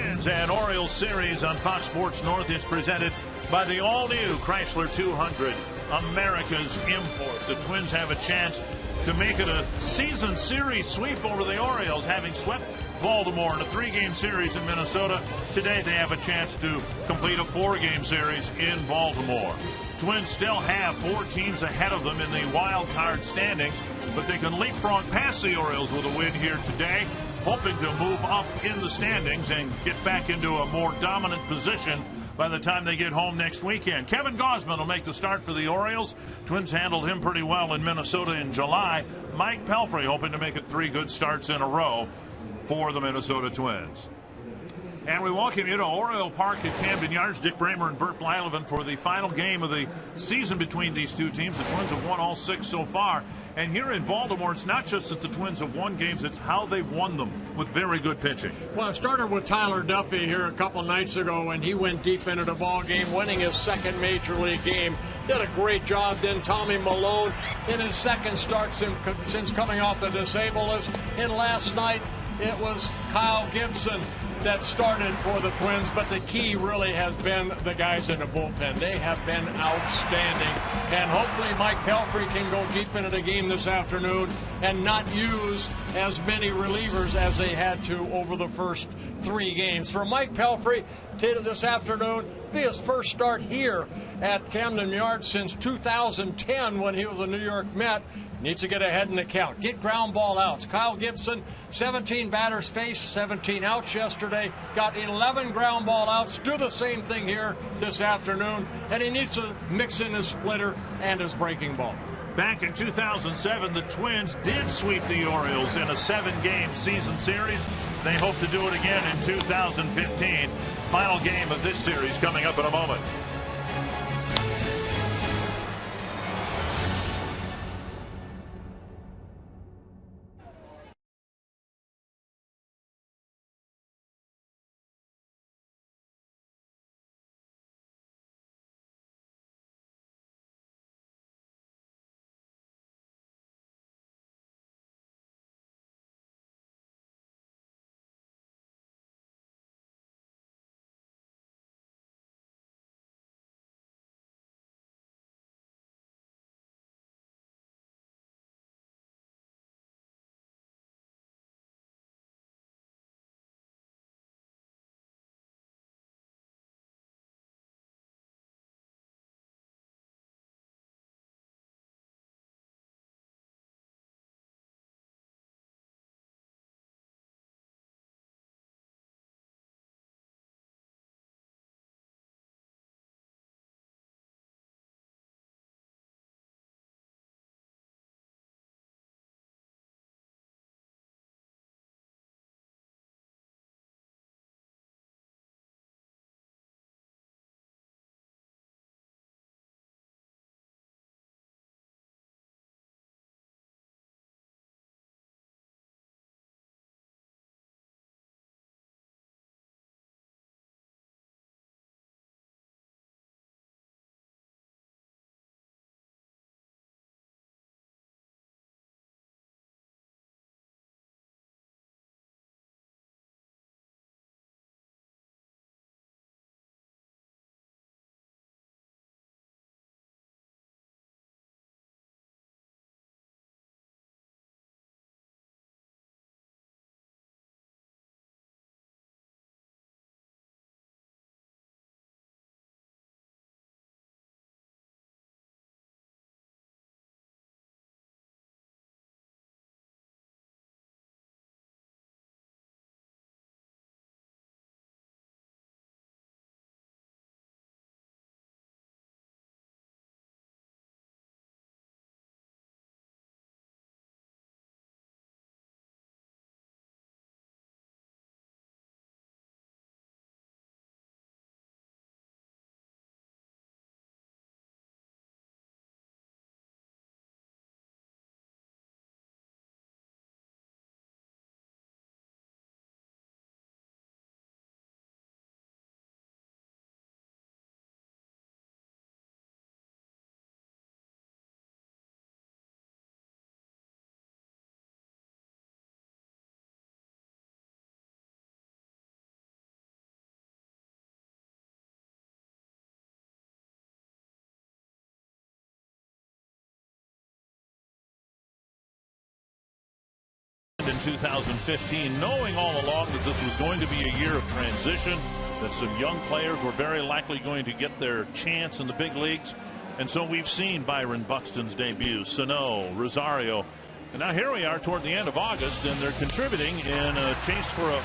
Twins and Orioles series on Fox Sports North is presented by the all-new Chrysler 200, America's import. The Twins have a chance to make it a season series sweep over the Orioles, having swept Baltimore in a 3-game series in Minnesota. Today they have a chance to complete a 4-game series in Baltimore. Twins still have 4 teams ahead of them in the wild card standings, but they can leapfrog past the Orioles with a win here today, hoping to move up in the standings and get back into a more dominant position by the time they get home next weekend. Kevin Gausman will make the start for the Orioles. Twins handled him pretty well in Minnesota in July. Mike Pelfrey hoping to make it 3 good starts in a row for the Minnesota Twins. And we welcome you to Oriole Park at Camden Yards. Dick Bramer and Bert Blyleven for the final game of the season between these two teams. The Twins have won all 6 so far. And here in Baltimore, it's not just that the Twins have won games, it's how they've won them with very good pitching. Well, it started with Tyler Duffy here a couple nights ago, and he went deep into the ball game, winning his 2nd major league game. Did a great job. Then Tommy Malone in his 2nd start since coming off the disabled list. And last night, it was Kyle Gibson that started for the Twins, but the key really has been the guys in the bullpen. They have been outstanding, and hopefully Mike Pelfrey can go deep into the game this afternoon and not use as many relievers as they had to over the first 3 games. For Mike Pelfrey, this afternoon, be his first start here at Camden Yards since 2010 when he was a New York Met. Needs to get ahead in the count. Get ground ball outs. Kyle Gibson, 17 batters faced, 17 outs yesterday. Got 11 ground ball outs. Do the same thing here this afternoon. And he needs to mix in his splitter and his breaking ball. Back in 2007, the Twins did sweep the Orioles in a 7-game season series. They hope to do it again in 2015. Final game of this series coming up in a moment. 2015, knowing all along that this was going to be a year of transition, that some young players were very likely going to get their chance in the big leagues. And so we've seen Byron Buxton's debut, Sano, Rosario. And now here we are toward the end of August, and they're contributing in a chase for a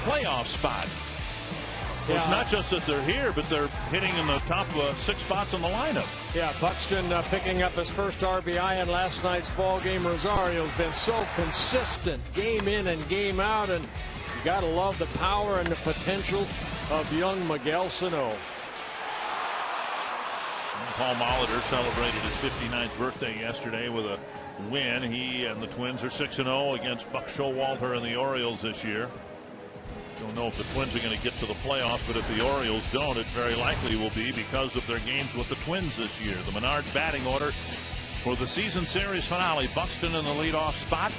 playoff spot. Yeah. It's not just that they're here, but they're hitting in the top 6 spots in the lineup. Yeah, Buxton picking up his first RBI in last night's ball game. Rosario's been so consistent game in and game out, and you got to love the power and the potential of young Miguel Sano. Paul Molitor celebrated his 59th birthday yesterday with a win. He and the Twins are 6-0 against Buck Showalter and the Orioles this year. Don't know if the Twins are going to get to the playoffs, but if the Orioles don't, it very likely will be because of their games with the Twins this year. The Menards batting order for the season series finale. Buxton in the leadoff spot.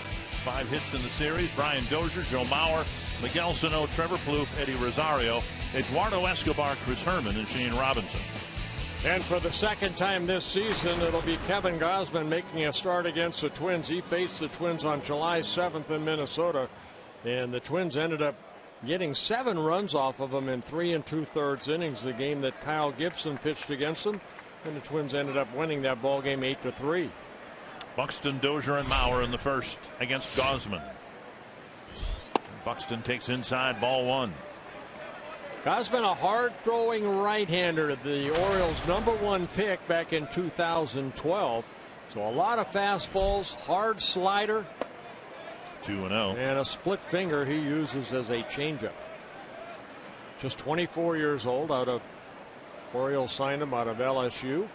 5 hits in the series. Brian Dozier, Joe Mauer, Miguel Sano, Trevor Plouffe, Eddie Rosario, Eduardo Escobar, Chris Herman, and Shane Robinson. And for the second time this season, it'll be Kevin Gausman making a start against the Twins. He faced the Twins on July 7th in Minnesota, and the Twins ended up getting 7 runs off of them in 3 2/3 innings, the game that Kyle Gibson pitched against them, and the Twins ended up winning that ball game 8-3. Buxton, Dozier, and Mauer in the first against Gausman. Buxton takes inside, ball 1. Gausman, a hard-throwing right-hander, the Orioles' #1 pick back in 2012. So a lot of fastballs, hard slider. 2-0. And a split finger he uses as a changeup. Just 24 years old. Orioles signed him out of LSU,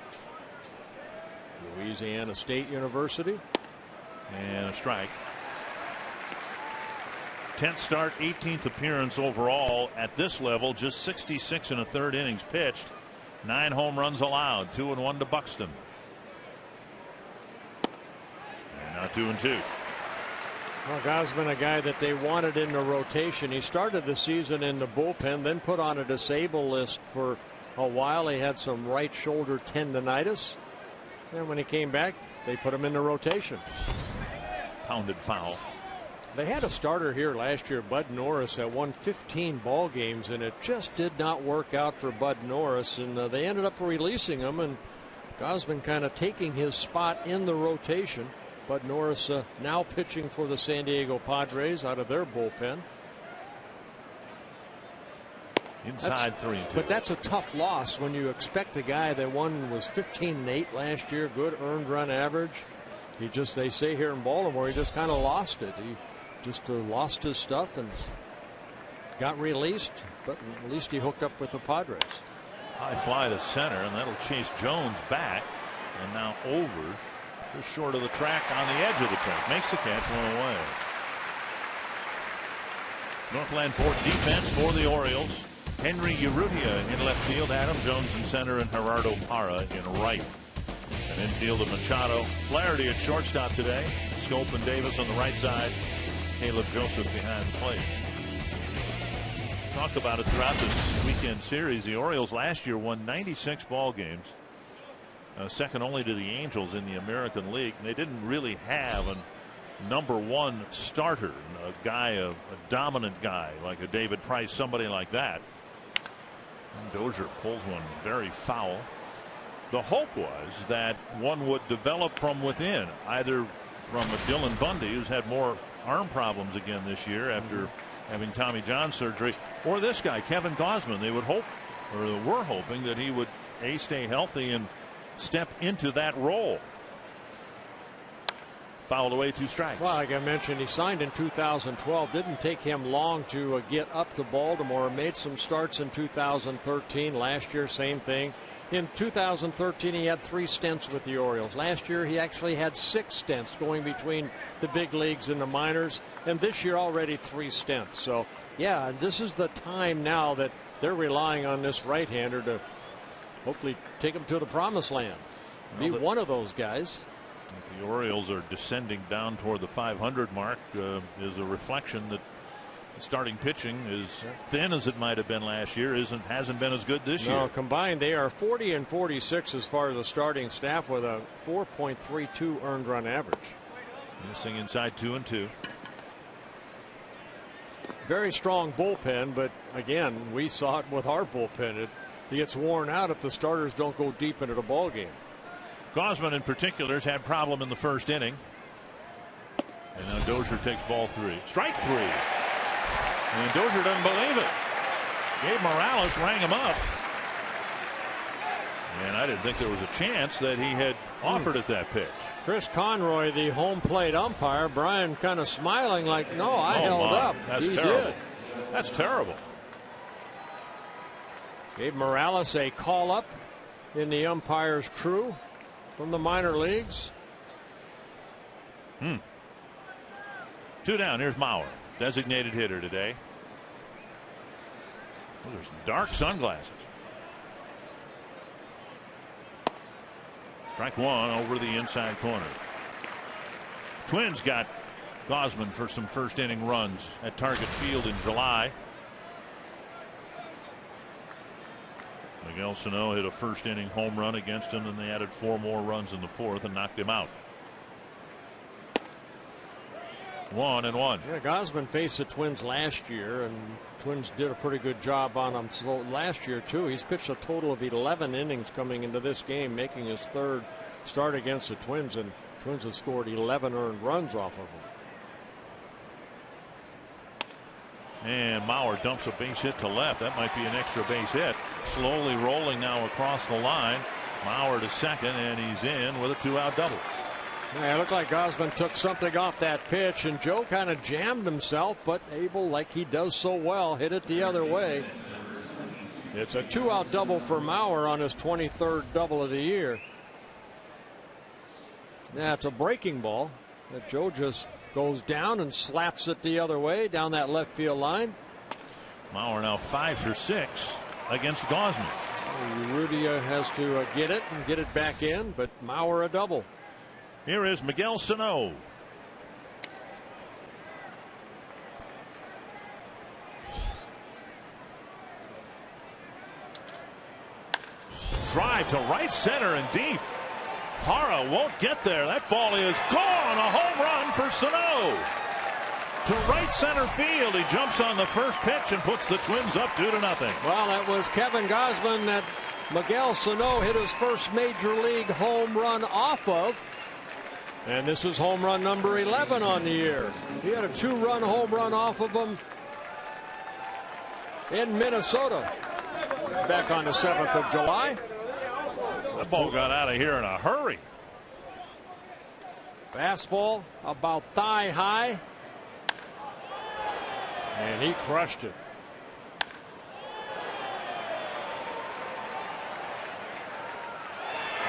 Louisiana State University. And a strike. 10th start, 18th appearance overall at this level. Just 66 1/3 innings pitched. 9 home runs allowed. 2-1 to Buxton. And now 2-2. Well, Gausman, a guy that they wanted in the rotation. He started the season in the bullpen, then put on a disabled list for a while. He had some right shoulder tendonitis. And when he came back, they put him in the rotation. Pounded foul. They had a starter here last year, Bud Norris, that won 15 ball games, and it just did not work out for Bud Norris. And they ended up releasing him, and Gausman kind of taking his spot in the rotation. Bud Norris now pitching for the San Diego Padres out of their bullpen. Inside 3-2. But that's a tough loss when you expect a guy that was 15-8 last year, good earned run average. They say here in Baltimore, he just kind of lost it. He just lost his stuff and got released, but at least he hooked up with the Padres. High fly to center, and that'll chase Jones back, and now over. Just short of the track, on the edge of the track. Makes the catch, 1 away. Northland Ford defense for the Orioles. Henry Urrutia in left field. Adam Jones in center, and Gerardo Parra in right. And infield of Machado. Flaherty at shortstop today. Scope and Davis on the right side. Caleb Joseph behind the plate. Talk about it throughout this weekend series. The Orioles last year won 96 ball games. Second only to the Angels in the American League. They didn't really have a #1 starter, a dominant guy like a David Price, somebody like that. And Dozier pulls one very foul. The hope was that one would develop from within, either from a Dylan Bundy, who's had more arm problems again this year after having Tommy John surgery, or this guy, Kevin Gausman. They would hope, or were hoping, that he would stay healthy and step into that role. Fouled away, 2 strikes. Well, like I mentioned, he signed in 2012. Didn't take him long to get up to Baltimore. Made some starts in 2013. Last year, same thing. In 2013, he had 3 stints with the Orioles. Last year, he actually had 6 stints going between the big leagues and the minors. And this year, already 3 stints. So, yeah, this is the time now that they're relying on this right-hander to hopefully take him to the promised land. Be one of those guys. The Orioles are descending down toward the 500 mark is a reflection that starting pitching, as thin as it might have been last year, hasn't been as good this year. No, combined they are 40 and 46 as far as the starting staff, with a 4.32 earned run average. Missing inside 2-2. very strong bullpen, but again, we saw it with our bullpen. It gets worn out if the starters don't go deep into the ball game. Gausman in particular has had problem in the first inning. And now Dozier takes ball 3. Strike 3. And Dozier doesn't believe it. Gabe Morales rang him up. And I didn't think there was a chance that he had offered at that pitch. Chris Conroy, the home plate umpire. Brian kind of smiling like, no, I held up. That's he terrible. did. That's terrible. Gabe Morales a call up in the umpire's crew from the minor leagues. 2 down. Here's Mauer, designated hitter today. There's dark sunglasses. Strike 1 over the inside corner. Twins got Gausman for some first inning runs at Target Field in July. Miguel Sano hit a first inning home run against him, and they added 4 more runs in the 4th and knocked him out. 1-1. Yeah, Gausman faced the Twins last year, and Twins did a pretty good job on him. So last year too, he's pitched a total of 11 innings coming into this game, making his 3rd start against the Twins, and Twins have scored 11 earned runs off of him. And Mauer dumps a base hit to left. That might be an extra base hit. Slowly rolling now across the line. Mauer to second, and he's in with a 2-out double. Yeah, it looked like Gausman took something off that pitch, and Joe kind of jammed himself, but able, like he does so well, hit it the other way. It's a 2-out double for Mauer on his 23rd double of the year. Yeah, it's a breaking ball that Joe just goes down and slaps it the other way down that left field line. Mauer now 5 for 6 against Gausman. Rudy has to get it and get it back in, but Mauer a double. Here is Miguel Sano. Drive to right center and deep. Hara won't get there. That ball is gone. A home run for Sano. To right center field. He jumps on the first pitch and puts the Twins up 2-0. Well, that was Kevin Gausman that Miguel Sano hit his first major league home run off of. And this is home run number 11 on the year. He had a 2-run home run off of him in Minnesota back on the 7th of July. That ball got out of here in a hurry. Fastball about thigh high. And he crushed it.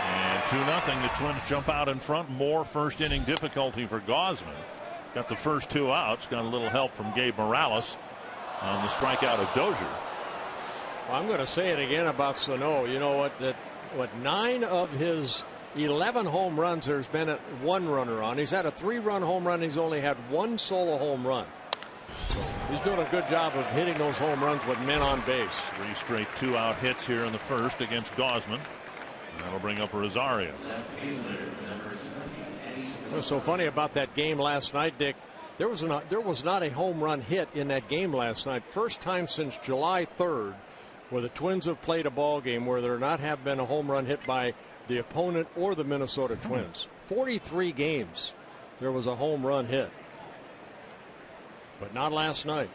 And 2-0. The Twins jump out in front. More first inning difficulty for Gausman. Got the first 2 outs. Got a little help from Gabe Morales on the strikeout of Dozier. Well, I'm going to say it again about Sano. You know what 9 of his 11 home runs there's been at 1 runner on. He's had a 3-run home run. He's only had 1 solo home run. So he's doing a good job of hitting those home runs with men on base. 3 straight 2-out hits here in the first against Gausman. That'll bring up Rosario. What's so funny about that game last night, Dick? There was not a home run hit in that game last night. First time since July 3rd where the Twins have played a ball game where there not have been a home run hit by the opponent or the Minnesota Twins. 43 games there was a home run hit, but not last night.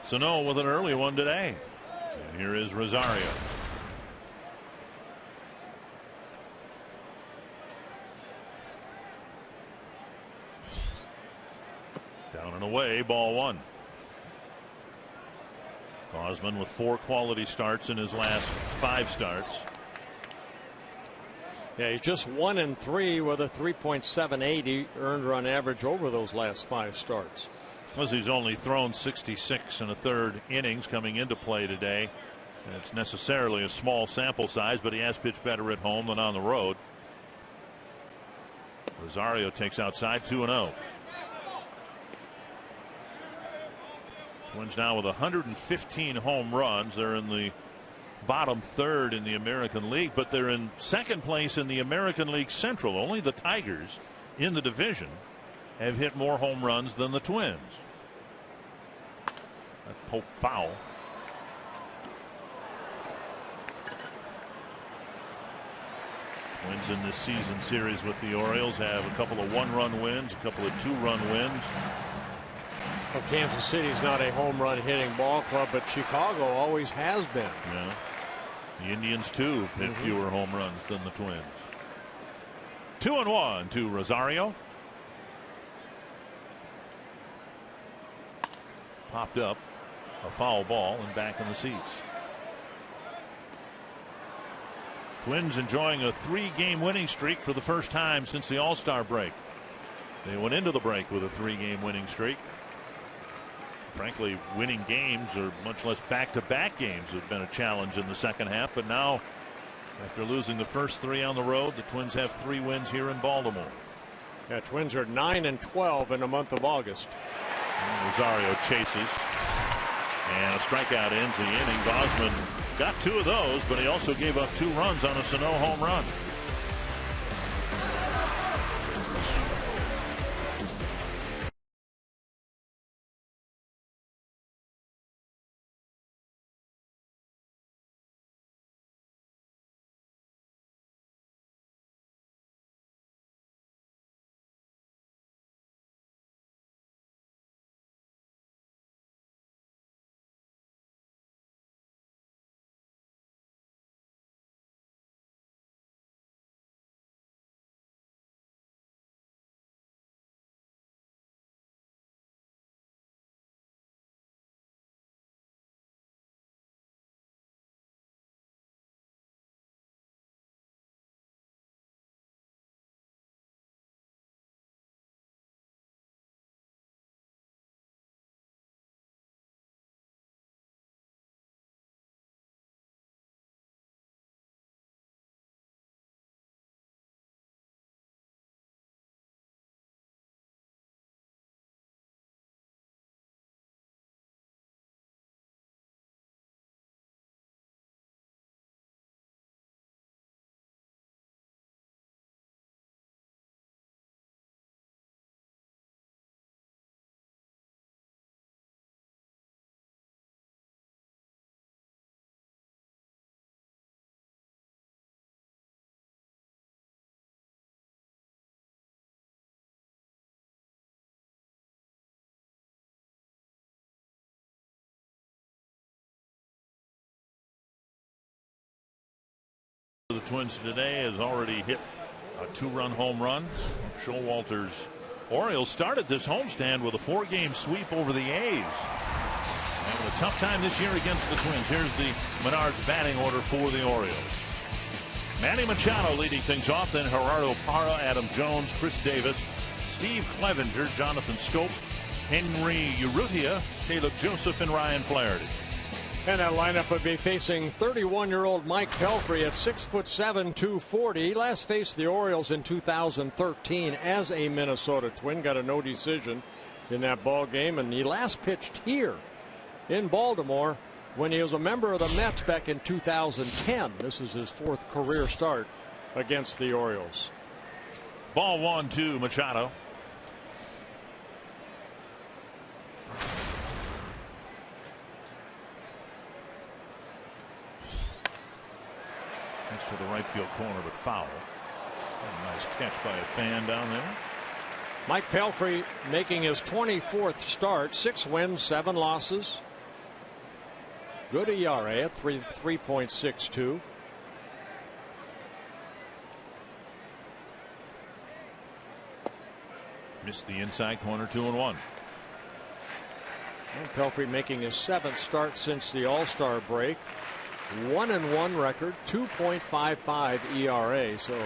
Sano with an early one today. And here is Rosario. Down and away, ball 1. Gausman with 4 quality starts in his last 5 starts. Yeah, he's just 1-3 with a 3.78 earned run average over those last 5 starts. Because he's only thrown 66 1/3 innings coming into play today. And it's necessarily a small sample size, but he has pitched better at home than on the road. Rosario takes outside, 2-0. Twins now with 115 home runs. They're in the bottom 3rd in the American League, but they're in 2nd place in the American League Central. Only the Tigers in the division have hit more home runs than the Twins. Pope foul. Twins in this season series with the Orioles have a couple of one-run wins, a couple of two-run wins. Well, Kansas City's not a home run hitting ball club, but Chicago always has been. Yeah. The Indians too have hit fewer home runs than the Twins. 2-1 to Rosario. Popped up a foul ball and back in the seats. Twins enjoying a 3-game winning streak for the first time since the All-Star break. They went into the break with a 3-game winning streak. Frankly, winning games, or much less back-to-back games, have been a challenge in the second half. But now, after losing the first 3 on the road, the Twins have 3 wins here in Baltimore. Yeah, Twins are 9-12 in the month of August. And Rosario chases, and a strikeout ends the inning. Gosman got 2 of those, but he also gave up 2 runs on a Sano home run. The Twins today has already hit a 2-run home run. Showalter's Orioles started this homestand with a 4-game sweep over the A's. Having a tough time this year against the Twins. Here's the Menards batting order for the Orioles. Manny Machado leading things off, then Gerardo Parra, Adam Jones, Chris Davis, Steve Clevenger, Jonathan Scope, Henry Urrutia, Caleb Joseph, and Ryan Flaherty. And that lineup would be facing 31-year-old Mike Pelfrey at 6'7", 240. He last faced the Orioles in 2013 as a Minnesota Twin. Got a no decision in that ball game, and he last pitched here in Baltimore when he was a member of the Mets back in 2010. This is his 4th career start against the Orioles. Ball 1-2 Machado. To the right field corner, but foul. A nice catch by a fan down there. Mike Pelfrey making his 24th start, 6 wins, 7 losses. Good ERA at 3.62. Missed the inside corner, 2-1. Pelfrey making his 7th start since the All-Star break. 1-1 record, 2.55 ERA. So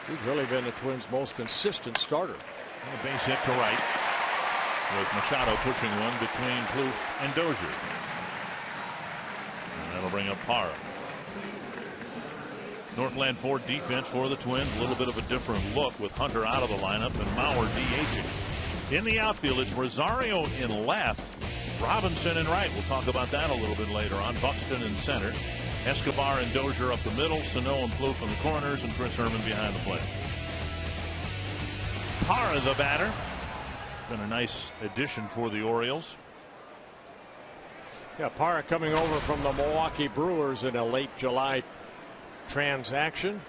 he's really been the Twins' most consistent starter. A base hit to right, with Machado pushing one between Plouffe and Dozier. And that'll bring up Parra. Northland Ford defense for the Twins. A little bit of a different look with Hunter out of the lineup and Mauer DHing. In the outfield, it's Rosario in left, Robinson in right. We'll talk about that a little bit later on. Buxton in center. Escobar and Dozier up the middle. Sano and Plouffe in the corners, and Chris Herman behind the plate. Parra the batter. Been a nice addition for the Orioles. Yeah, Parra coming over from the Milwaukee Brewers in a late July transaction.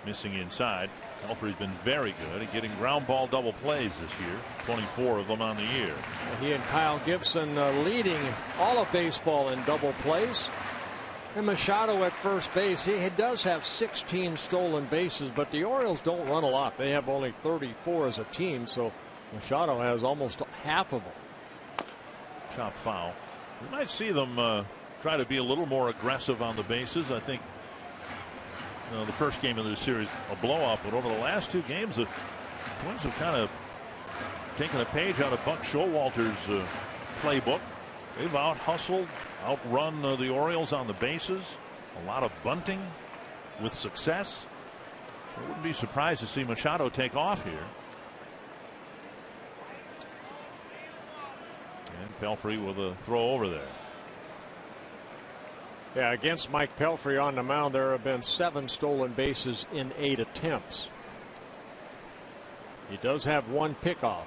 Missing inside. Pelfrey's been very good at getting ground ball double plays this year. 24 of them on the year. He and Kyle Gibson leading all of baseball in double plays. And Machado at first base. He does have 16 stolen bases, but the Orioles don't run a lot. They have only 34 as a team, so Machado has almost half of them. Chop foul. We might see them try to be a little more aggressive on the bases. I think the first game of the series a blowout, but over the last two games the Twins have kind of taken a page out of Buck Showalter's playbook. They've out-hustled, outrun the Orioles on the bases. A lot of bunting with success. I wouldn't be surprised to see Machado take off here. And Pelfrey with a throw over there. Yeah, against Mike Pelfrey on the mound, there have been 7 stolen bases in 8 attempts. He does have 1 pickoff.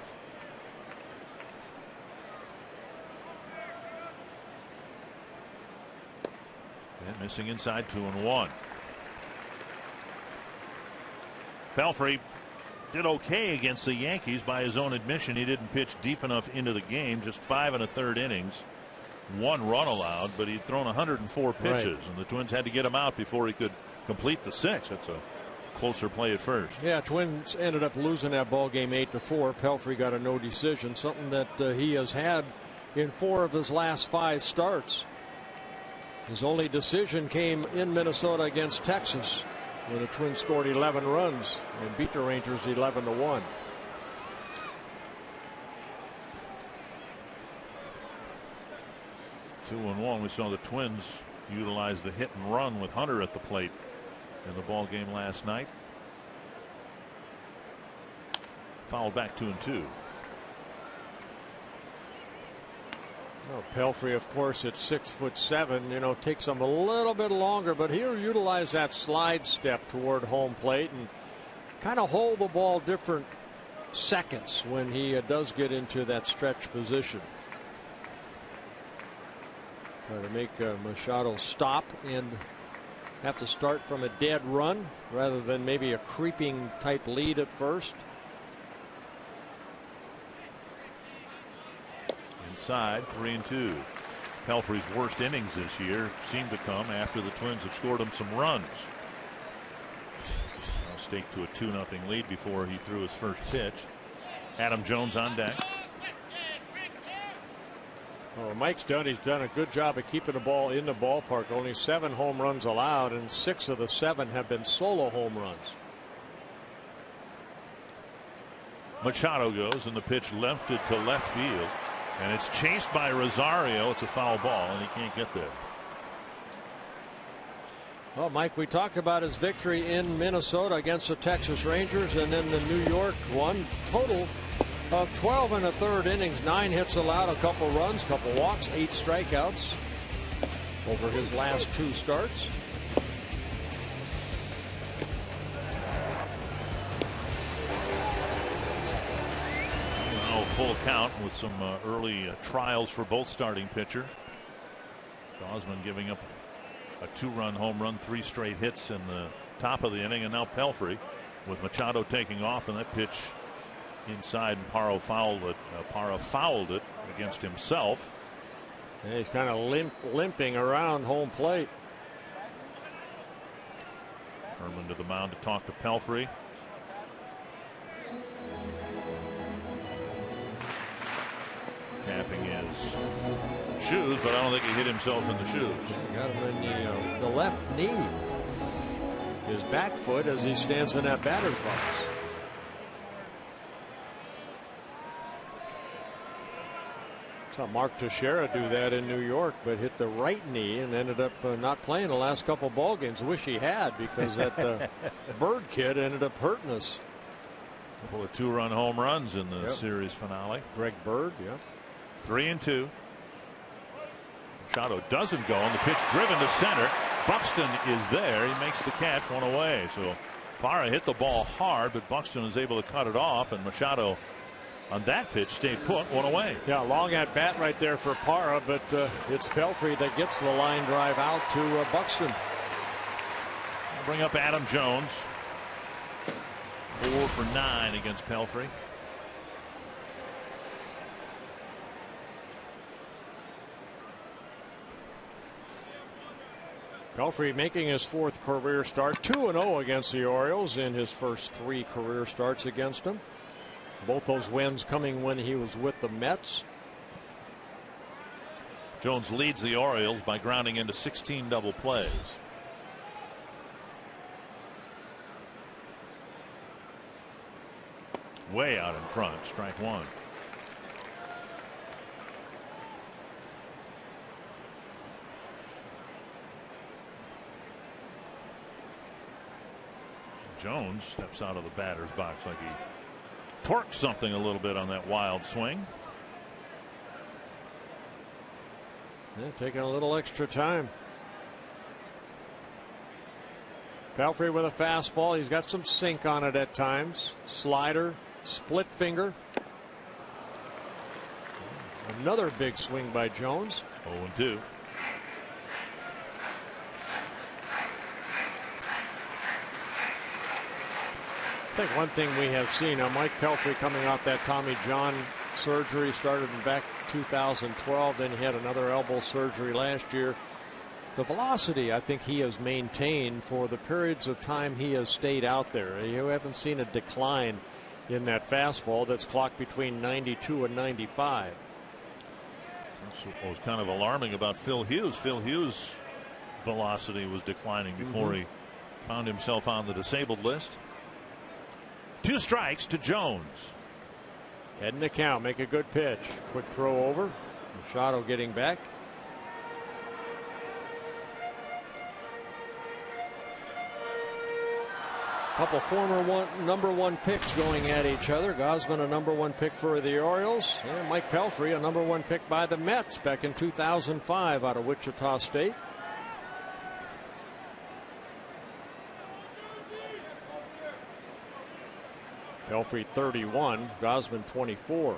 And missing inside, 2-1. Pelfrey did okay against the Yankees. By his own admission, he didn't pitch deep enough into the game. Just 5 1/3 innings. 1 run allowed, but he'd thrown 104 pitches, right. And the Twins had to get him out before he could complete the 6. That's a closer play at first. Yeah, Twins ended up losing that ball game 8-4. Pelfrey got a no decision, something that he has had in 4 of his last 5 starts. His only decision came in Minnesota against Texas, where the Twins scored 11 runs and beat the Rangers 11-1. Two and 1. We saw the Twins utilize the hit and run with Hunter at the plate in the ball game last night. Fouled back 2-2. Well, Pelfrey, of course, at 6'7", takes him a little bit longer, but he'll utilize that slide step toward home plate and kind of hold the ball different seconds when he does get into that stretch position. Try to make Machado stop and have to start from a dead run rather than maybe a creeping type lead at first. Inside, 3-2. Pelfrey's worst innings this year seem to come after the Twins have scored him some runs. Now staked to a 2-0 lead before he threw his first pitch. Adam Jones on deck. Well, Mike's done a good job of keeping the ball in the ballpark. Only 7 home runs allowed, and 6 of the 7 have been solo home runs. Machado goes, and the pitch lefted to left field, and it's chased by Rosario. It's a foul ball, and he can't get there. Well, Mike, we talked about his victory in Minnesota against the Texas Rangers, and then the New York one. Total of 12 1/3 innings, 9 hits allowed, a couple runs, couple walks, 8 strikeouts over his last 2 starts. Now full count with some early trials for both starting pitchers. Gausman giving up a 2-run home run, 3 straight hits in the top of the inning, and now Pelfrey with Machado taking off, and that pitch inside, and Parra fouled it against himself. And he's kind of limping around home plate. Herman to the mound to talk to Pelfrey. Tapping his shoes, but I don't think he hit himself in the shoes. He got him in the left knee, his back foot, as he stands in that batter's box. Saw Mark Teixeira do that in New York, but hit the right knee and ended up not playing the last couple ball games. Wish he had, because that Bird kid ended up hurting us. A couple of 2-run home runs in the series finale. Greg Bird, yeah. 3-2. Machado doesn't go, and the pitch driven to center. Buxton is there. He makes the catch, 1 away. So Parra hit the ball hard, but Buxton is able to cut it off, and Machado on that pitch, stayed put, one away. Yeah, long at bat right there for Parra, but it's Pelfrey that gets the line drive out to Buxton. Bring up Adam Jones. 4 for 9 against Pelfrey. Pelfrey making his 4th career start, 2-0 against the Orioles in his first 3 career starts against them. Both those wins coming when he was with the Mets. Jones leads the Orioles by grounding into 16 double plays. Way out in front, strike 1. Jones steps out of the batter's box like he torqued something a little bit on that wild swing. Yeah, taking a little extra time. Pelfrey with a fastball. He's got some sink on it at times. Slider, split finger. Another big swing by Jones. 0-2. I think one thing we have seen now, Mike Pelfrey coming off that Tommy John surgery, started in back 2012, then he had another elbow surgery last year. The velocity I think he has maintained for the periods of time he has stayed out there. You haven't seen a decline in that fastball that's clocked between 92 and 95. That's what was kind of alarming about Phil Hughes. Phil Hughes' velocity was declining before he found himself on the disabled list. 2 strikes to Jones. Head in the count, make a good pitch. Quick throw over. Machado getting back. Couple former number 1 picks going at each other. Gausman a number 1 pick for the Orioles, and Mike Pelfrey a number 1 pick by the Mets back in 2005 out of Wichita State. Pelfrey 31, Gausman 24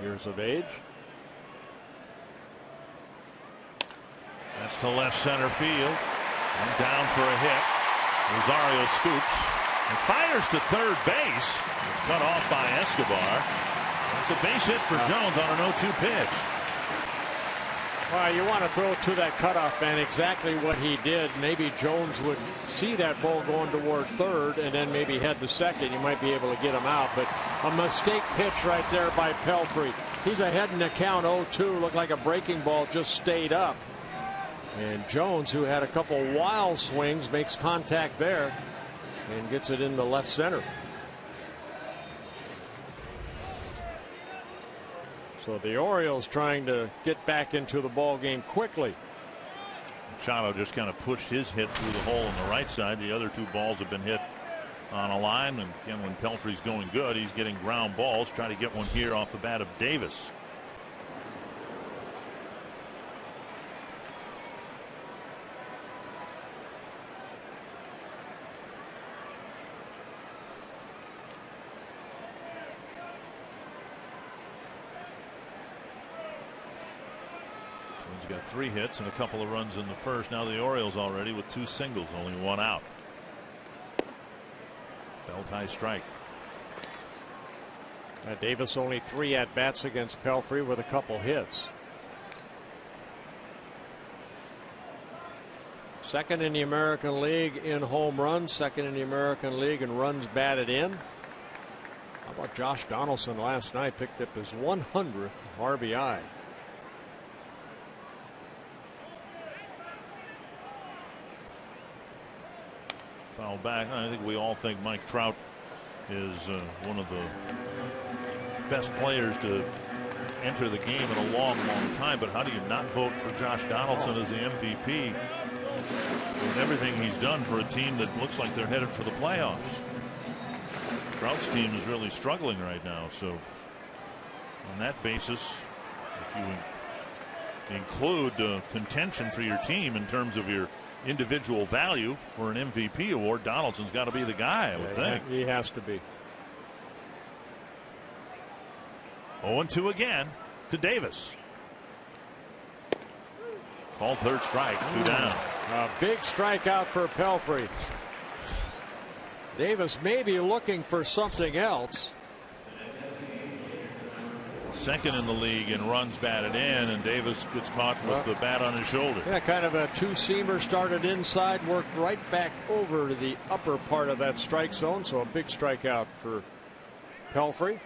years of age. That's to left center field and down for a hit. Rosario scoops and fires to third base. It's cut off by Escobar. It's a base hit for Jones on an 0-2 pitch. Well, you want to throw to that cutoff man exactly what he did. Maybe Jones would see that ball going toward third and then maybe head to second. You might be able to get him out, but a mistake pitch right there by Pelfrey. He's ahead in the count 0-2. Looked like a breaking ball, just stayed up. And Jones, who had a couple wild swings, makes contact there and gets it into left center. So the Orioles trying to get back into the ball game quickly. Machado just kind of pushed his hit through the hole on the right side. The other 2 balls have been hit on a line, and again, when Pelfrey's going good, he's getting ground balls. Try to get one here off the bat of Davis. Got 3 hits and a couple of runs in the first. Now the Orioles already with 2 singles, only 1 out. Belt high strike. Davis only 3 at bats against Pelfrey with a couple hits. Second in the American League in home runs, second in the American League in runs batted in. How about Josh Donaldson last night? Picked up his 100th RBI. Foul back. I think we all think Mike Trout is one of the best players to enter the game in a long time, but how do you not vote for Josh Donaldson as the MVP with everything he's done for a team that looks like they're headed for the playoffs? Trout's team is really struggling right now, so on that basis, if you include contention for your team in terms of your individual value for an MVP award, Donaldson's got to be the guy, I would think. He has to be. 0-2 again to Davis. Called third strike, 2 down. A big strikeout for Pelfrey. Davis may be looking for something else. Second in the league in runs batted in, and Davis gets caught with the bat on his shoulder. Yeah, kind of a two-seamer, started inside, worked right back over to the upper part of that strike zone. So a big strikeout for Pelfrey.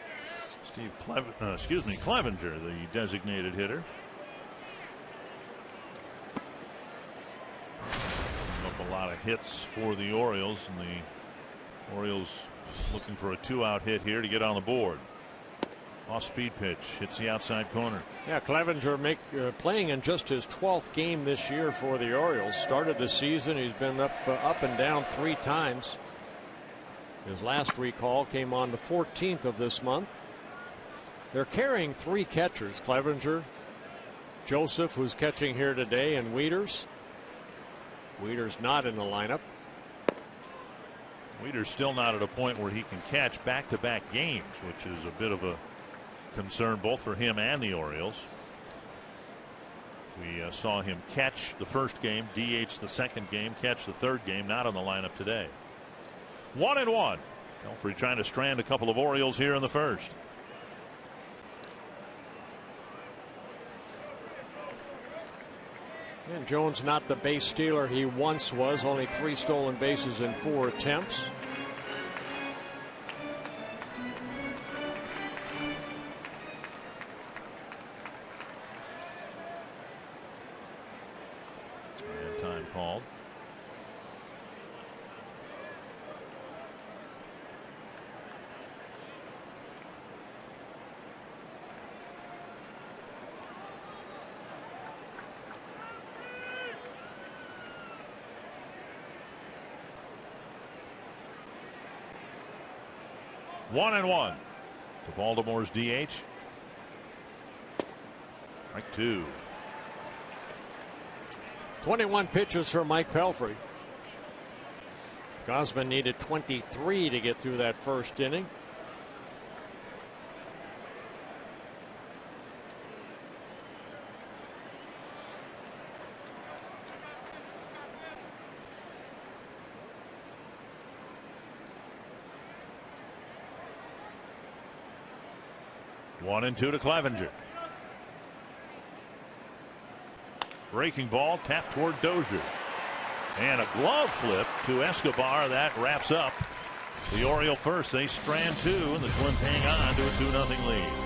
Clevenger, the designated hitter. Up a lot of hits for the Orioles, and the Orioles looking for a 2-out hit here to get on the board. Off-speed pitch hits the outside corner. Yeah, Clevenger playing in just his 12th game this year for the Orioles. Started the season, he's been up and down 3 times. His last recall came on the 14th of this month. They're carrying 3 catchers: Clevenger, Joseph, who's catching here today, and Wieters. Wieters not in the lineup. Wieters still not at a point where he can catch back-to-back games, which is a bit of a concern both for him and the Orioles. We saw him catch the first game, DH the second game, catch the third game, not on the lineup today. 1-1. Pelfrey trying to strand a couple of Orioles here in the first. And Jones not the base stealer he once was. Only 3 stolen bases in 4 attempts. And time called. One and one to Baltimore's DH. Strike 2. 21 pitches for Mike Pelfrey. Gausman needed 23 to get through that first inning. One and 2 to Clevenger. Breaking ball tapped toward Dozier. And a glove flip to Escobar. That wraps up the Oriole first. They strand 2, and the Twins hang on to a 2-0 lead.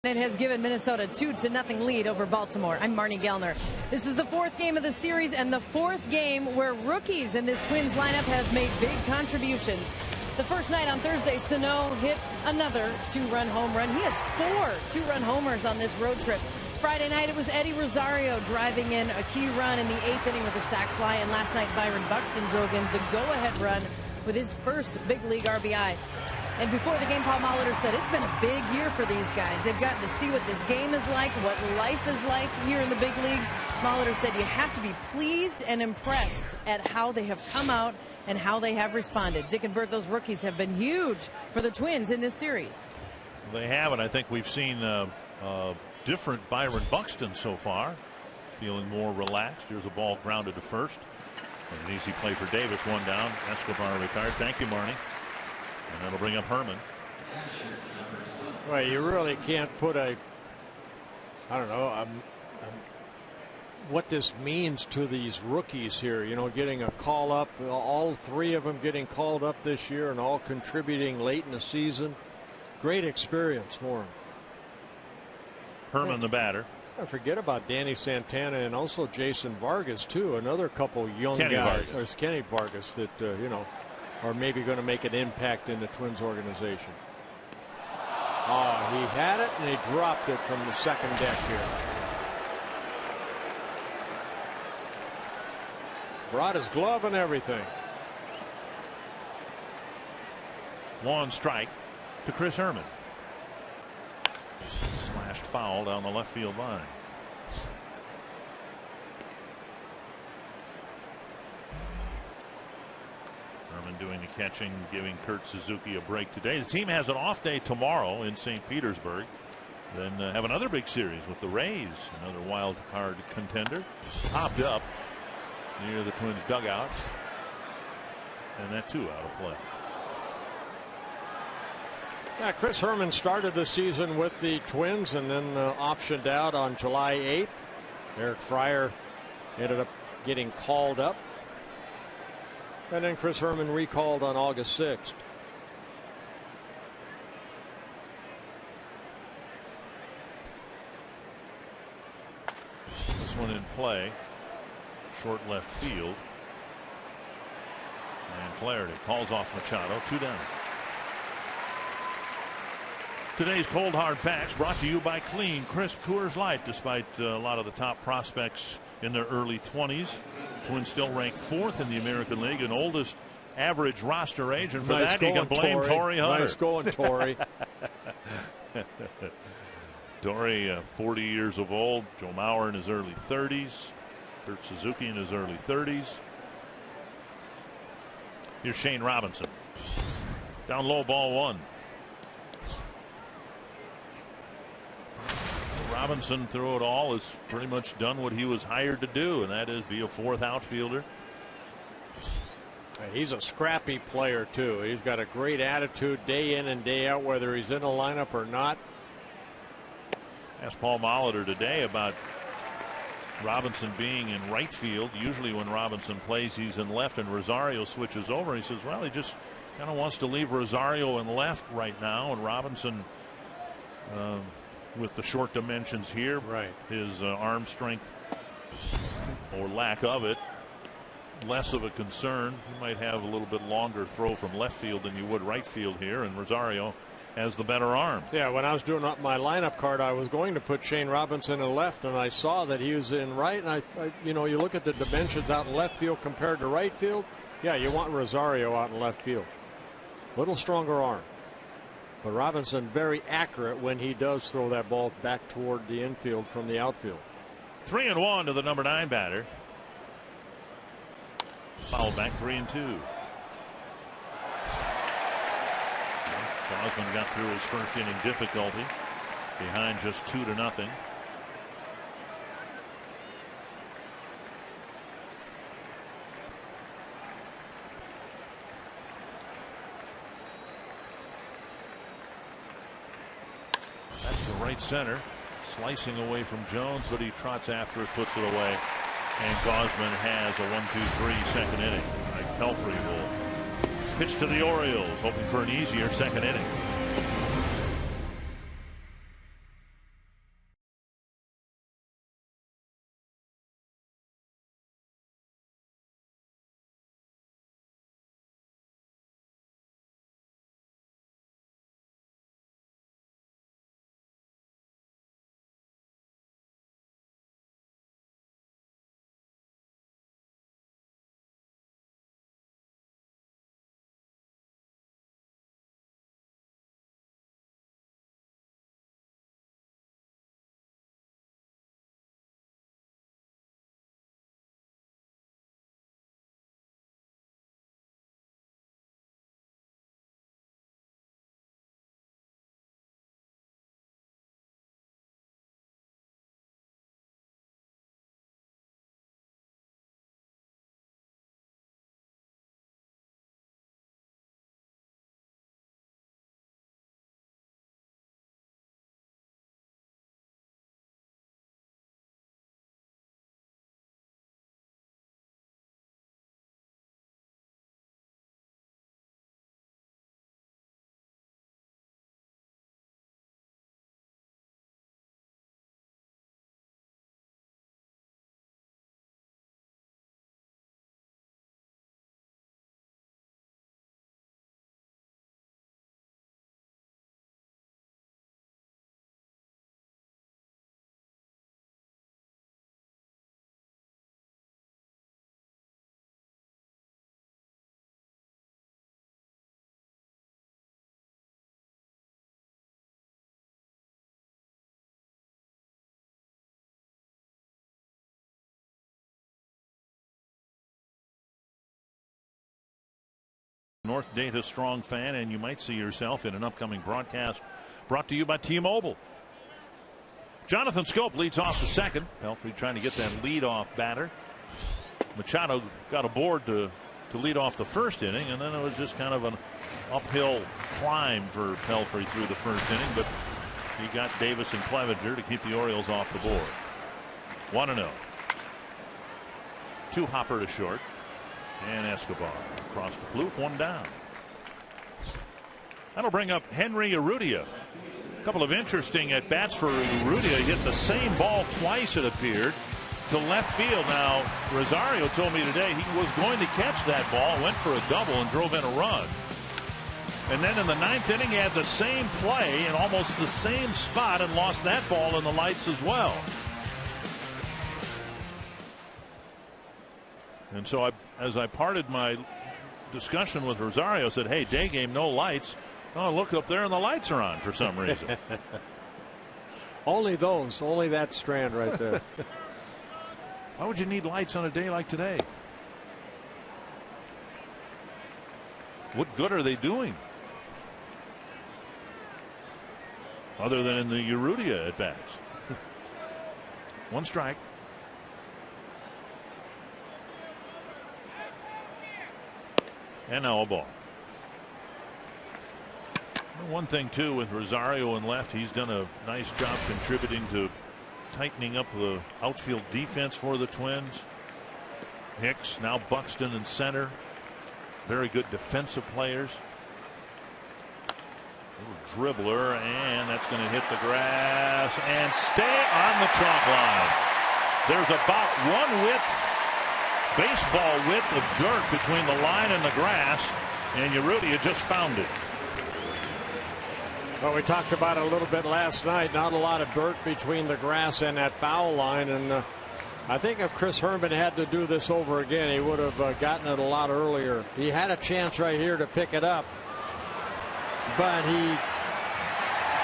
It has given Minnesota a 2-0 lead over Baltimore. I'm Marnie Gellner. This is the 4th game of the series and the 4th game where rookies in this Twins lineup have made big contributions. The first night on Thursday, Sano hit another 2-run home run. He has 4 2-run homers on this road trip. Friday night, it was Eddie Rosario driving in a key run in the 8th inning with a sac fly. And last night, Byron Buxton drove in the go-ahead run with his first big league RBI. And before the game, Paul Molitor said it's been a big year for these guys. They've gotten to see what this game is like, what life is like here in the big leagues. Molitor said you have to be pleased and impressed at how they have come out and how they have responded. Dick and Bert, those rookies have been huge for the Twins in this series. They have, and I think we've seen different Byron Buxton so far, feeling more relaxed. Here's a ball grounded to first. And an easy play for Davis. One down. Escobar retired. Thank you, Marnie. And that'll bring up Herman. Well, you really can't put I don't know, what this means to these rookies here. You know, getting a call up, all 3 of them getting called up this year and all contributing late in the season. Great experience for them. Herman, the batter. I forget about Danny Santana and also Jason Vargas, too. Another couple young Kenny guys. Vargas. There's Kenny Vargas that, you know, are maybe going to make an impact in the Twins organization. Oh, he had it and he dropped it from the second deck here. Brought his glove and everything. 1 strike to Chris Herman. Slashed foul down the left field line. Herman doing the catching, giving Kurt Suzuki a break today. The team has an off day tomorrow in St. Petersburg. Then have another big series with the Rays, another wild card contender. Popped up near the Twins dugout, and that too out of play. Yeah, Chris Herman started the season with the Twins and then optioned out on July 8th. Eric Fryer ended up getting called up. And then Chris Herman recalled on August 6th. This one in play. Short left field. And Flaherty calls off Machado. 2 down. Today's Cold Hard Facts brought to you by Clean, Crisp Coors Light. Despite a lot of the top prospects in their early 20s, Twins still rank 4th in the American League and oldest average roster age. And for nice that, you can blame Torrey Hunter. Nice going, Torrey. Torrey, 40 years of old. Joe Mauer in his early 30s. Kurt Suzuki in his early 30s. Here's Shane Robinson. Down low, ball 1. Robinson, through it all, has pretty much done what he was hired to do, and that is be a 4th outfielder. He's a scrappy player, too. He's got a great attitude day in and day out, whether he's in the lineup or not. Asked Paul Molitor today about Robinson being in right field. Usually when Robinson plays, he's in left, and Rosario switches over. He says, well, he just kind of wants to leave Rosario in left right now, and Robinson, with the short dimensions here, right, his arm strength or lack of it, less of a concern. You might have a little bit longer throw from left field than you would right field here, and Rosario has the better arm. Yeah, when I was doing up my lineup card, I was going to put Shane Robinson in left, and I saw that he was in right, and I you know, you look at the dimensions out in left field compared to right field. Yeah, you want Rosario out in left field. Little stronger arm. But Robinson very accurate when he does throw that ball back toward the infield from the outfield. 3-1 to the number 9 batter. Fouled back 3-2. Gosman got through his first inning difficulty, behind just 2-0. That's the right center, slicing away from Jones, but he trots after it, puts it away, and Gosman has a 1-2-3 second inning. Mike Pelfrey will pitch to the Orioles, hoping for an easier second inning. North Data strong fan, and you might see yourself in an upcoming broadcast brought to you by T-Mobile. Jonathan Scope leads off the second. Pelfrey trying to get that leadoff batter. Machado got aboard to lead off the first inning, and then it was just kind of an uphill climb for Pelfrey through the first inning, but he got Davis and Clevenger to keep the Orioles off the board. 1-0. 2 Hopper to short, and Escobar across the Plouffe, 1 down. That'll bring up Henry Urrutia. A couple of interesting at bats for Urrutia. He hit the same ball twice, it appeared, to left field. Now, Rosario told me today he was going to catch that ball, went for a double, and drove in a run. And then in the 9th inning, he had the same play in almost the same spot and lost that ball in the lights as well. And so as I parted my discussion with Rosario, said, hey, day game, no lights. Oh, look up there and the lights are on for some reason. Only that strand right there. Why would you need lights on a day like today? What good are they doing? Other than in the Urrutia at bats. 1 strike. And now a ball. One thing too with Rosario and left, he's done a nice job contributing to tightening up the outfield defense for the Twins. Hicks, now Buxton in center. Very good defensive players. Little dribbler, and that's going to hit the grass and stay on the chalk line. There's about 1 baseball width of dirt between the line and the grass, and Urrutia just found it. Well, we talked about it a little bit last night. Not a lot of dirt between the grass and that foul line, and I think if Chris Herman had to do this over again, he would have gotten it a lot earlier. He had a chance right here to pick it up, but he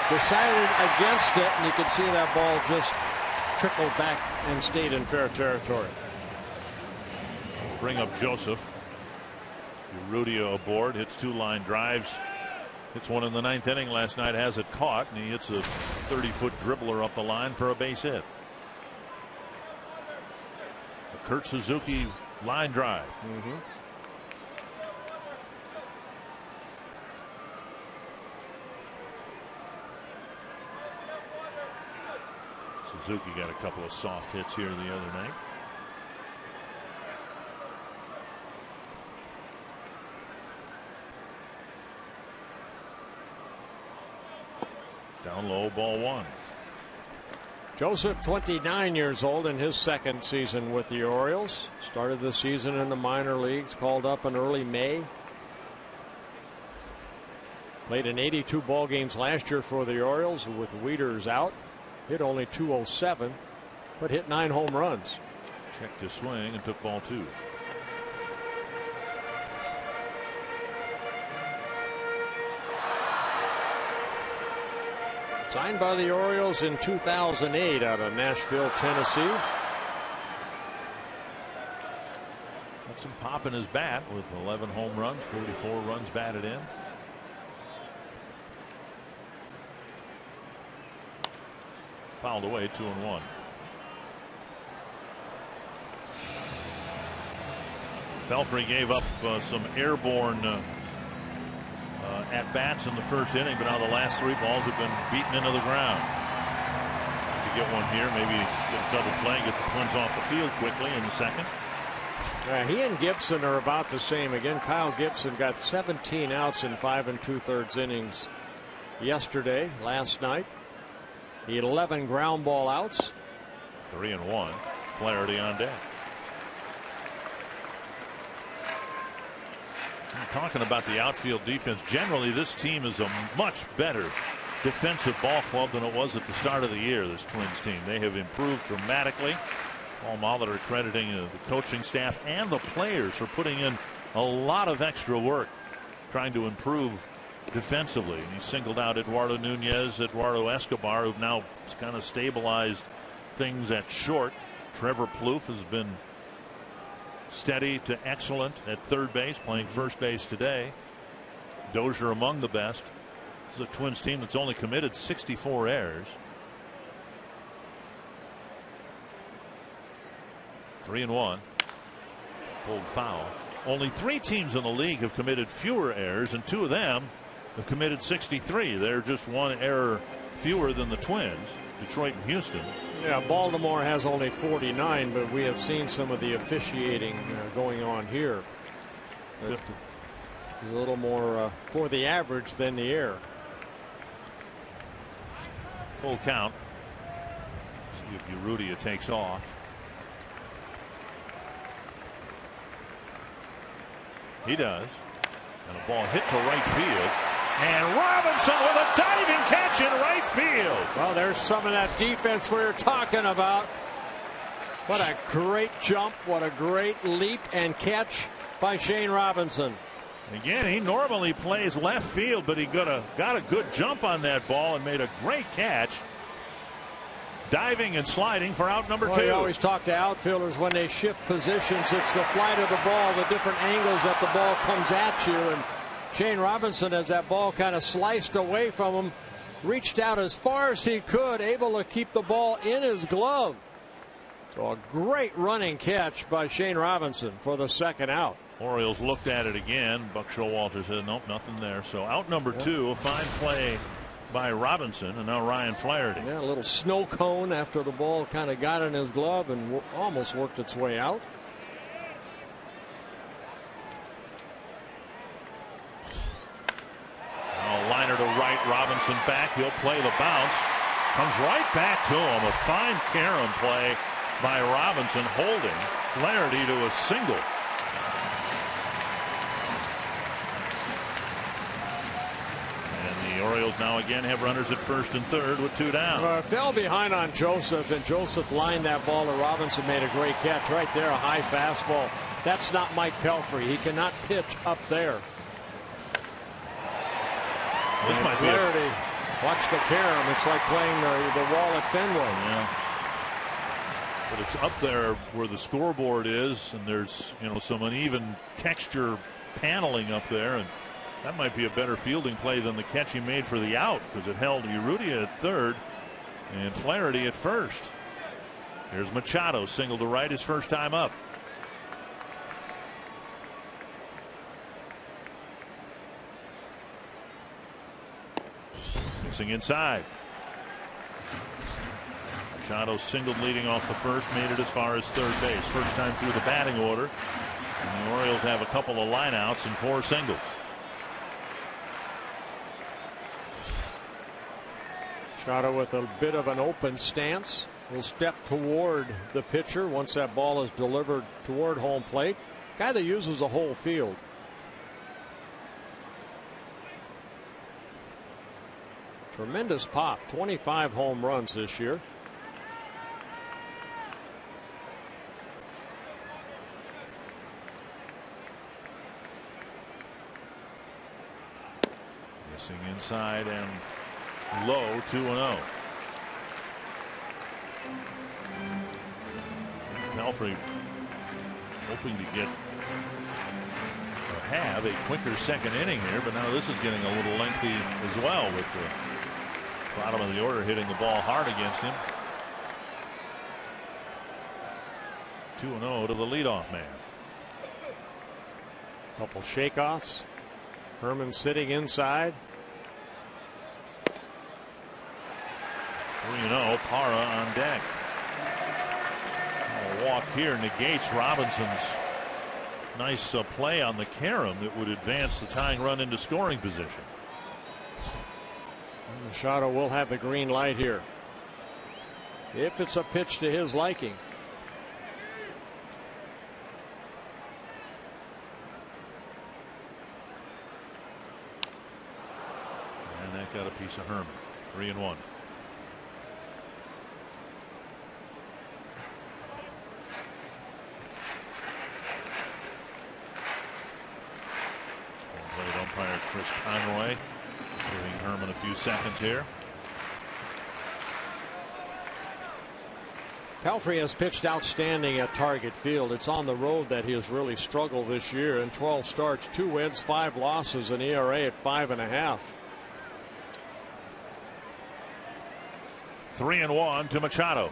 decided against it, and you can see that ball just trickled back and stayed in fair territory. Bring up Joseph. Urrutia aboard, hits 2 line drives. Hits one in the 9th inning last night, has it caught, and he hits a 30-foot dribbler up the line for a base hit. A Kurt Suzuki line drive. Suzuki got a couple of soft hits here the other night. Down low, ball 1. Joseph, 29 years old, in his 2nd season with the Orioles. Started the season in the minor leagues, called up in early May. Played in 82 ball games last year for the Orioles with Wieters out. Hit only .207, but hit 9 home runs. Checked his swing and took ball 2. Signed by the Orioles in 2008 out of Nashville, Tennessee. Got some pop in his bat with 11 home runs, 44 runs batted in. Fouled away, 2-1. Pelfrey gave up some airborne at bats in the first inning, but now the last 3 balls have been beaten into the ground. To get one here, maybe get a double play, get the Twins off the field quickly in the second. He and Gibson are about the same. Again, Kyle Gibson got 17 outs in 5 2/3 innings yesterday, last night. 11 ground ball outs. 3-1. Flaherty on deck. Talking about the outfield defense, generally this team is a much better defensive ball club than it was at the start of the year. This Twins team, they have improved dramatically. Paul Molitor crediting the coaching staff and the players for putting in a lot of extra work trying to improve defensively. And he singled out Eduardo Nunez, Eduardo Escobar, who've now kind of stabilized things at short. Trevor Plouffe has been steady to excellent at third base, playing first base today. Dozier among the best. This is a Twins team that's only committed 64 errors. 3-1. Pulled foul. Only 3 teams in the league have committed fewer errors, and 2 of them have committed 63. They're just 1 error fewer than the Twins, Detroit and Houston. Yeah, Baltimore has only 49, but we have seen some of the officiating going on here. It's a little more for the average than the error. Full count. See if Urrutia takes off. He does. And a ball hit to right field. And Robinson with a diving catch in right field. Well, there's some of that defense we were talking about. What a great jump. What a great leap and catch by Shane Robinson. Again, he normally plays left field, but he got a good jump on that ball and made a great catch. Diving and sliding for out number 2. You always talk to outfielders when they shift positions. It's the flight of the ball, the different angles that the ball comes at you. And Shane Robinson, as that ball kind of sliced away from him, reached out as far as he could, able to keep the ball in his glove. So a great running catch by Shane Robinson for the second out. Orioles looked at it again. Buck Showalter said, nope, nothing there. So out number 2, a fine play by Robinson, and now Ryan Flaherty. Yeah, a little snow cone after the ball kind of got in his glove and almost worked its way out. Liner to right, Robinson back. He'll play the bounce. Comes right back to him. A fine carom play by Robinson, holding Flaherty to a single. Orioles now again have runners at first and third with 2 down. Fell behind on Joseph, and Joseph lined that ball to Robinson, made a great catch right there, a high fastball. That's not Mike Pelfrey. He cannot pitch up there. This might be Flaherty. Watch the carom. It's like playing the wall at Fenway. Yeah. But it's up there where the scoreboard is, and there's some uneven texture paneling up there, and that might be a better fielding play than the catch he made for the out, because it held Urrutia at third and Flaherty at first. Here's Machado, single to right, his first time up. Mixing inside. Machado singled leading off the first, made it as far as third base. First time through the batting order. And the Orioles have a couple of lineouts and 4 singles. Machado with a bit of an open stance. Will step toward the pitcher once that ball is delivered toward home plate. Guy that uses the whole field. Tremendous pop. 25 home runs this year. Missing inside and low, 2-0. Pelfrey hoping to get or have a quicker second inning here, but now this is getting a little lengthy as well, with the bottom of the order hitting the ball hard against him. 2-0 to the leadoff man. Couple shakeoffs. Herman sitting inside. 3-0, Parra on deck. A walk here negates Robinson's nice play on the carom that would advance the tying run into scoring position. Machado will have the green light here if it's a pitch to his liking. And that got a piece of Herman. 3-1. Umpire Chris Conroy giving Herman a few seconds here. Pelfrey has pitched outstanding at Target Field. It's on the road that he has really struggled this year. In 12 starts, 2 wins, 5 losses, an ERA at 5.5. 3-1 to Machado.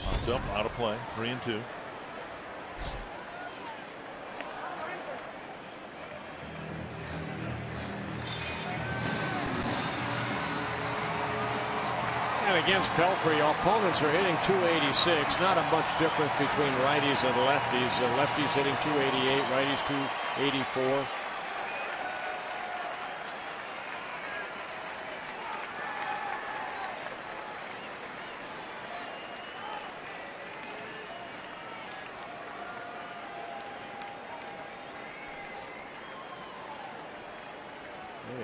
Popped up, out of play. 3-2. And against Pelfrey, opponents are hitting 286. Not a much difference between righties and lefties. Lefties hitting 288, righties 284.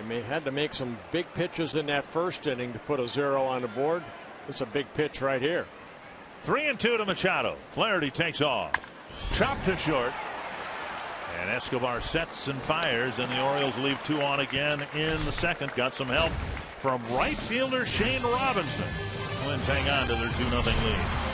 They had to make some big pitches in that first inning to put a 0 on the board. It's a big pitch right here. 3-2 to Machado. Flaherty takes off. Chopped to short. And Escobar sets and fires, and the Orioles leave 2 on again in the second. Got some help from right fielder Shane Robinson. Twins hang on to their 2-0 lead.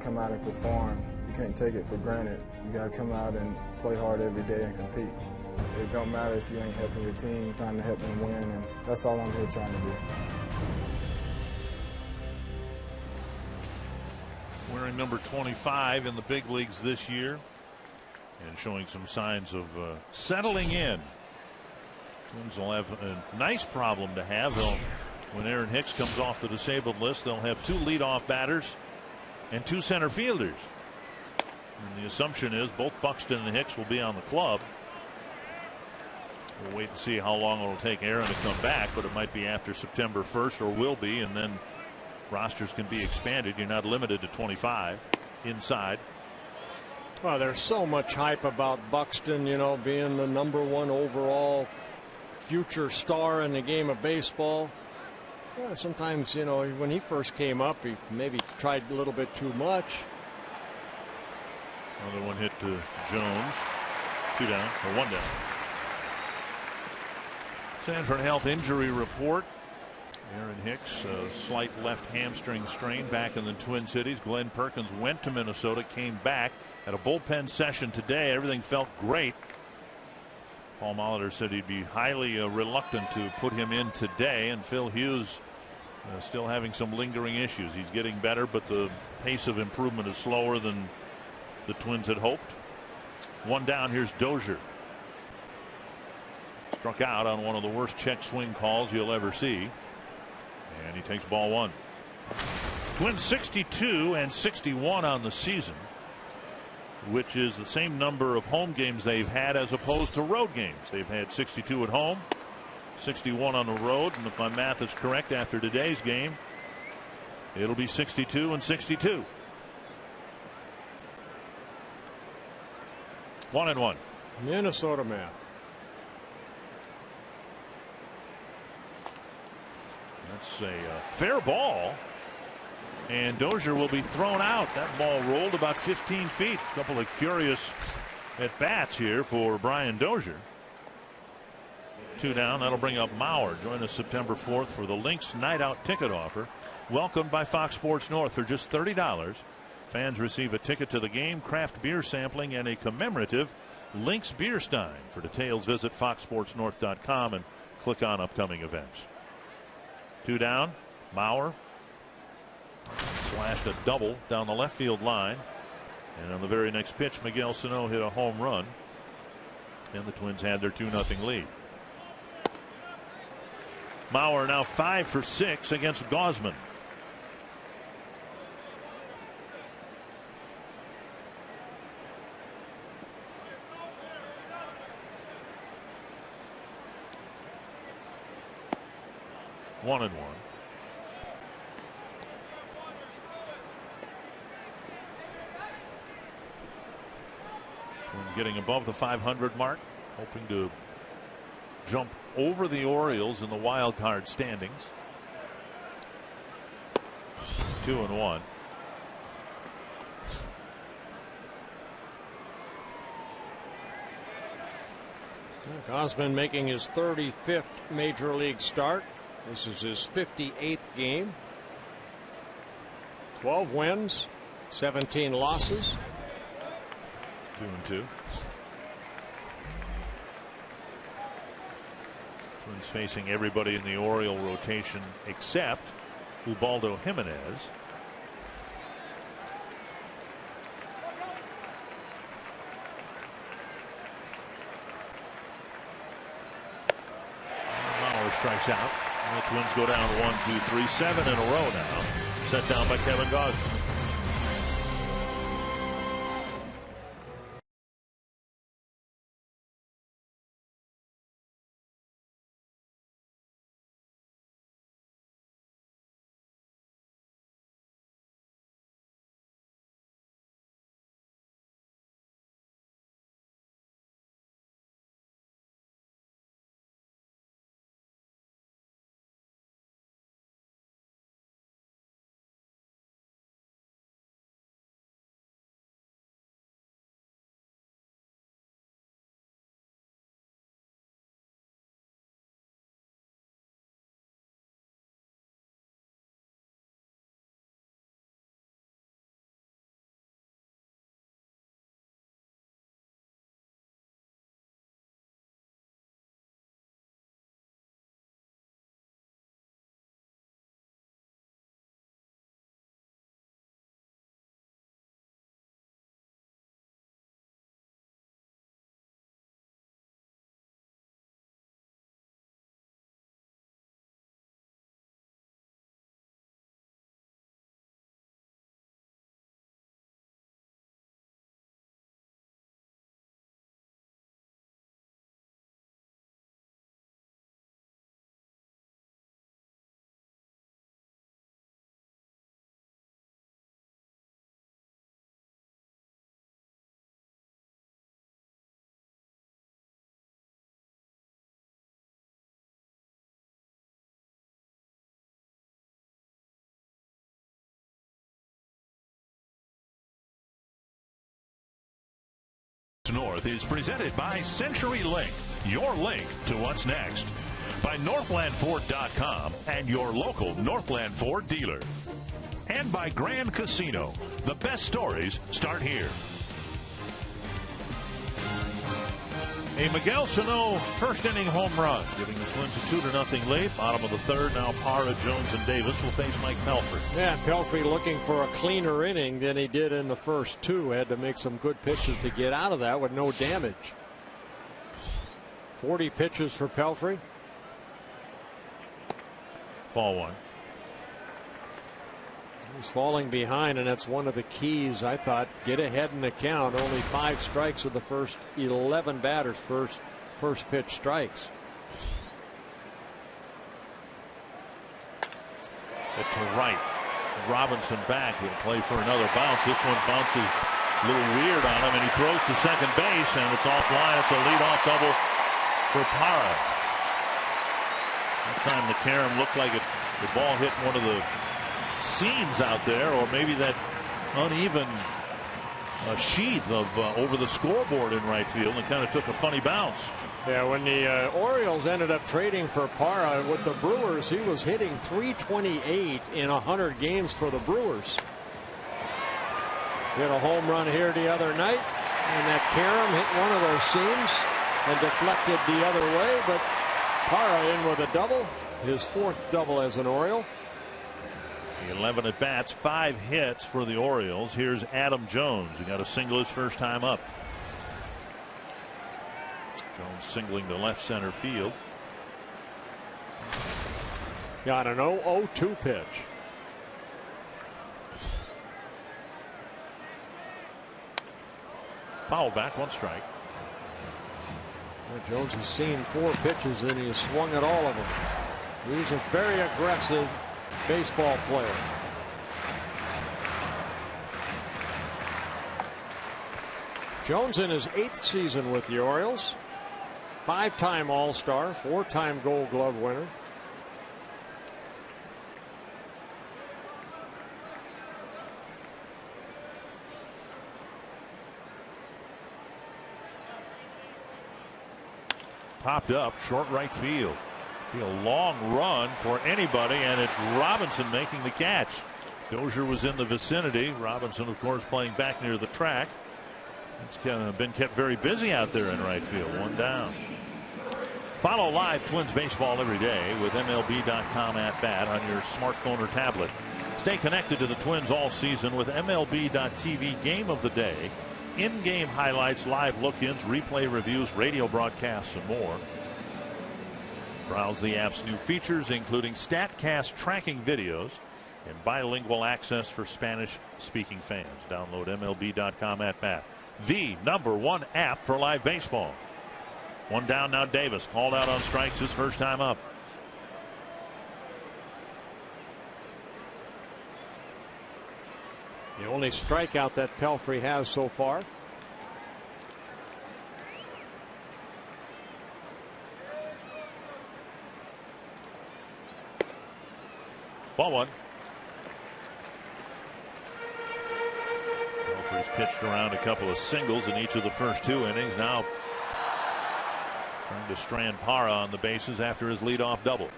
Come out and perform. You can't take it for granted. You got to come out and play hard every day and compete. It don't matter if you ain't helping your team, trying to help them win, and that's all I'm here trying to do. Wearing number 25 in the big leagues this year and showing some signs of settling in. Twins will have a nice problem to have. When Aaron Hicks comes off the disabled list, they'll have 2 leadoff batters and 2 center fielders. And the assumption is both Buxton and Hicks will be on the club. We'll wait and see how long it will take Aaron to come back, but it might be after September 1st, or will be, and then rosters can be expanded. You're not limited to 25 inside. Well, there's so much hype about Buxton, you know, being the #1 overall future star in the game of baseball. Yeah, sometimes, you know, when he first came up, he maybe tried a little bit too much. Another one hit to Jones. 2 down, or 1 down. Sanford Health injury report. Aaron Hicks, a slight left hamstring strain back in the Twin Cities. Glenn Perkins went to Minnesota, came back at a bullpen session today. Everything felt great. Paul Molitor said he'd be highly reluctant to put him in today, and Phil Hughes still having some lingering issues. He's getting better, but the pace of improvement is slower than the Twins had hoped. 1 down. Here's Dozier. Struck out on one of the worst check swing calls you'll ever see, and he takes ball 1. Twins 62 and 61 on the season, which is the same number of home games they've had as opposed to road games. They've had 62 at home 61 on the road, and if my math is correct after today's game, it'll be 62 and 62. 1-1. Minnesota man. That's a fair ball, and Dozier will be thrown out. That ball rolled about 15 feet. A couple of curious at bats here for Brian Dozier. 2 down. That'll bring up Mauer. Join us September 4th for the Lynx Night Out ticket offer. Welcomed by Fox Sports North for just $30. Fans receive a ticket to the game, craft beer sampling, and a commemorative Lynx beer stein. For details, visit foxsportsnorth.com and click on upcoming events. 2 down. Mauer slashed a double down the left field line. And on the very next pitch, Miguel Sano hit a home run. And the Twins had their 2-0 lead. Mauer now 5 for 6 against Gausman. One and one. Getting above the 500 mark, hoping to jump over the Orioles in the wild card standings. 2-1. Gausman making his 35th major league start. This is his 58th game. 12 wins, 17 losses. 2-2. Twins facing everybody in the Oriole rotation except Ubaldo Jimenez. Mauer strikes out. And the Twins go down 1, 2, 3, 7 in a row now. Set down by Kevin Gausman. North is presented by CenturyLink, your link to what's next. By NorthlandFord.com and your local Northland Ford dealer. And by Grand Casino. The best stories start here. A Miguel Sano first inning home run, giving the Twins a 2-0 lead. Bottom of the third, now Parra, Jones, and Davis will face Mike Pelfrey. Yeah, Pelfrey looking for a cleaner inning than he did in the first two. Had to make some good pitches to get out of that with no damage. 40 pitches for Pelfrey. Ball one. He's falling behind, and that's one of the keys, I thought. Get ahead in the count. Only 5 strikes of the first 11 batters. First pitch strikes. to right. Robinson back. He'll play for another bounce. This one bounces a little weird on him, and he throws to second base, and it's offline. It's a leadoff double for Parra. This time the carom looked like the ball hit one of the seams out there, or maybe that uneven sheath of over the scoreboard in right field, and kind of took a funny bounce. Yeah, when the Orioles ended up trading for Parra with the Brewers, he was hitting .328 in 100 games for the Brewers. Hit a home run here the other night, and that carom hit one of those seams and deflected the other way, but Parra in with a double, his 4th double as an Oriole. 11 at bats, 5 hits for the Orioles. Here's Adam Jones, who got a single his first time up. Jones singling to left center field. Got an 0-2 pitch. Foul back, 1 strike. Jones has seen 4 pitches and he has swung at all of them. He's a very aggressive baseball player. Jones in his 8th season with the Orioles. 5-time All-Star, 4-time Gold Glove winner. Popped up short right field. Be a long run for anybody, and it's Robinson making the catch. Dozier was in the vicinity. Robinson, of course, playing back near the track. It's kind of been kept very busy out there in right field. 1 down. Follow live Twins baseball every day with MLB.com at bat on your smartphone or tablet. Stay connected to the Twins all season with MLB.tv Game of the Day, in-game highlights, live look-ins, replay reviews, radio broadcasts, and more. Browse the app's new features, including StatCast tracking videos and bilingual access for Spanish-speaking fans. Download MLB.com at bat, the #1 app for live baseball. 1 down now. Davis called out on strikes his first time up. The only strikeout that Pelfrey has so far. Ball 1. Pelfrey's pitched around a couple of singles in each of the first 2 innings. Now trying to strand Parra on the bases after his leadoff double.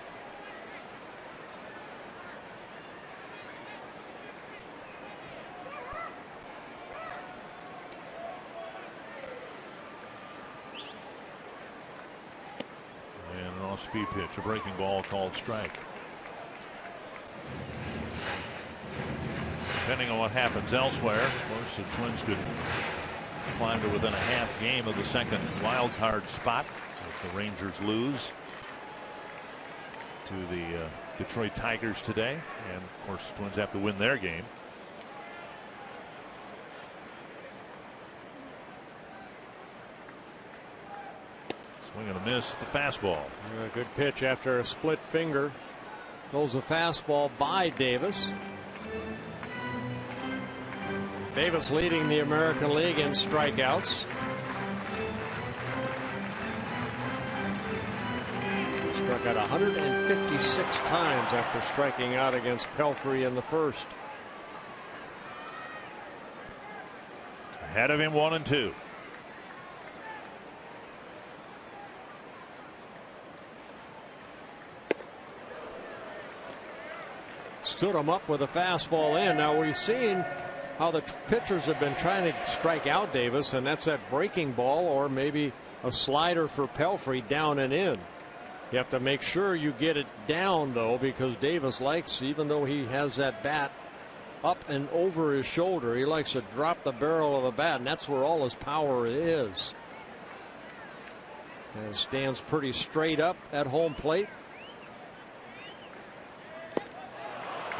And an off-speed pitch, a breaking ball called strike. Depending on what happens elsewhere, of course, the Twins could climb to within a half game of the second wild card spot if the Rangers lose to the Detroit Tigers today, and of course the Twins have to win their game. Swing and a miss at the fastball. A good pitch after a split finger. Goes a fastball by Davis. Davis leading the American League in strikeouts. He struck out 156 times after striking out against Pelfrey in the first. Ahead of him 1-2. Stood him up with a fastball in. Now we've seen how the pitchers have been trying to strike out Davis, and that's that breaking ball or maybe a slider for Pelfrey down and in. You have to make sure you get it down, though, because Davis likes, even though he has that bat up and over his shoulder, he likes to drop the barrel of the bat, and that's where all his power is. And stands pretty straight up at home plate.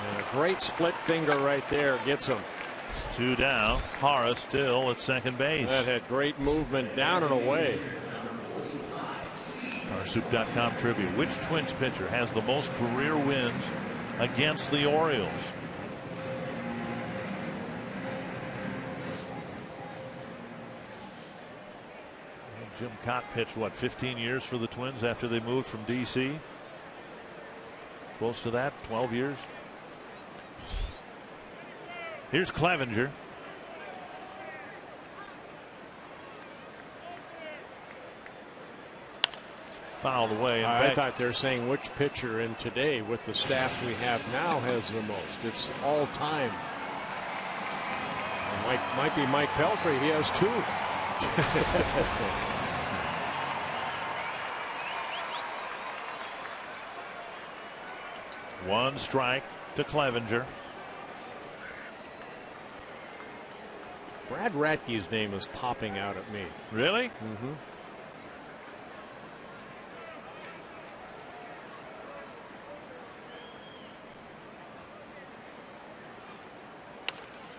And a great split finger right there gets him. 2 down. Parra still at second base. That had great movement down and away. Our Soup.com tribute. Which Twins pitcher has the most career wins against the Orioles. Jim Cott pitched, what, 15 years for the Twins after they moved from D.C.? Close to that, 12 years. Here's Clevenger. Fouled away. And I thought they were saying which pitcher in today with the staff we have now has the most. It's all time. Might be Mike Pelfrey. He has 2. One strike to Clevenger. Brad Radke's name is popping out at me. Really? Mm-hmm.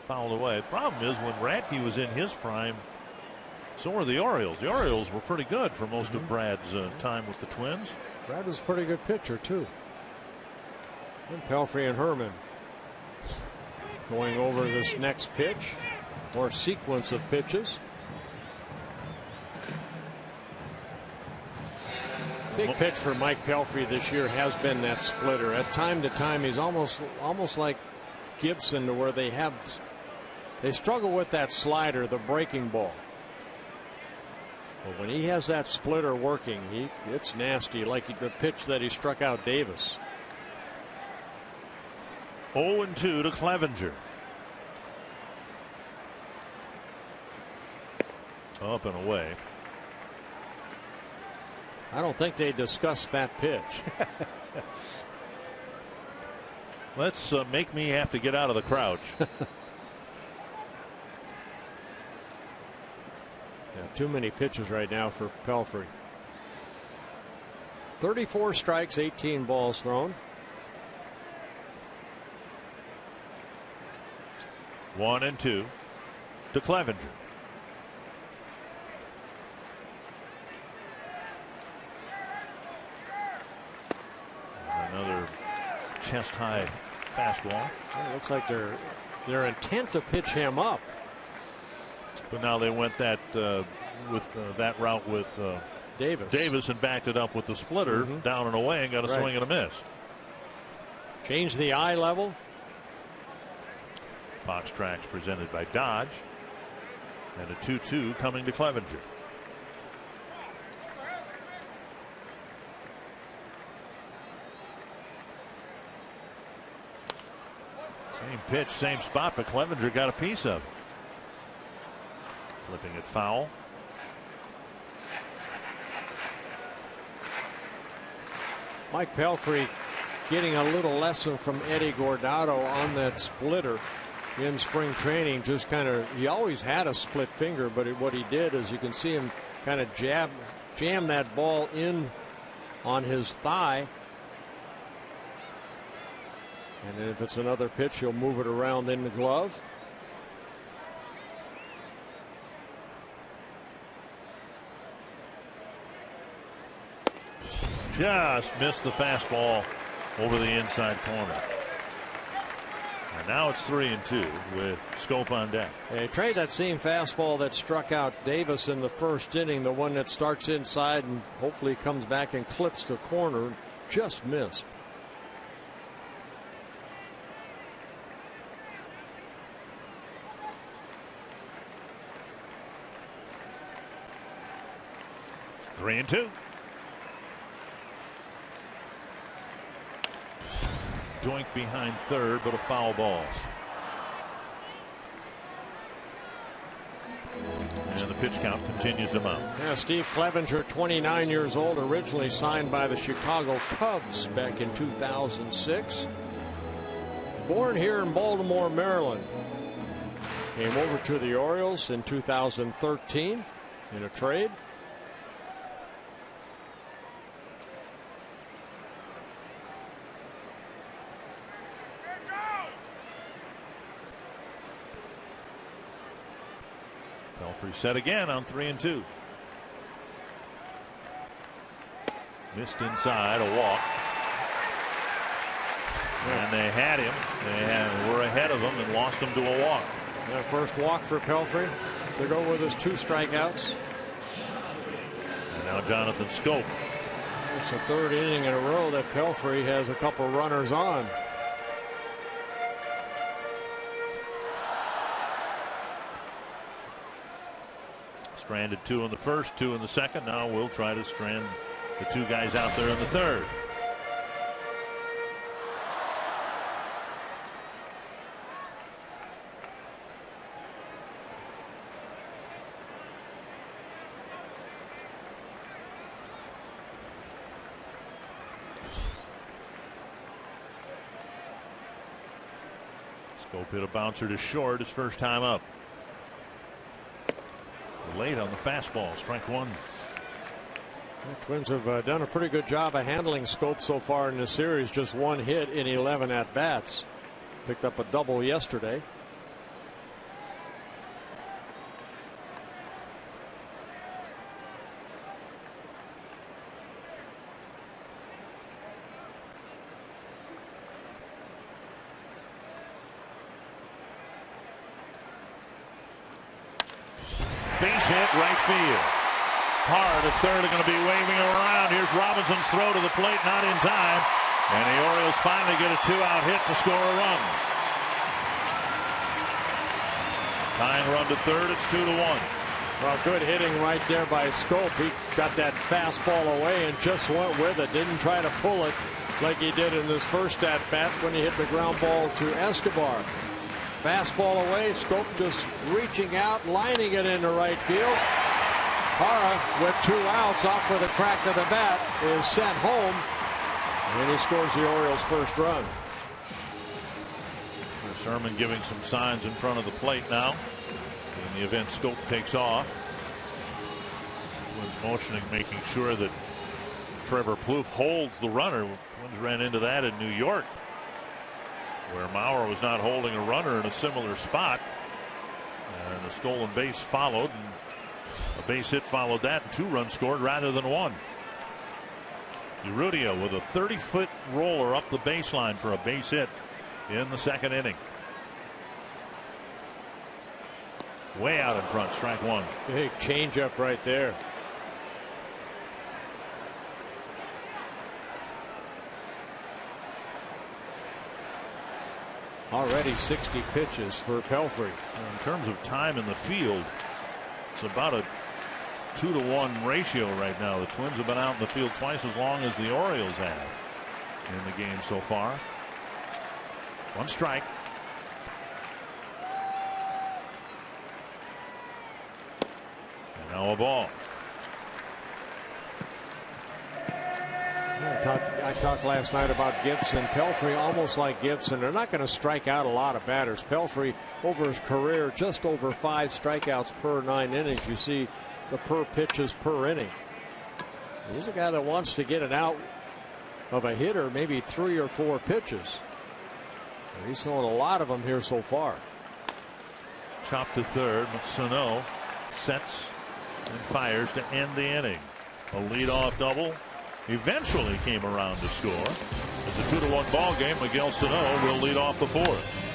Fouled away. The problem is when Radke was in his prime, so were the Orioles. The Orioles were pretty good for most of Brad's time with the Twins. Brad was a pretty good pitcher, too. And Pelfrey and Herman going over this next pitch or sequence of pitches. Big pitch for Mike Pelfrey this year has been that splitter. At time to time, he's almost like Gibson, to where they struggle with that slider, the breaking ball. But when he has that splitter working, it's nasty, like the pitch that he struck out Davis. 0-2 to Clevenger. Up and away. I don't think they discussed that pitch. Let's make me have to get out of the crouch. Too many pitches right now for Pelfrey. 34 strikes, 18 balls thrown. 1-2 to Clevenger. Another chest high fastball. It looks like they're intent to pitch him up. But now they went that with that route with Davis and backed it up with the splitter down and away and got a swing and a miss. Change the eye level. Fox Tracks presented by Dodge, and a 2-2 coming to Clevenger. Same pitch, same spot, but Clevenger got a piece of it. Flipping it foul. Mike Pelfrey getting a little lesson from Eddie Guardado on that splitter in spring training. Just kind of, he always had a split finger, but what he did is, you can see him kind of jam that ball in on his thigh. And then if it's another pitch, he'll move it around in the glove. Just missed the fastball over the inside corner. And now it's 3-2 with Scope on deck. They trade that same fastball that struck out Davis in the first inning, the one that starts inside and hopefully comes back and clips the corner. Just missed. Three and two. Doink behind third, but a foul ball. And the pitch count continues to mount. Yeah, Steve Clevenger, 29 years old, originally signed by the Chicago Cubs back in 2006. Born here in Baltimore, Maryland. Came over to the Orioles in 2013 in a trade. Pelfrey set again on 3-2. Missed inside, a walk. And they had him. They were ahead of him and lost him to a walk. Their first walk for Pelfrey to go with his 2 strikeouts. And now Jonathan Scope. It's the 3rd inning in a row that Pelfrey has a couple runners on. Stranded 2 in the first, 2 in the second. Now we'll try to strand the 2 guys out there in the 3rd. Scope hit a bouncer to short his first time up. Late on the fastball, strike 1. The Twins have done a pretty good job of handling Scope so far in this series. Just 1 hit in 11 at bats. Picked up a double yesterday. Base hit, right field. Hard at third are going to be waving around. Here's Robinson's throw to the plate, not in time. And the Orioles finally get a 2-out hit to score a run. Tying run to third, it's 2-1. Well, good hitting right there by Scope. He got that fastball away and just went with it. Didn't try to pull it like he did in his first at bat when he hit the ground ball to Escobar. Fastball away, Scope just reaching out, lining it into right field. Hara, with 2 outs off with a crack of the bat, is sent home, and he scores the Orioles' first run. Sermon giving some signs in front of the plate now. In the event Scope takes off. Twins motioning, making sure that Trevor Plouffe holds the runner. Twins ran into that in New York, where Maurer was not holding a runner in a similar spot, and a stolen base followed, and a base hit followed that, and 2 runs scored rather than 1. Urrutia with a 30-foot roller up the baseline for a base hit in the 2nd inning. Way out in front, strike 1. Big changeup right there. Already 60 pitches for Pelfrey. In terms of time in the field, it's about a 2-to-1 ratio right now. The Twins have been out in the field twice as long as the Orioles have in the game so far. 1 strike. And now a ball. I talked last night about Gibson. Pelfrey almost like Gibson. They're not going to strike out a lot of batters. Pelfrey over his career just over 5 strikeouts per 9 innings. You see the per pitches per inning. He's a guy that wants to get it out of a hitter, maybe 3 or 4 pitches. And he's throwing a lot of them here so far. Chopped to third, but Sano sets and fires to end the inning. A leadoff double eventually came around to score. It's a 2-to-1 ball game. Miguel Sano will lead off the 4th.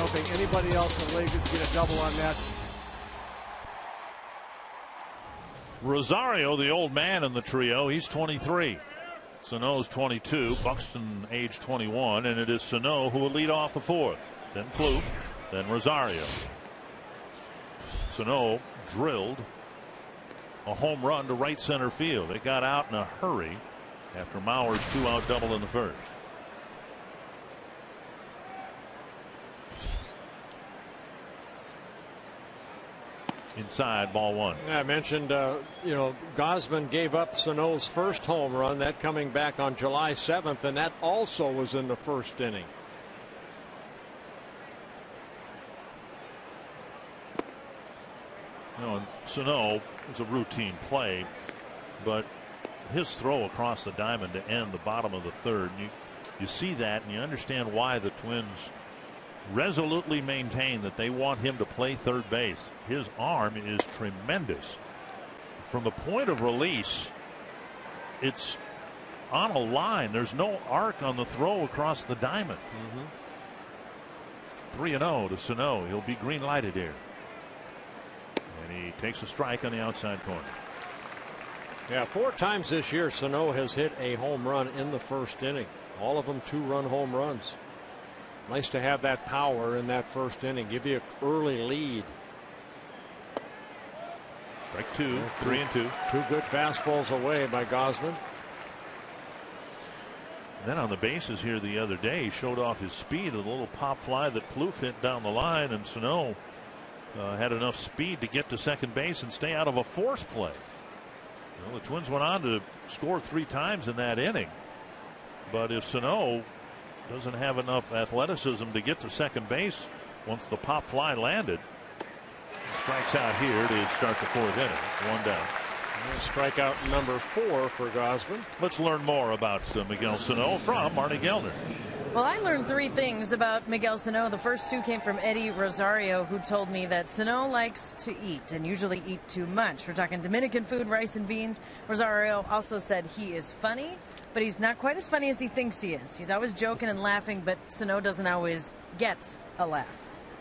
don't think anybody else in the league is going to double on that. Rosario, the old man in the trio, he's 23. Sano's 22, Buxton age 21, and it is Sano who will lead off the fourth. Then Plouffe, then Rosario. Sano drilled a home run to right center field. It got out in a hurry after Mauer's 2-out double in the first. Inside, ball one. Yeah, I mentioned, Gausman gave up Sano's first home run, that coming back on July 7th, and that also was in the first inning. Sano was a routine play, but his throw across the diamond to end the bottom of the third, you see that and you understand why the Twins resolutely maintain that they want him to play third base. His arm is tremendous. From the point of release, it's on a line. There's no arc on the throw across the diamond. 3-0 to Sano. He'll be green lighted here. And he takes a strike on the outside corner. Yeah, 4 times this year Sano has hit a home run in the first inning. All of them 2-run home runs. Nice to have that power in that first inning. Give you an early lead. Strike 2, 3-2. 2 good fastballs away by Gausman. Then on the bases here the other day, he showed off his speed. A little pop fly that Plouffe hit down the line, and Sano had enough speed to get to second base and stay out of a force play. The Twins went on to score 3 times in that inning. But if Sano doesn't have enough athleticism to get to second base once the pop fly landed, strikes out here to start the 4th inning. 1 down. Strikeout number 4 for Gausman. Let's learn more about Miguel Sano from Marty Gellner. Well, I learned 3 things about Miguel Sano. The first 2 came from Eddie Rosario, who told me that Sano likes to eat and usually eat too much. We're talking Dominican food, rice and beans. Rosario also said he is funny, but he's not quite as funny as he thinks he is. He's always joking and laughing, but Sano doesn't always get a laugh,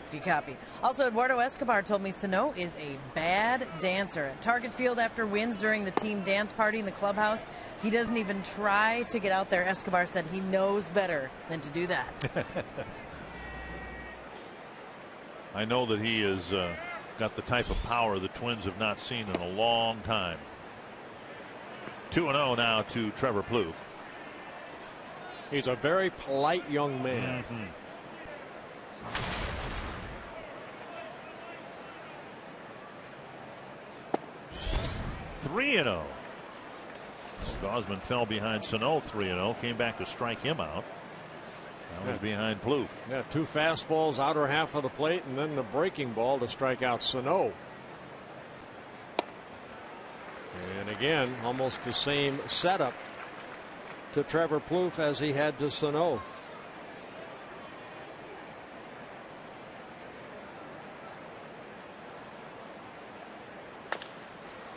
if you copy. Also, Eduardo Escobar told me Sano is a bad dancer. At Target Field after wins during the team dance party in the clubhouse, he doesn't even try to get out there. Escobar said he knows better than to do that. I know that he has got the type of power the Twins have not seen in a long time. 2-0 now to Trevor Plouffe. He's a very polite young man. 3-0. Gausman fell behind Sano 3-0, came back to strike him out. Now he's behind Plouffe. Yeah, 2 fastballs, outer half of the plate, and then the breaking ball to strike out Sano. And again, almost the same setup to Trevor Plouffe as he had to Sano.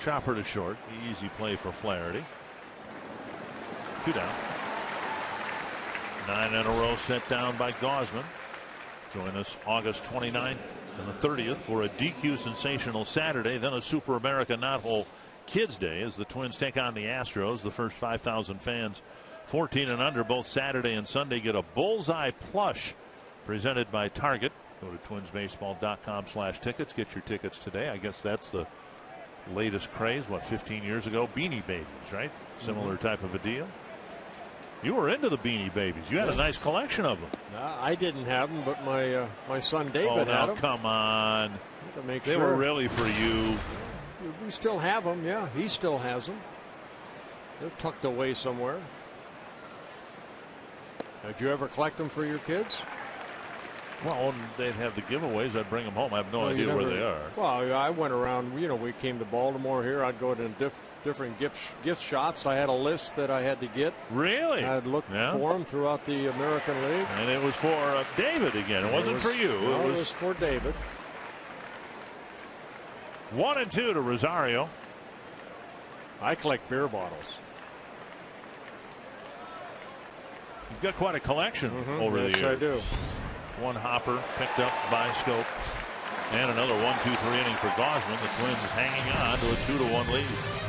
Chopper to short. Easy play for Flaherty. 2 down. 9 in a row set down by Gausman. Join us August 29th and the 30th for a DQ sensational Saturday, then a Super America Knothole Kids Day as the Twins take on the Astros. The first 5,000 fans 14 and under both Saturday and Sunday get a bullseye plush presented by Target. Go to twinsbaseball.com/tickets. Get your tickets today. I guess that's the latest craze. What, 15 years ago? Beanie Babies, right? Similar type of a deal. You were into the Beanie Babies. You had a nice collection of them. I didn't have them, but my son David had them. Come on. To make they sure. were really for you. We still have them. Yeah, he still has them. They're tucked away somewhere. Did you ever collect them for your kids? Well, when they'd have the giveaways, I'd bring them home. I have no idea where they are. Well, I went around, we came to Baltimore here. I'd go to different gift shops. I had a list that I had to get. Really? I'd look for them throughout the American League. And it was for David again. It wasn't for you. No, it was for David. 1-2 to Rosario. I collect beer bottles. You've got quite a collection over the years. Yes, I do. One hopper picked up by Scope. And another 1-2-3 inning for Gausman. The Twins hanging on to a 2-1 lead.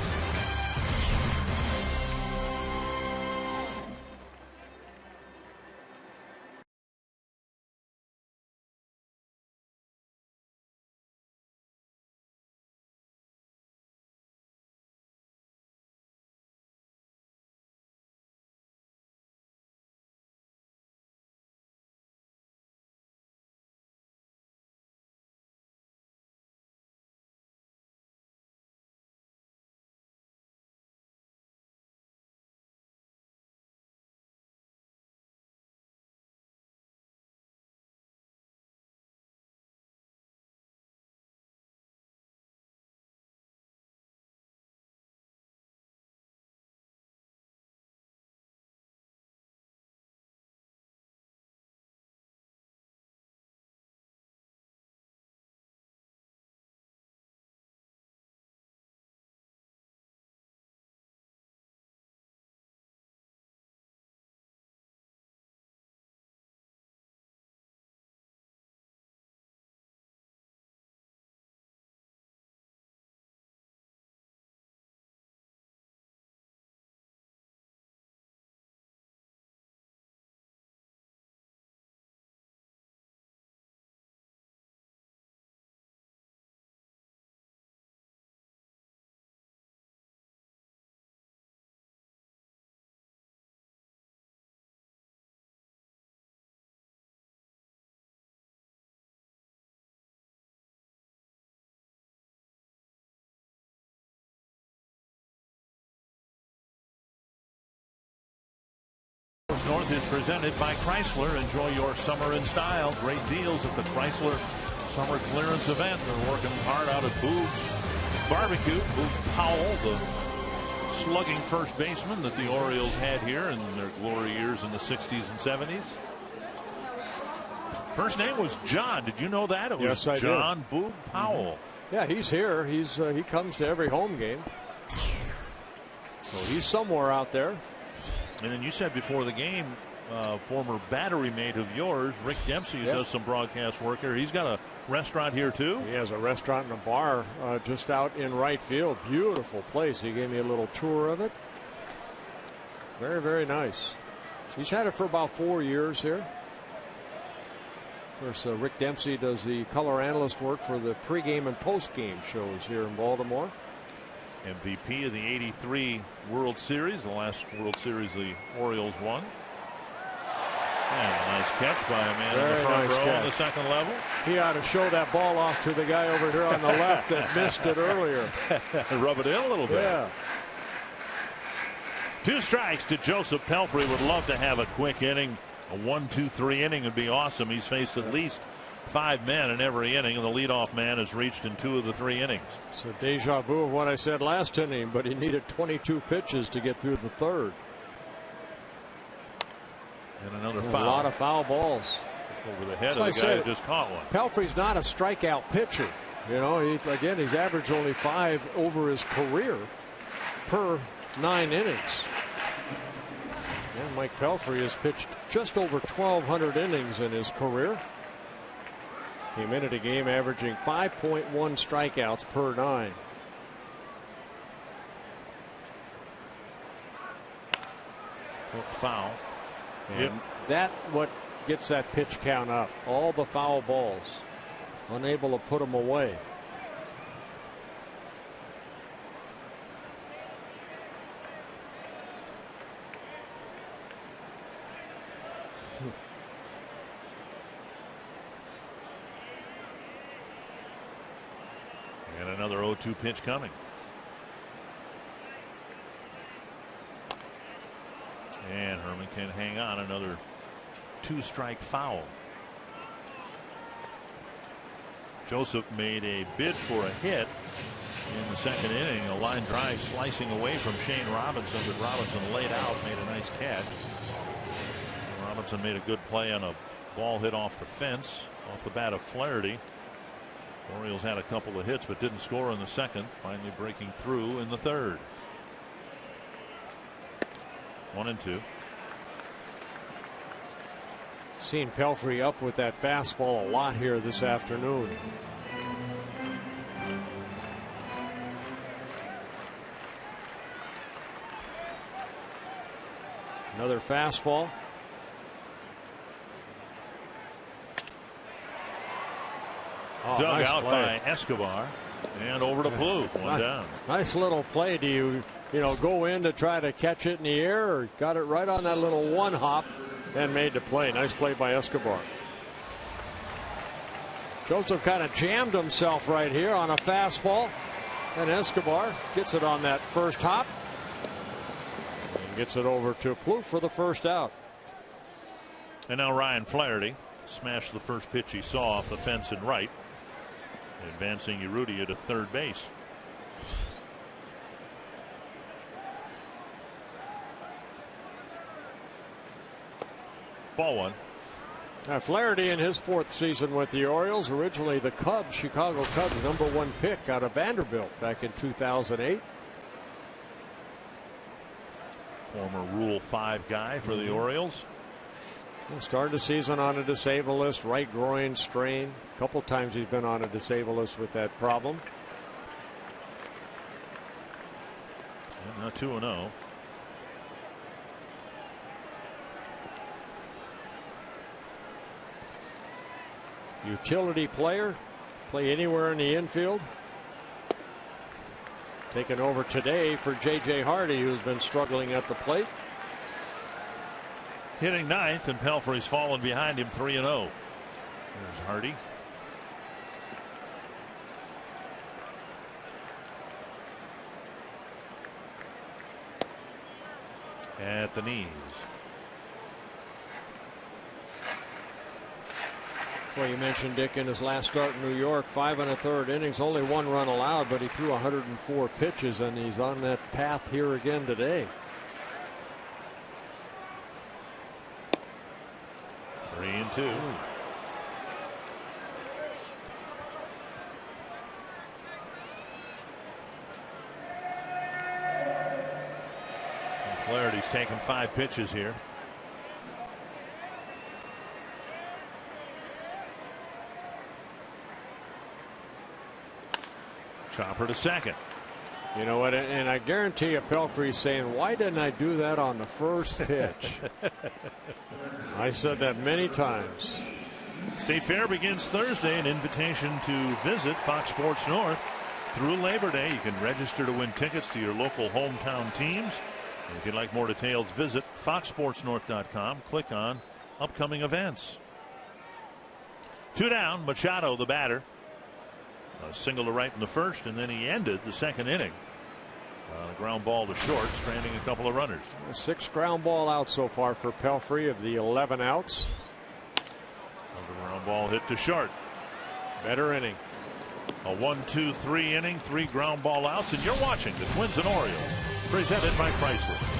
North is presented by Chrysler. Enjoy your summer in style. Great deals at the Chrysler Summer Clearance Event. They're working hard out at Boog's Barbecue. Boog Powell, the slugging first baseman that the Orioles had here in their glory years in the 60s and 70s. First name was John. Did you know that? It was yes, John Boog Powell. Yeah, he's here. He comes to every home game. So he's somewhere out there. And then you said before the game, former battery mate of yours, Rick Dempsey, who does some broadcast work here. He's got a restaurant here too. He has a restaurant and a bar just out in right field. Beautiful place. He gave me a little tour of it. Very, very nice. He's had it for about 4 years here. Of course, Rick Dempsey does the color analyst work for the pregame and postgame shows here in Baltimore. MVP of the '83 World Series, the last World Series the Orioles won. And a nice catch by a man in the front row on the second level. He ought to show that ball off to the guy over here on the left that missed it earlier. Rub it in a little bit. Yeah. 2 strikes to Joseph Pelfrey. Would love to have a quick inning. A 1-2-3 inning would be awesome. He's faced at least 5 men in every inning, and the leadoff man has reached in 2 of the 3 innings. So deja vu of what I said last inning, but he needed 22 pitches to get through the third. And another foul. A lot of foul balls. Just over the head of the guy who just caught one. Pelfrey's not a strikeout pitcher. You know, he's averaged only 5 over his career per 9 innings. And Mike Pelfrey has pitched just over 1,200 innings in his career. Came into the game averaging 5.1 strikeouts per 9. Foul. And that what gets that pitch count up. All the foul balls. Unable to put them away. And another 0-2 pitch coming. And Herman can hang on. Another 2-strike foul. Joseph made a bid for a hit in the second inning. A line drive slicing away from Shane Robinson, but Robinson laid out, made a nice catch. Robinson made a good play on a ball hit off the fence, off the bat of Flaherty. Orioles had a couple of hits but didn't score in the second, finally breaking through in the third. 1-2. seen Pelfrey up with that fastball a lot here this afternoon. Another fastball. Dug nice out play by Escobar and over to Plouffe. One down. Nice little play. Do you go in to try to catch it in the air, or got it right on that little one hop and made the play? Nice play by Escobar. Joseph kind of jammed himself right here on a fastball, and Escobar gets it on that first hop and gets it over to Plouffe for the first out. And now Ryan Flaherty smashed the first pitch he saw off the fence and right, advancing Urrutia to third base. Ball one. Now Flaherty in his fourth season with the Orioles, originally the Cubs, Chicago Cubs #1 pick out of Vanderbilt back in 2008. Former Rule 5 guy for the Orioles. Started the season on a disabled list, right groin strain. A couple times he's been on a disabled list with that problem. And now 2-0. Utility player, play anywhere in the infield. Taken over today for J.J. Hardy, who's been struggling at the plate. Hitting ninth, and Pelfrey's fallen behind him 3-0. There's Hardy. At the knees. Well, you mentioned Dick in his last start in New York, 5 1/3 innings, only 1 run allowed, but he threw 104 pitches, and he's on that path here again today. 3-2. Flaherty's taken 5 pitches here. Chopper to second. You know what, and I guarantee you Pelfrey's saying, why didn't I do that on the first pitch? I said that many times. State Fair begins Thursday. An invitation to visit Fox Sports North through Labor Day. You can register to win tickets to your local hometown teams. And if you'd like more details, visit foxsportsnorth.com. Click on upcoming events. 2 down, Machado the batter. A single to right in the first, and then he ended the second inning. A ground ball to short, stranding a couple of runners. 6 ground ball outs so far for Pelfrey of the 11 outs. Another ground ball hit to short. Better inning. A 1-2-3 inning, 3 ground ball outs, and you're watching the Twins and Orioles, presented by Chrysler.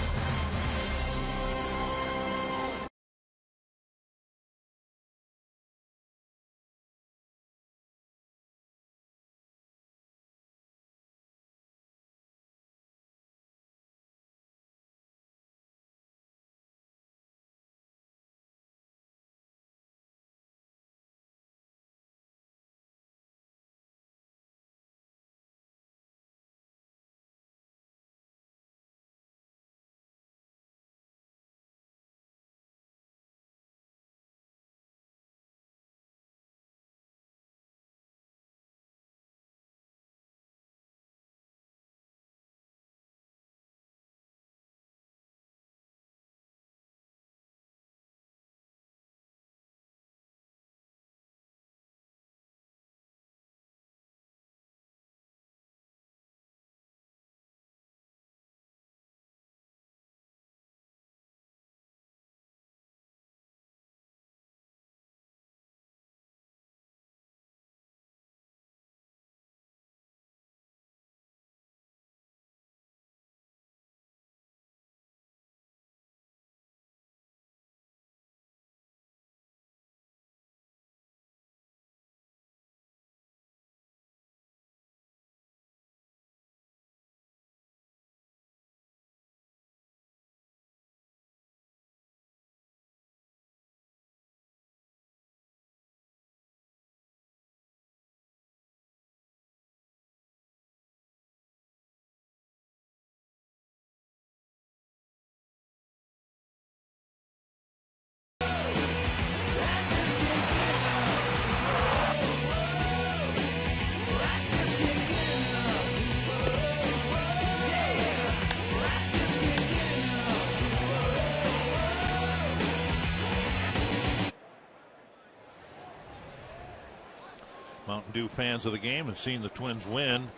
Mountain Dew fans of the game have seen the Twins win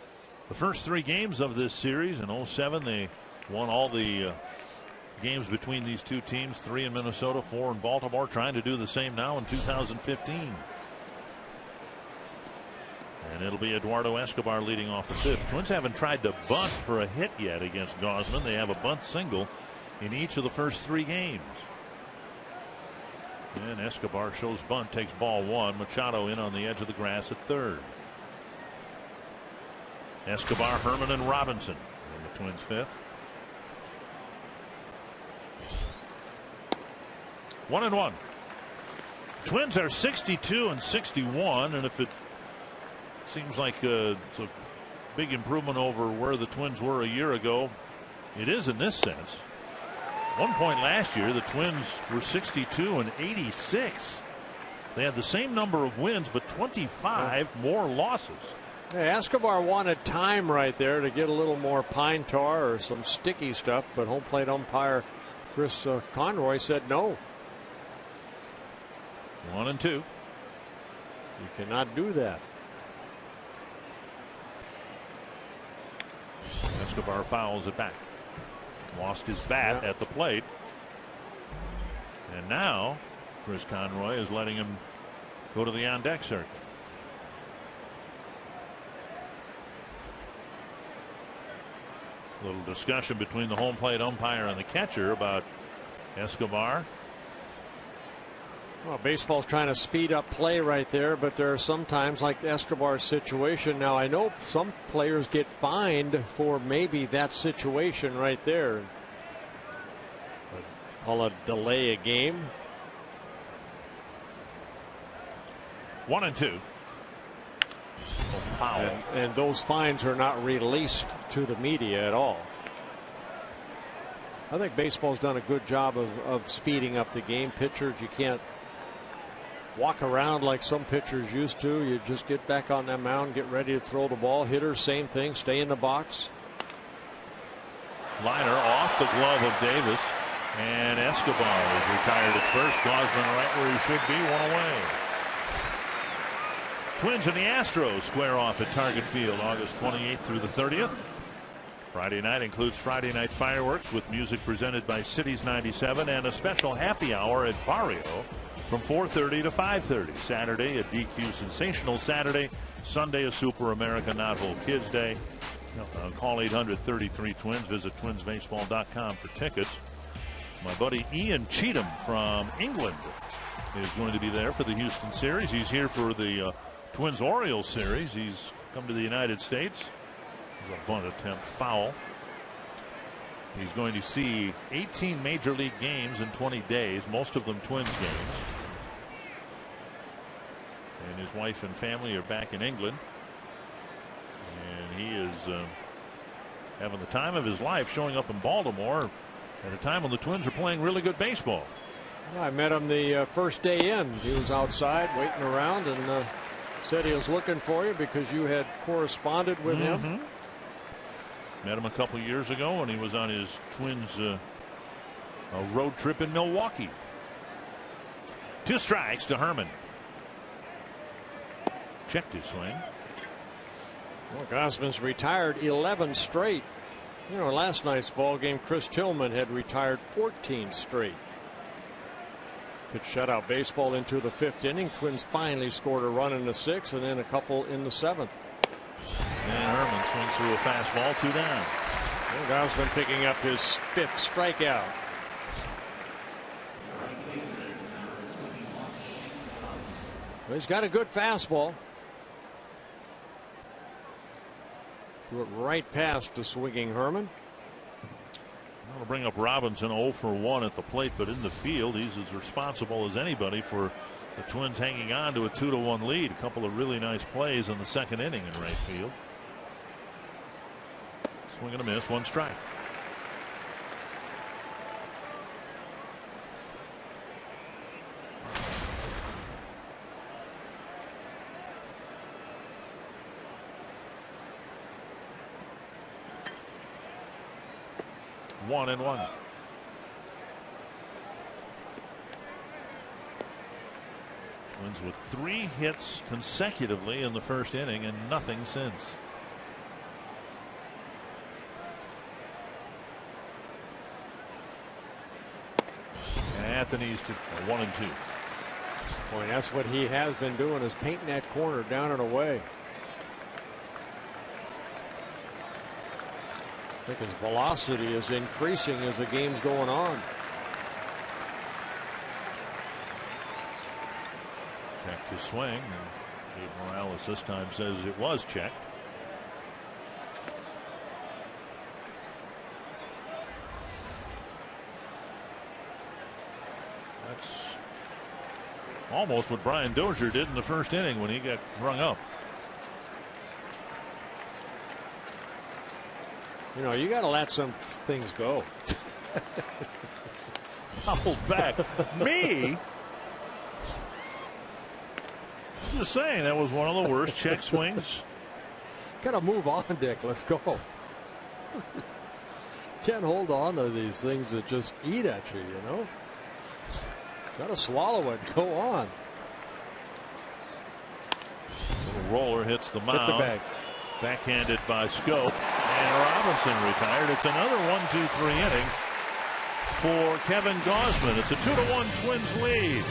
the first 3 games of this series. In 07 they won all the games between these two teams, 3 in Minnesota, 4 in Baltimore, trying to do the same now in 2015. And it'll be Eduardo Escobar leading off the 5th. Twins haven't tried to bunt for a hit yet against Gausman. They have a bunt single in each of the first 3 games. And Escobar shows bunt, takes ball 1. Machado in on the edge of the grass at 3rd. Escobar, Herman, and Robinson in the Twins' 5th. 1-1. Twins are 62 and 61, and if it seems like it's a big improvement over where the Twins were a year ago, it is in this sense. One point last year, the Twins were 62 and 86. They had the same number of wins, but 25 more losses. Hey, Escobar wanted time right there to get a little more pine tar or some sticky stuff, but home plate umpire Chris Conroy said no. 1-2. You cannot do that. Escobar fouls it back. Lost his bat at the plate. And now Chris Conroy is letting him go to the on deck circuit. A little discussion between the home plate umpire and the catcher about Escobar. Well, baseball's trying to speed up play right there, but there are some times like Escobar's situation. Now, I know some players get fined for maybe that situation right there. Call it delay a game. 1-2. Foul. And those fines are not released to the media at all. I think baseball's done a good job of speeding up the game. Pitchers, you can't walk around like some pitchers used to. You just get back on that mound, get ready to throw the ball. Hitters, same thing, stay in the box. Liner off the glove of Davis, and Escobar is retired at first. Gausman right where he should be, 1 away. Twins and the Astros square off at Target Field August 28th through the 30th. Friday night includes Friday night fireworks with music presented by Cities 97 and a special happy hour at Barrio from 4:30 to 5:30. Saturday, a DQ Sensational Saturday. Sunday, a Super America Not Whole Kids Day. Call 800-33-TWINS. Visit twinsbaseball.com for tickets. My buddy Ian Cheatham from England is going to be there for the Houston series. He's here for the Twins Orioles series. He's come to the United States. There's a bunt attempt, foul. He's going to see 18 major league games in 20 days, most of them Twins games. And his wife and family are back in England. And he is having the time of his life, showing up in Baltimore at a time when the Twins are playing really good baseball. I met him the first day in. He was outside waiting around and said he was looking for you because you had corresponded with him. Met him a couple years ago when he was on his Twins road trip in Milwaukee. 2 strikes to Herman. Checked his swing. Well, Gausman's retired 11 straight. You know, last night's ball game, Chris Tillman had retired 14 straight. Good shutout baseball into the 5th inning. Twins finally scored a run in the 6th and then a couple in the 7th. And Herman swings through a fastball, 2 down. And Gausman picking up his 5th strikeout. Well, he's got a good fastball. Threw it right past the swinging Herman. I'll bring up Robinson 0 for 1 at the plate, but in the field he's as responsible as anybody for the Twins hanging on to a 2-1 lead. A couple of really nice plays in the 2nd inning in right field. Swing and a miss, 1 strike. One and one. Twins Marlins with 3 hits consecutively in the first inning and nothing since. Anthony's to 1-2. Boy, that's what he has been doing, is painting that corner down and away. I think his velocity is increasing as the game's going on. Checked his swing, and Dave Morales this time says it was checked. That's almost what Brian Dozier did in the first inning when he got rung up. You know, you got to let some things go. Foul back. Me? I'm just saying that was one of the worst check swings. Got to move on, Dick. Let's go. Can't hold on to these things that just eat at you, you know. Got to swallow it. Go on. Little roller hits the mound. Hit the bag. Backhanded by Scope, and Robinson retired. It's another 1-2-3 inning for Kevin Gausman. It's a 2-1 Twins lead.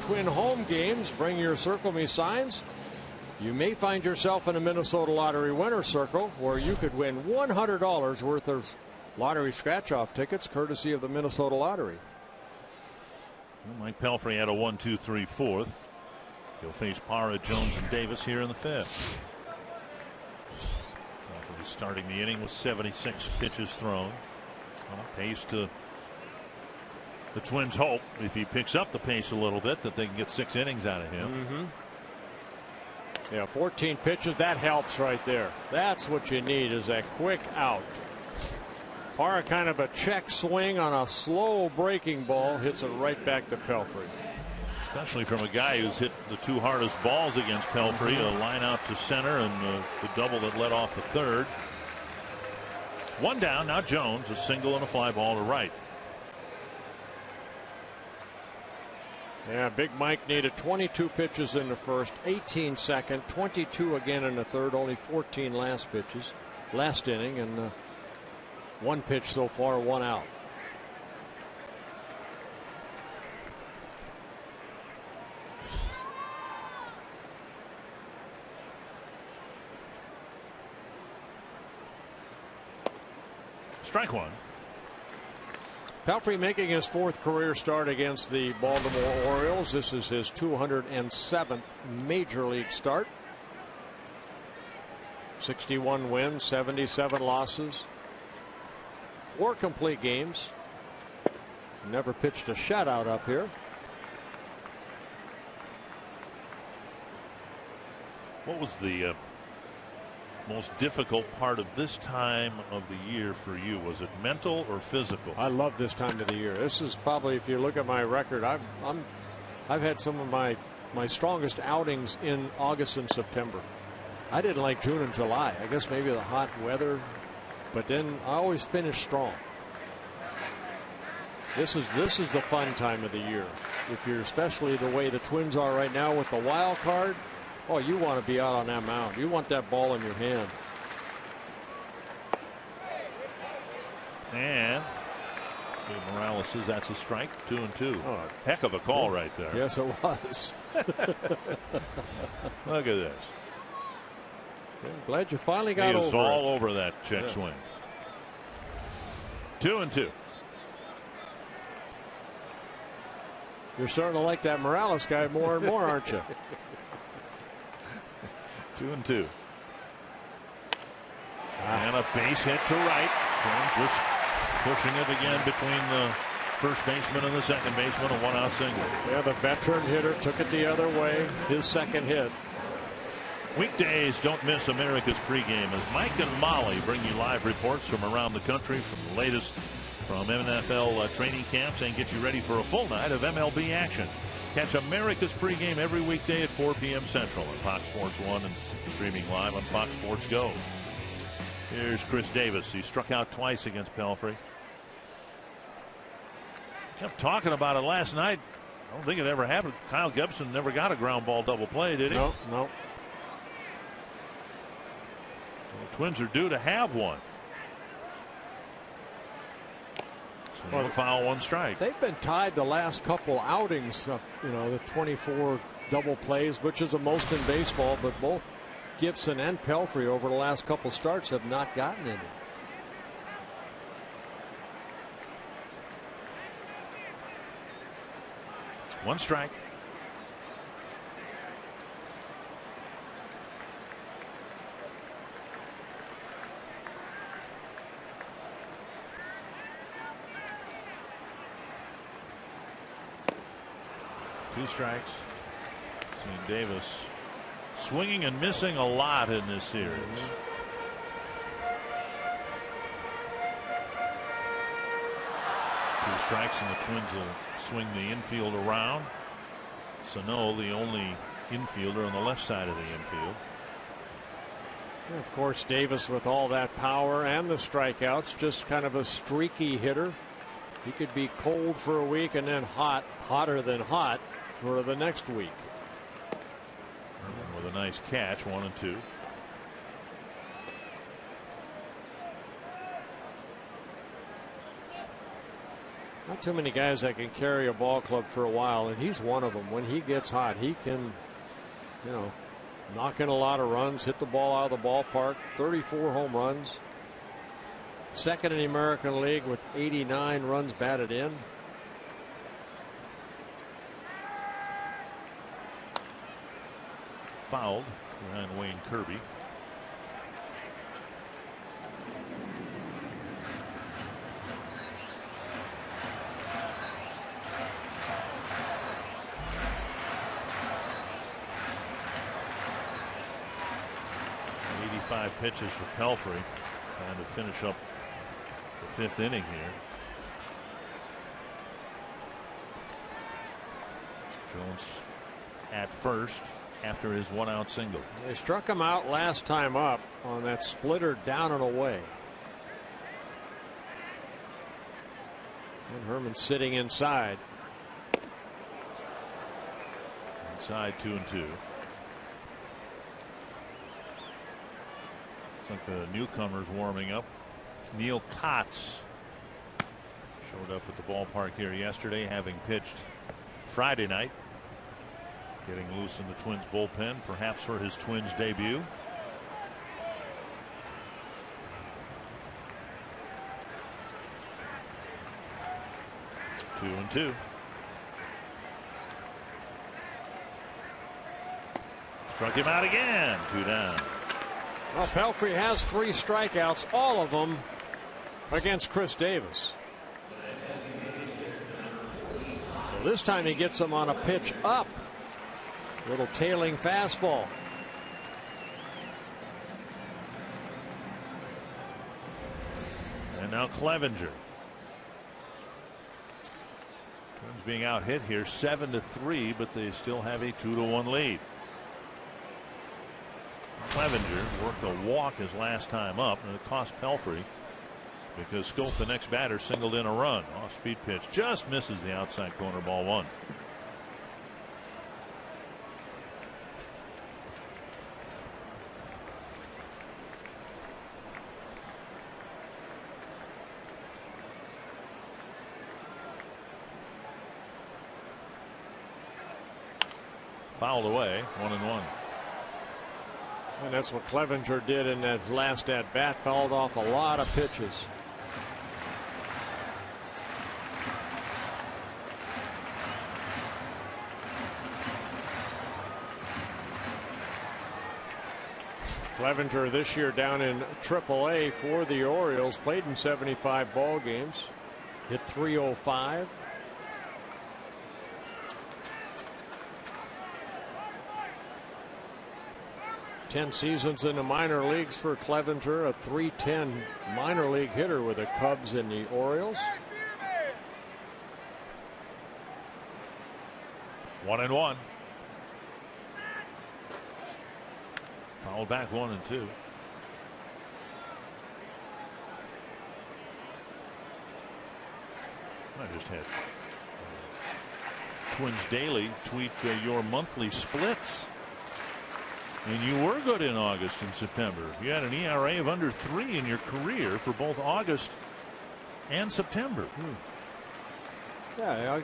Twin home games bring your Circle Me signs. You may find yourself in a Minnesota Lottery winner's circle where you could win $100 worth of lottery scratch-off tickets courtesy of the Minnesota Lottery. Mike Pelfrey had a 1-2-3 fourth. He'll face Parra, Jones, and Davis here in the fifth. Pelfrey starting the inning with 76 pitches thrown. Pace to the Twins hope, if he picks up the pace a little bit, that they can get 6 innings out of him. Yeah, 14 pitches, that helps right there. That's what you need, is that quick out. Parra, kind of a check swing on a slow breaking ball, hits it right back to Pelfrey. Especially from a guy who's hit the 2 hardest balls against Pelfrey, a line out to center and the double that led off the third. 1 down, now Jones, a single and a fly ball to right. Yeah, Big Mike needed 22 pitches in the first, 18 second, 22 again in the third, only 14 last inning, and 1 pitch so far, 1 out. Strike 1. Pelfrey making his 4th career start against the Baltimore Orioles. This is his 207th major league start. 61 wins, 77 losses, 4 complete games, Never pitched a shutout up here. What was the most difficult part of this time of the year for you? Was it mental or physical? I love this time of the year. This is probably, if you look at my record, I've had some of my strongest outings in August and September. I didn't like June and July. I guess maybe the hot weather, but then I always finish strong. This is the fun time of the year. If you're, especially the way the Twins are right now with the wild card, oh, you want to be out on that mound. You want that ball in your hand. And Morales says that's a strike. 2-2. Oh, heck of a call right there. Yes, it was. Look at this. I'm glad you finally got he over is all over that check swing. 2-2. You're starting to like that Morales guy more and more, aren't you? 2-2. And a base hit to right. Twins just pushing it again between the first baseman and the second baseman. A one-out single. Yeah, the veteran hitter took it the other way. His second hit. Weekdays, don't miss America's pregame as Mike and Molly bring you live reports from around the country from the latest from NFL training camps and get you ready for a full night of MLB action. Catch America's pregame every weekday at 4 p.m. Central on Fox Sports 1 and streaming live on Fox Sports Go. Here's Chris Davis. He struck out twice against Pelfrey. Kept talking about it last night. I don't think it ever happened. Kyle Gibson never got a ground ball double play, did he? No. The Twins are due to have one. So one foul, one strike. They've been tied the last couple outings. The 24 double plays, which is the most in baseball. But both Gibson and Pelfrey over the last couple starts have not gotten any. One strike. Two strikes. Seeing Davis swinging and missing a lot in this series. Two strikes and the Twins will swing the infield around. Sano, the only infielder on the left side of the infield. And of course, Davis with all that power and the strikeouts, just kind of a streaky hitter. He could be cold for a week and then hotter than hot for the next week. With a nice catch, 1-2. Not too many guys that can carry a ball club for a while, and he's one of them. When he gets hot, he can, knock in a lot of runs, hit the ball out of the ballpark. 34 home runs. Second in the American League with 89 runs batted in. Fouled behind Wayne Kirby. Five pitches for Pelfrey, trying to finish up the fifth inning here. Jones at first after his one-out single. They struck him out last time up on that splitter down and away. And Herman sitting inside. Inside 2-2. Like the newcomers warming up. Neil Kotz showed up at the ballpark here yesterday, having pitched Friday night. Getting loose in the Twins bullpen, perhaps for his Twins debut. Two and two. Struck him out again. 2 down. Well, Pelfrey has 3 strikeouts, all of them against Chris Davis. This time he gets him on a pitch up. Little tailing fastball. And now Clevenger. Twins being out hit here 7-3, but they still have a 2-1 lead. Clevenger worked a walk his last time up, and it cost Pelfrey because Scope, the next batter, singled in a run. Off speed pitch just misses the outside corner, ball one. Fouled away, 1-1. And that's what Clevenger did in that last at bat. Fouled off a lot of pitches. Clevenger this year down in AAA for the Orioles. Played in 75 ball games. Hit .305. Ten seasons in the minor leagues for Clevenger, a .310 minor league hitter with the Cubs and the Orioles. 1-1. Fouled back 1-2. I just had Twins Daily tweet your monthly splits. And you were good in August and September. You had an ERA of under 3 in your career for both August and September. Yeah,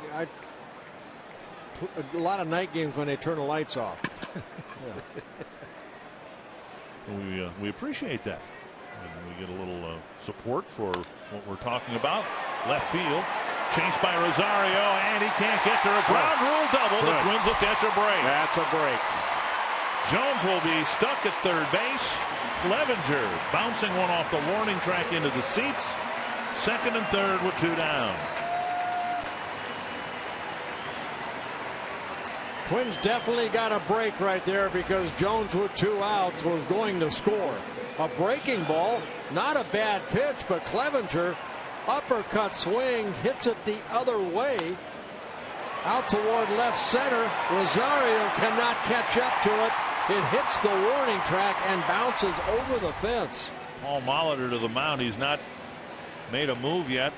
a lot of night games when they turn the lights off. We appreciate that. And we get a little support for what we're talking about. Left field. Chased by Rosario, and he can't get there. A ground rule double. The Twins will catch a break. That's a break. Jones will be stuck at third base. Clevenger bouncing one off the warning track into the seats. Second and third with 2 down. Twins definitely got a break right there because Jones with 2 outs was going to score. A breaking ball, not a bad pitch, but Clevenger uppercut swing, hits it the other way. Out toward left center. Rosario cannot catch up to it. It hits the warning track and bounces over the fence. Paul Molitor to the mound. He's not made a move yet.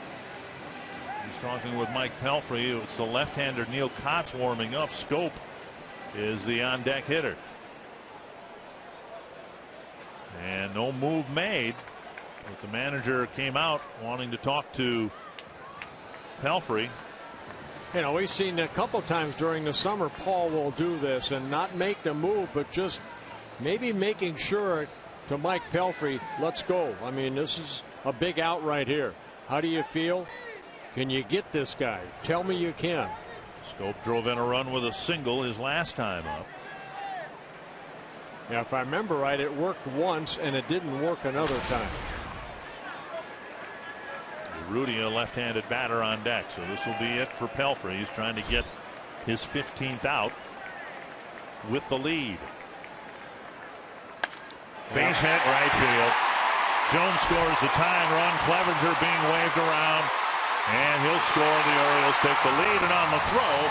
He's talking with Mike Pelfrey. It's the left-hander Neil Kotz warming up. Scope is the on-deck hitter. And no move made. But the manager came out wanting to talk to Pelfrey. You know, we've seen a couple times during the summer Paul will do this and not make the move, but just maybe making sure to Mike Pelfrey, let's go. I mean, this is a big out right here. How do you feel? Can you get this guy? Tell me you can. Scope drove in a run with a single his last time up. Yeah, if I remember right, it worked once and it didn't work another time. Rudy, a left-handed batter on deck, so this will be it for Pelfrey. He's trying to get his 15th out with the lead. Base hit right field. Jones scores the tying run. Clevenger being waved around, and he'll score. The Orioles take the lead, and on the throw,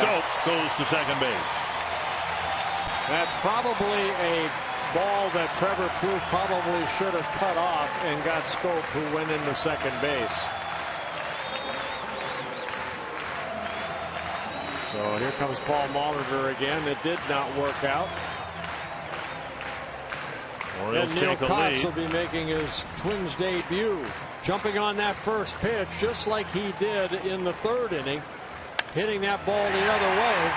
Scope goes to second base. That's probably a ball that Trevor Plouffe probably should have cut off and got Scope, who went into second base. So here comes Paul Molitor again. It did not work out. Orioles and Neil take a Kotz lead. will be making his Twins debut, jumping on that first pitch just like he did in the third inning, hitting that ball the other way.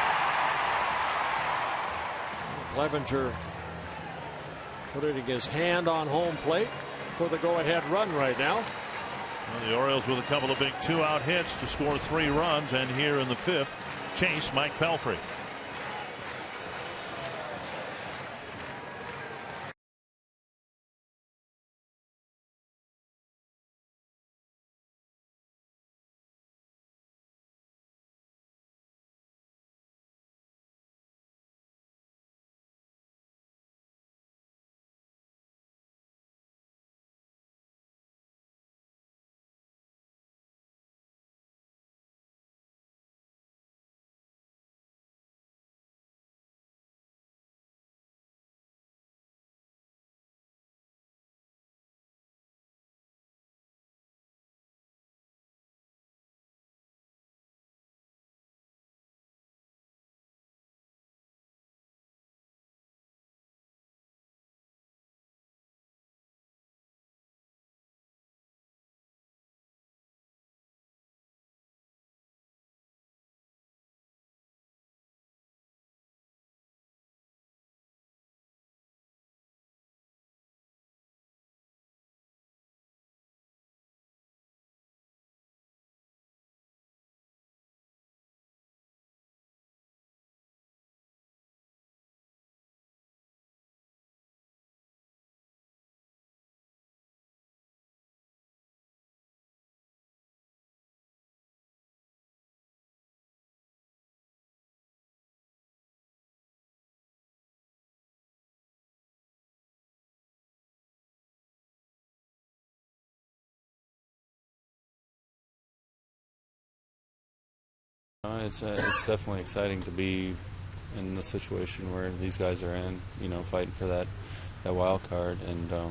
Clevenger putting his hand on home plate for the go-ahead run right now. Well, the Orioles with a couple of big 2-out hits to score 3 runs, and here in the 5th, chase Mike Pelfrey. It's definitely exciting to be in the situation where these guys are in, fighting for that wild card, and a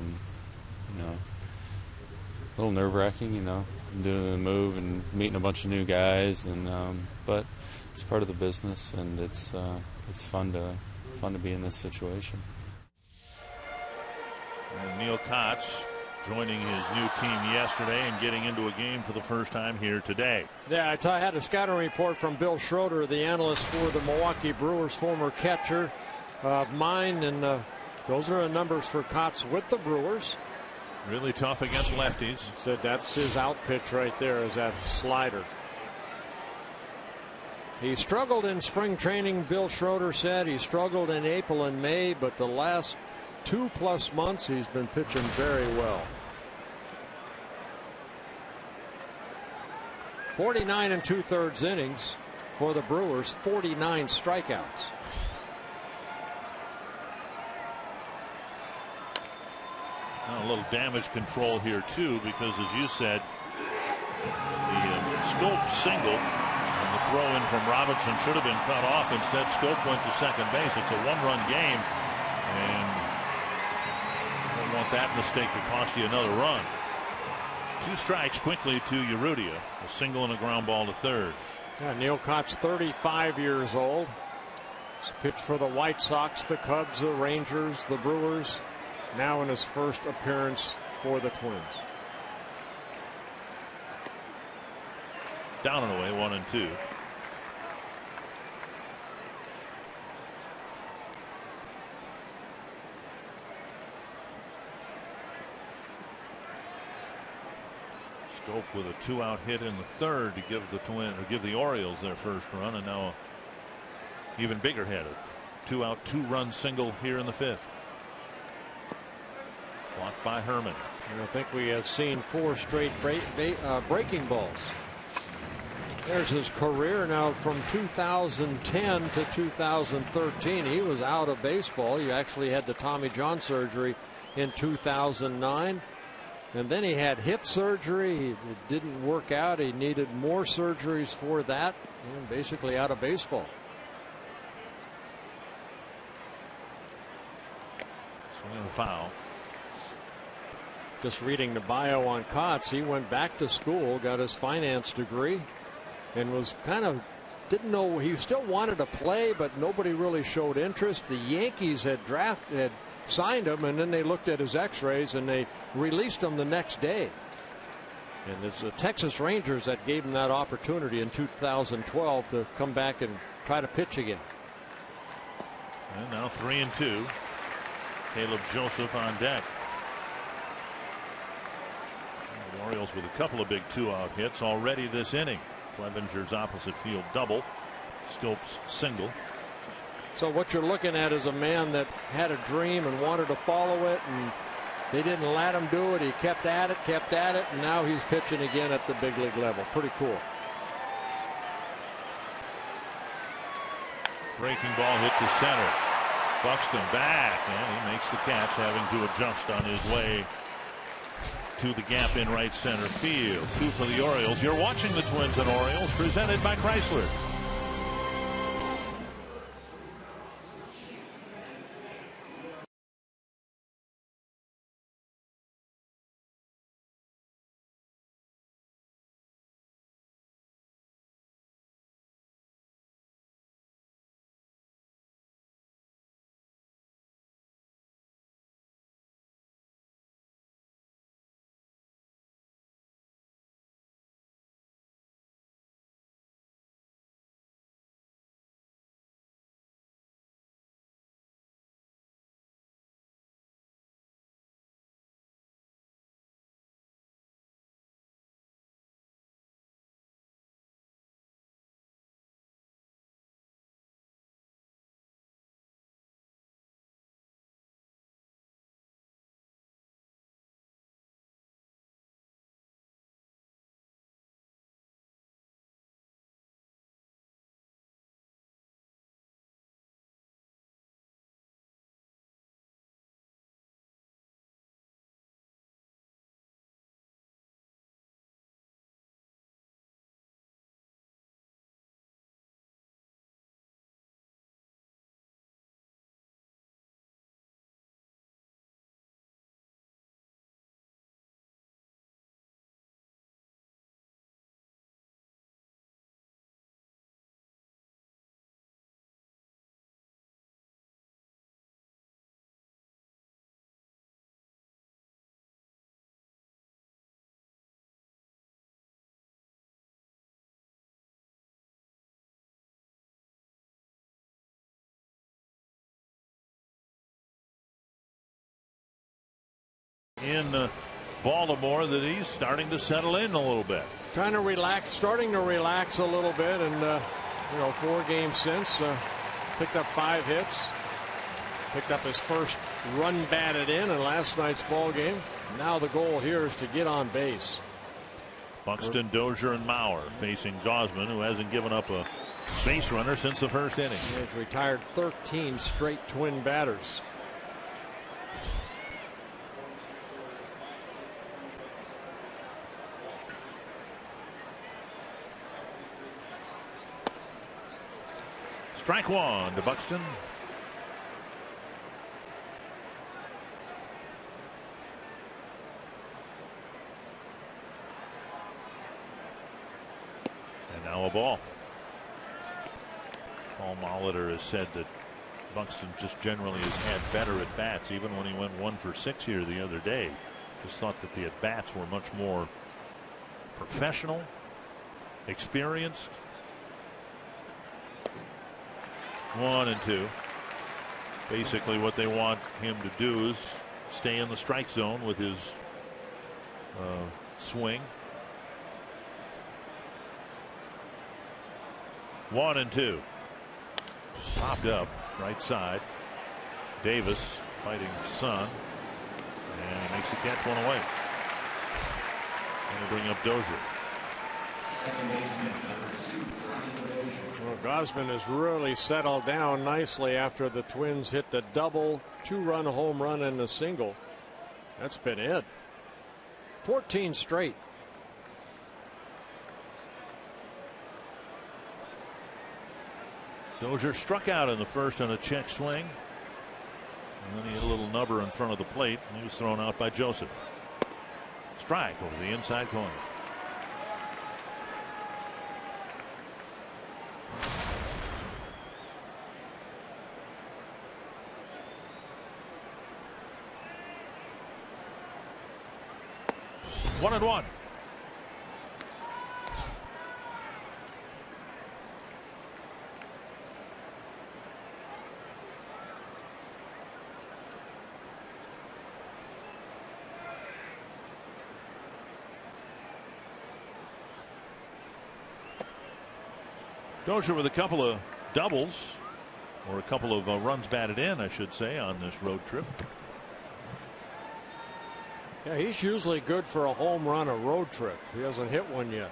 little nerve-wracking, doing the move and meeting a bunch of new guys, and but it's part of the business, and it's fun to be in this situation. And Neil Kotz joining his new team yesterday and getting into a game for the first time here today. Yeah, I had a scouting report from Bill Schroeder, the analyst for the Milwaukee Brewers, former catcher of mine, and those are the numbers for Kotz with the Brewers. Really tough against lefties. Said that's his out pitch right there, is that slider. He struggled in spring training, Bill Schroeder said. He struggled in April and May, but the last 2+ months he's been pitching very well. 49 2/3 innings for the Brewers, 49 strikeouts. Now a little damage control here too, because as you said, the Scope single and the throw in from Robinson should have been cut off. Instead, Scope went to second base. It's a 1-run game, and don't want that mistake to cost you another run. 2 strikes quickly to Urrutia. A single and a ground ball to third. Yeah, Neil Kotz, 35 years old. He's pitched for the White Sox, the Cubs, the Rangers, the Brewers. Now in his first appearance for the Twins. Down and away, 1-2. Scope with a 2-out hit in the third to give the Orioles their first run, and now even bigger hit, a 2-out 2-run single here in the fifth. Blocked by Herman. And I think we have seen 4 straight breaking balls. There's his career now from 2010 to 2013. He was out of baseball. He actually had the Tommy John surgery in 2009. And then he had hip surgery. It didn't work out. He needed more surgeries for that, and basically out of baseball. Swing and a foul. Just reading the bio on Kotz, he went back to school, got his finance degree, and was didn't know, he still wanted to play, but nobody really showed interest. The Yankees had signed him, and then they looked at his x-rays and they released him the next day. And it's the Texas Rangers that gave him that opportunity in 2012 to come back and try to pitch again. And now 3-2. Caleb Joseph on deck. The Orioles with a couple of big 2-out hits already this inning. Clevenger's opposite field double. Scope's single. So what you're looking at is a man that had a dream and wanted to follow it, and they didn't let him do it. He kept at it, and now he's pitching again at the big league level. Pretty cool. Breaking ball hit to center. Buxton back, and he makes the catch, having to adjust on his way to the gap in right center field. 2 for the Orioles. You're watching the Twins and Orioles, presented by Chrysler. in Baltimore that he's starting to settle in a little bit. Trying to relax, starting to relax a little bit, and 4 games since, picked up 5 hits, picked up his first run batted in last night's ball game. Now the goal here is to get on base. Buxton, Dozier, and Mauer facing Gausman, who hasn't given up a base runner since the first inning. He's retired 13 straight Twin batters. Strike 1 to Buxton. And now a ball. Paul Molitor has said that Buxton just generally has had better at bats, even when he went 1 for 6 here the other day. Just thought that the at bats were much more professional, experienced. 1 and 2. Basically what they want him to do is stay in the strike zone with his swing. 1 and 2. Popped up right side. Davis fighting Sun, and he makes the catch, 1 away. And they bring up Dozier. Well, Gausman has really settled down nicely after the Twins hit the double, 2-run home run and a single. That's been it. 14 straight. Dozier struck out in the first on a check swing, and then he hit a little nubber in front of the plate, and he was thrown out by Joseph. Strike over the inside corner. One and 1. Dozier with a couple of doubles, or a couple of runs batted in, I should say, on this road trip. Yeah, he's usually good for a home run, a road trip. He hasn't hit one yet.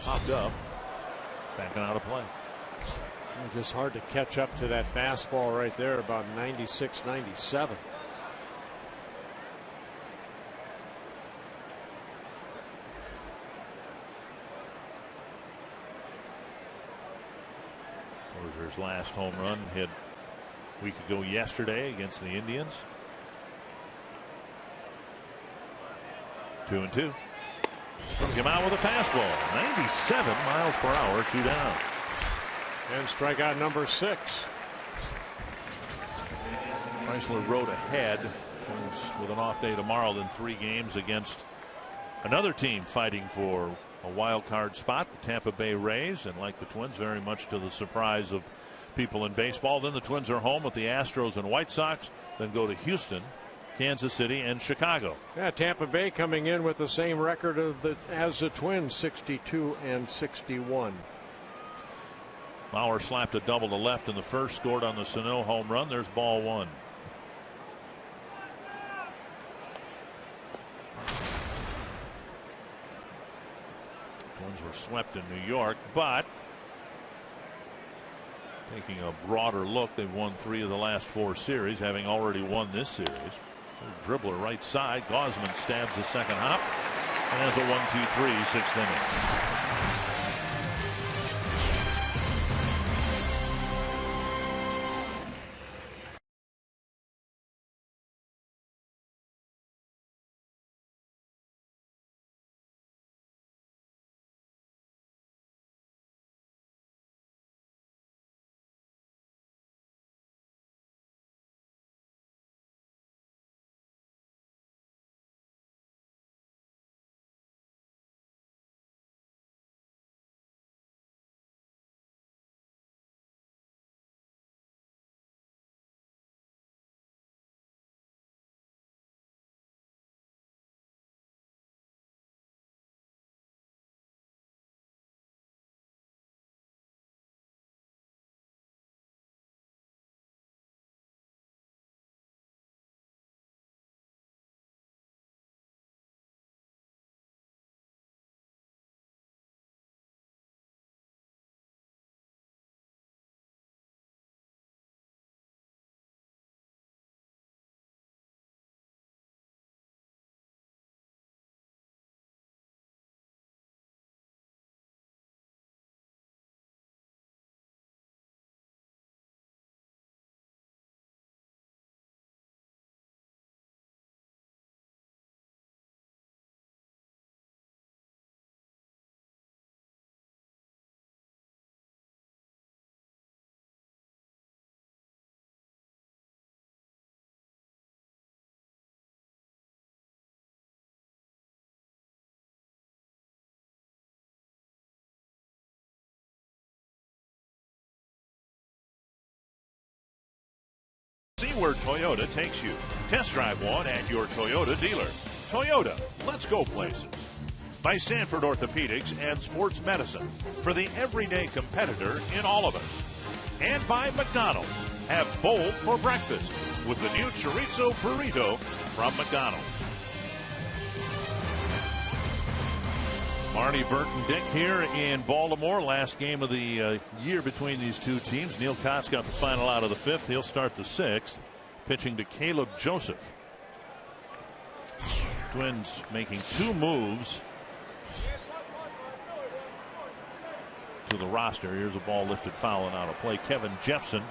Popped up, backing out of play. Just hard to catch up to that fastball right there, about 96, 97. Dozier's last home run hit a week ago yesterday against the Indians. 2 and 2. Came out with a fastball, 97 miles per hour, 2 down. And strikeout number 6. Chrysler Road ahead with an off day tomorrow, then 3 games against another team fighting for a wild card spot, the Tampa Bay Rays, and like the Twins, very much to the surprise of people in baseball. Then the Twins are home with the Astros and White Sox, then go to Houston, Kansas City, and Chicago. Yeah, Tampa Bay coming in with the same record as the Twins, 62 and 61. Mauer slapped a double to left in the first, scored on the Sano home run. There's ball 1. Twins were swept in New York, but taking a broader look, they've won 3 of the last 4 series, having already won this series. Dribbler right side. Gausman stabs the second hop and has a 1-2-3 6th inning. See where Toyota takes you. Test drive one at your Toyota dealer. Toyota, let's go places. By Sanford Orthopedics and Sports Medicine for the everyday competitor in all of us. And by McDonald's. Have both for breakfast with the new chorizo burrito from McDonald's. Marty Burton Dick here in Baltimore. Last game of the year between these two teams. Neil Cott's got the final out of the fifth. He'll start the sixth, pitching to Caleb Joseph. Twins making two moves to the roster. Here's a ball lifted foul and out of play. Kevin Jepson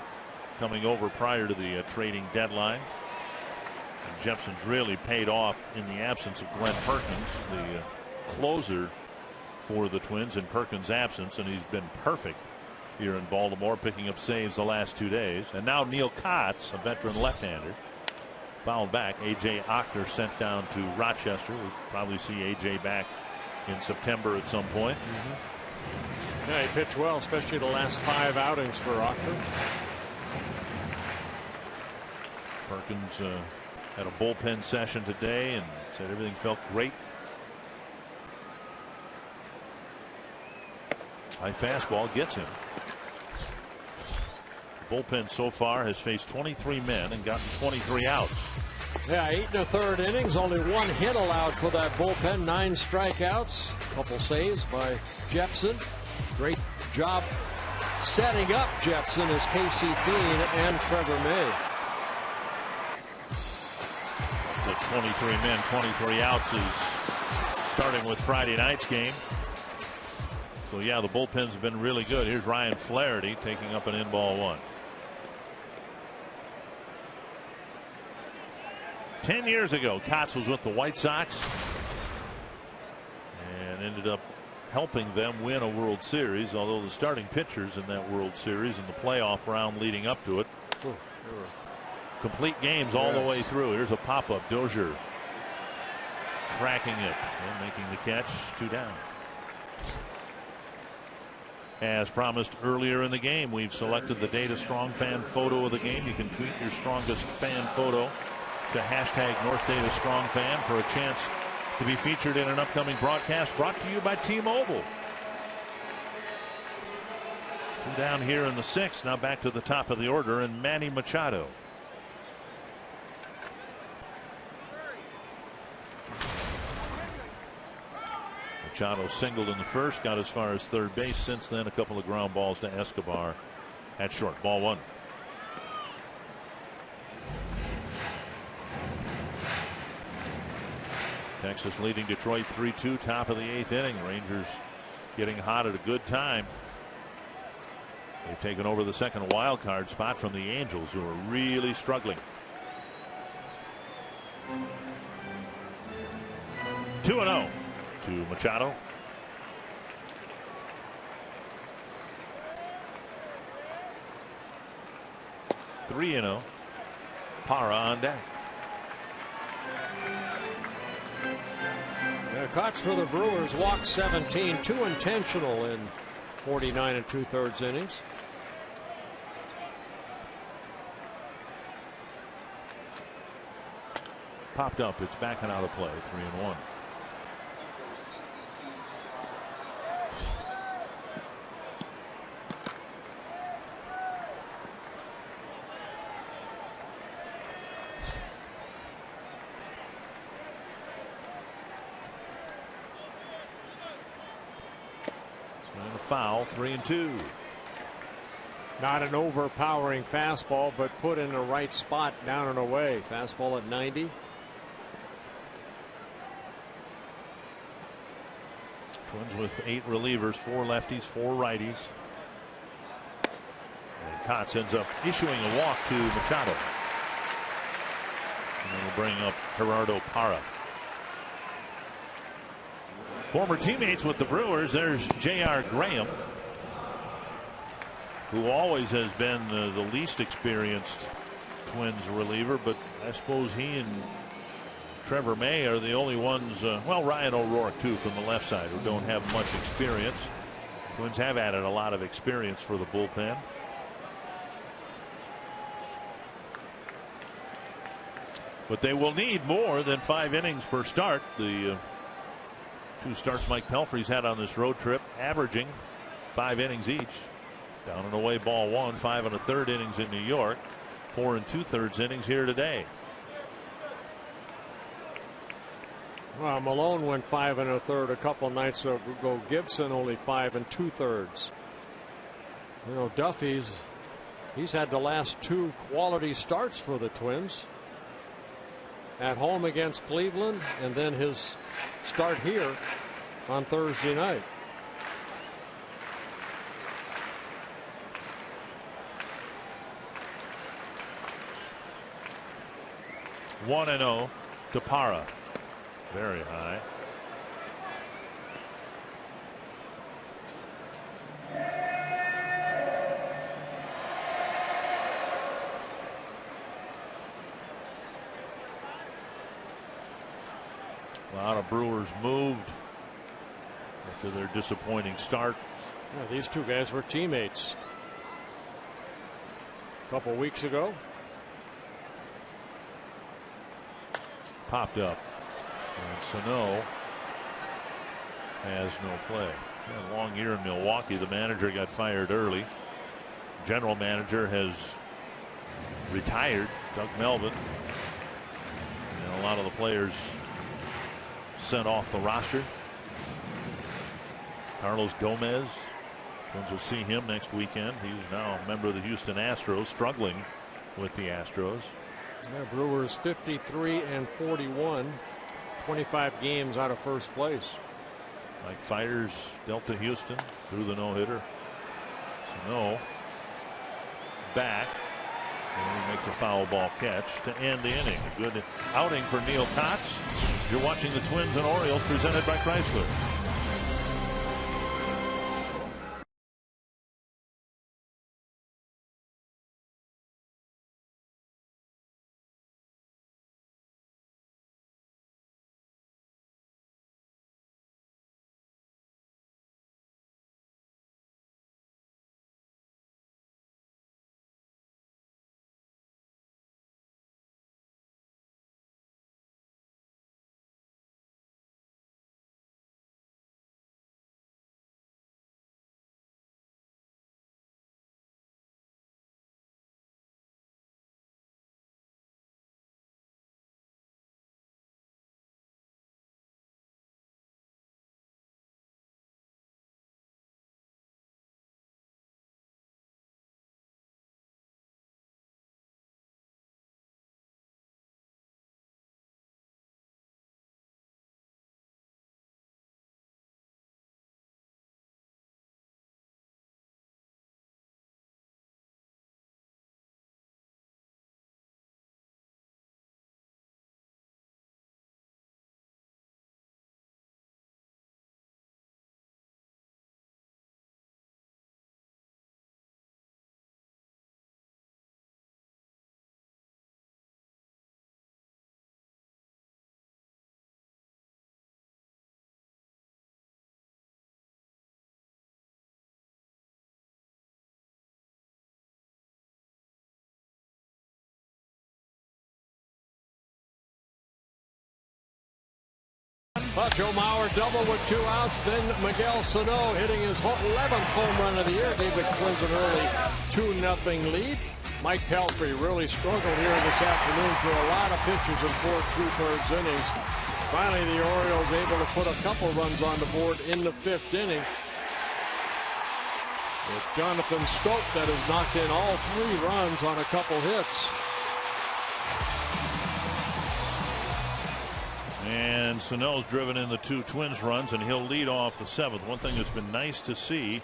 coming over prior to the trading deadline. And Jepson's really paid off in the absence of Glenn Perkins, the closer for the Twins in Perkins' absence, and he's been perfect here in Baltimore, picking up saves the last 2 days. And now Neil Kotz, a veteran left-hander, fouled back. A.J. Ockner sent down to Rochester. We'll probably see A.J. back in September at some point. Yeah, he pitched well, especially the last 5 outings for Ockner. Perkins had a bullpen session today and said everything felt great. High fastball gets him. The bullpen so far has faced 23 men and gotten 23 outs. Yeah, 8 1/3 innings, only 1 hit allowed for that bullpen, 9 strikeouts, a couple saves by Jepson. Great job setting up Jepson as Casey Dean and Trevor May. The 23 men, 23 outs is starting with Friday night's game. So yeah, the bullpen's been really good. Here's Ryan Flaherty taking up an in-ball 1. 10 years ago, Kotz was with the White Sox and ended up helping them win a World Series, although the starting pitchers in that World Series and the playoff round leading up to it, complete games all the way through. Here's a pop-up. Dozier tracking it and making the catch. 2 down. As promised earlier in the game, we've selected the Data Strong fan photo of the game. You can tweet your strongest fan photo to hashtag North Data Strong Fan for a chance to be featured in an upcoming broadcast brought to you by T-Mobile. 2 down here in the 6th. Now back to the top of the order, and Manny Machado. Machado singled in the first, got as far as third base. Since then, a couple of ground balls to Escobar at short. Ball 1. Texas leading Detroit 3-2, top of the 8th inning. Rangers getting hot at a good time. They've taken over the second wild card spot from the Angels, who are really struggling. 2-0 to Machado. Three 3-0. Parra on deck. Cox for the Brewers walked 17, 2 intentional in 49 2/3 innings. Popped up. It's back and out of play. 3-1. Foul. 3-2. Not an overpowering fastball, but put in the right spot, down and away. Fastball at 90. Twins with 8 relievers, 4 lefties, 4 righties. And Kotz ends up issuing a walk to Machado. And we'll bring up Gerardo Parra. Former teammates with the Brewers. There's J.R. Graham, who always has been the least experienced Twins reliever, but I suppose he and Trevor May are the only ones, well, Ryan O'Rourke too from the left side, who don't have much experience. Twins have added a lot of experience for the bullpen. But they will need more than 5 innings per start. The 2 starts Mike Pelfrey's had on this road trip, averaging 5 innings each. Down and away ball 1, 5 1/3 innings in New York, 4 2/3 innings here today. Well, Malone went 5 1/3 a couple nights ago. Gibson only 5 2/3. You know, he's had the last 2 quality starts for the Twins. At home against Cleveland, and then his start here on Thursday night. One and 0 to Parra. Very high. A lot of Brewers moved after their disappointing start. Yeah, these 2 guys were teammates a couple weeks ago. Popped up. And Sano has no play. A long year in Milwaukee. The manager got fired early. General manager has retired, Doug Melvin. And a lot of the players sent off the roster. Carlos Gomez, Twins will see him next weekend. He's now a member of the Houston Astros, struggling with the Astros. Yeah, Brewers 53 and 41, 25 games out of first place. Mike Fiers dealt to Houston through the no-hitter. Sano back, and he makes a foul ball catch to end the inning. A good outing for Neil Cox. You're watching the Twins and Orioles presented by Chrysler. But Joe Mauer double with 2 outs. Then Miguel Sano hitting his 11th home run of the year. Gave the Twins an early 2-0 lead. Mike Pelfrey really struggled here this afternoon through a lot of pitches in 4 2/3 innings. Finally, the Orioles able to put a couple runs on the board in the 5th inning. It's Jonathan Stope that has knocked in all 3 runs on a couple hits. And Sano's driven in the 2 Twins runs, and he'll lead off the 7th. One thing that's been nice to see,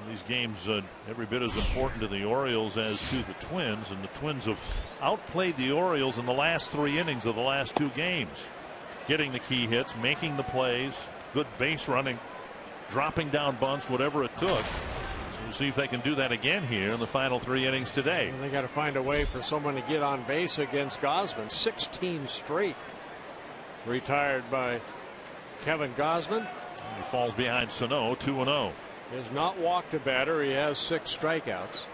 these games every bit as important to the Orioles as to the Twins, and the Twins have outplayed the Orioles in the last 3 innings of the last 2 games, getting the key hits, making the plays, good base running, dropping down bunts, whatever it took. So we'll see if they can do that again here in the final 3 innings today. And they got to find a way for someone to get on base against Gausman. 16 straight. Retired by Kevin Gausman. He falls behind Sano, 2-0. He has not walked a batter. He has 6 strikeouts.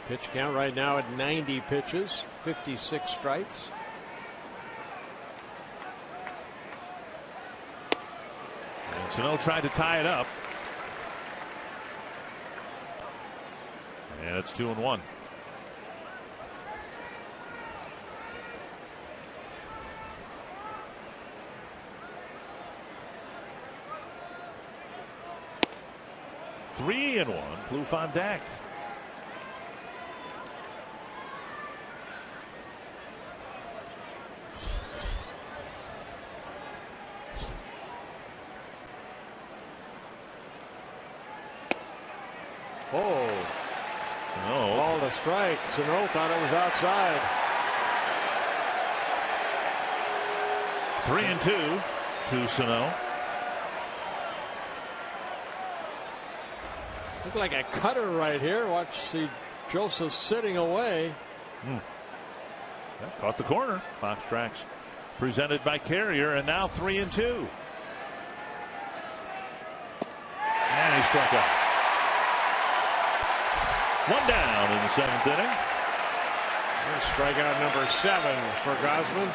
Pitch count right now at 90 pitches, 56 strikes. And Sano tried to tie it up. And it's 2-1. Three and one. Plouffe on deck. Oh. Sano. Called a strike. Sano thought it was outside. 3-2 to Sano. Look like a cutter right here. Watch, see Joseph sitting away. That caught the corner. Fox Tracks presented by Carrier, and now 3-2. And he struck out. One down in the seventh inning. And strikeout number 7 for Gausman.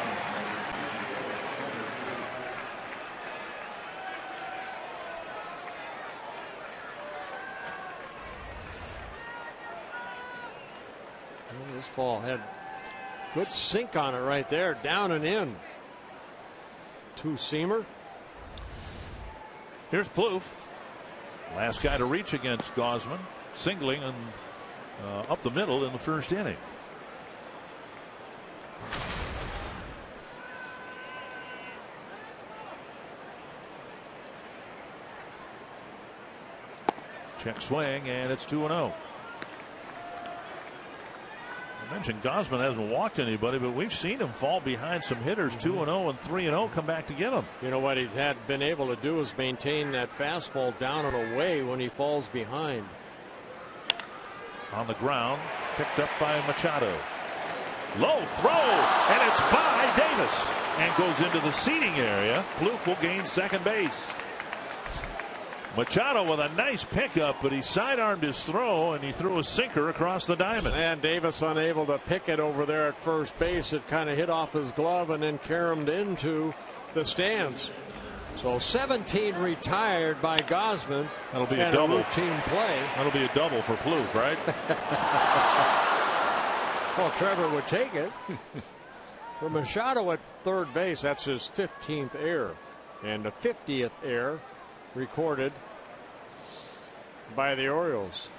This ball had good sink on it right there, down and in. Two-seamer. Here's Plouffe. Last guy to reach against Gausman, singling and up the middle in the first inning. Check swing, and it's 2-0. I mentioned Gausman hasn't walked anybody, but we've seen him fall behind some hitters. 2-0 and 3-0 come back to get him. You know what he's been able to do is maintain that fastball down and away when he falls behind. On the ground, picked up by Machado. Low throw, and it's by Davis, and goes into the seating area. Plouffe will gain second base. Machado with a nice pickup, but he sidearmed his throw, and he threw a sinker across the diamond. And Davis unable to pick it over there at first base. It kind of hit off his glove and then caromed into the stands. So 17 retired by Gausman. That'll be a double. Routine play. That'll be a double for Plouffe, right? Well, Trevor would take it. For Machado at third base, that's his 15th error. And the 50th error recorded by the Orioles.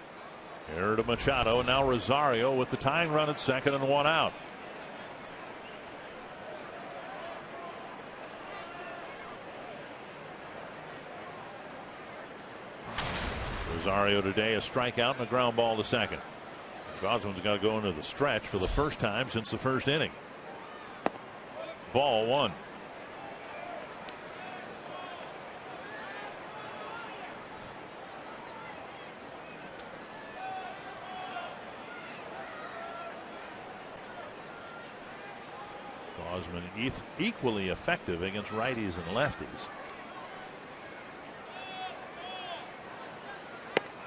Error to Machado. Now Rosario with the tying run at second and one out. Rosario today a strikeout and a ground ball to second. Gausman's got to go into the stretch for the first time since the first inning. Ball one. Gausman equally effective against righties and lefties.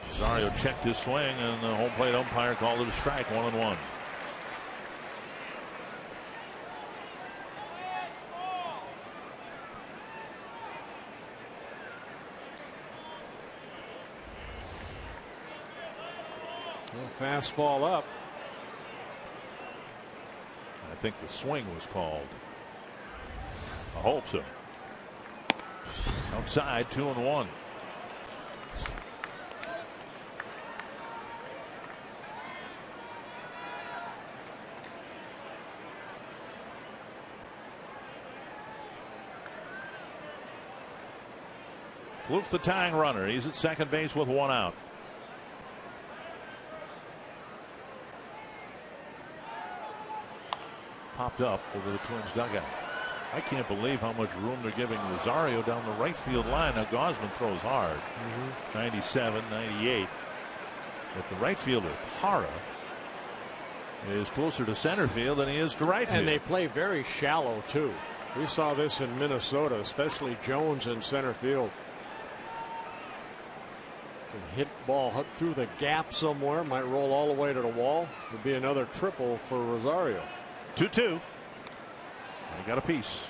Rosario checked his swing, and the home plate umpire called it a strike. 1-1. Fastball up. I think the swing was called. I hope so. Outside, 2-1. Plouffe the tying runner. He's at second base with one out. Popped up over the Twins dugout. I can't believe how much room they're giving Rosario down the right field line. Now Gausman throws hard. 97, 98. But the right fielder, Parra, is closer to center field than he is to right field. And they play very shallow, too. We saw this in Minnesota, especially Jones in center field. Can hit ball through the gap somewhere, might roll all the way to the wall. Would be another triple for Rosario. 2-2. He got a piece.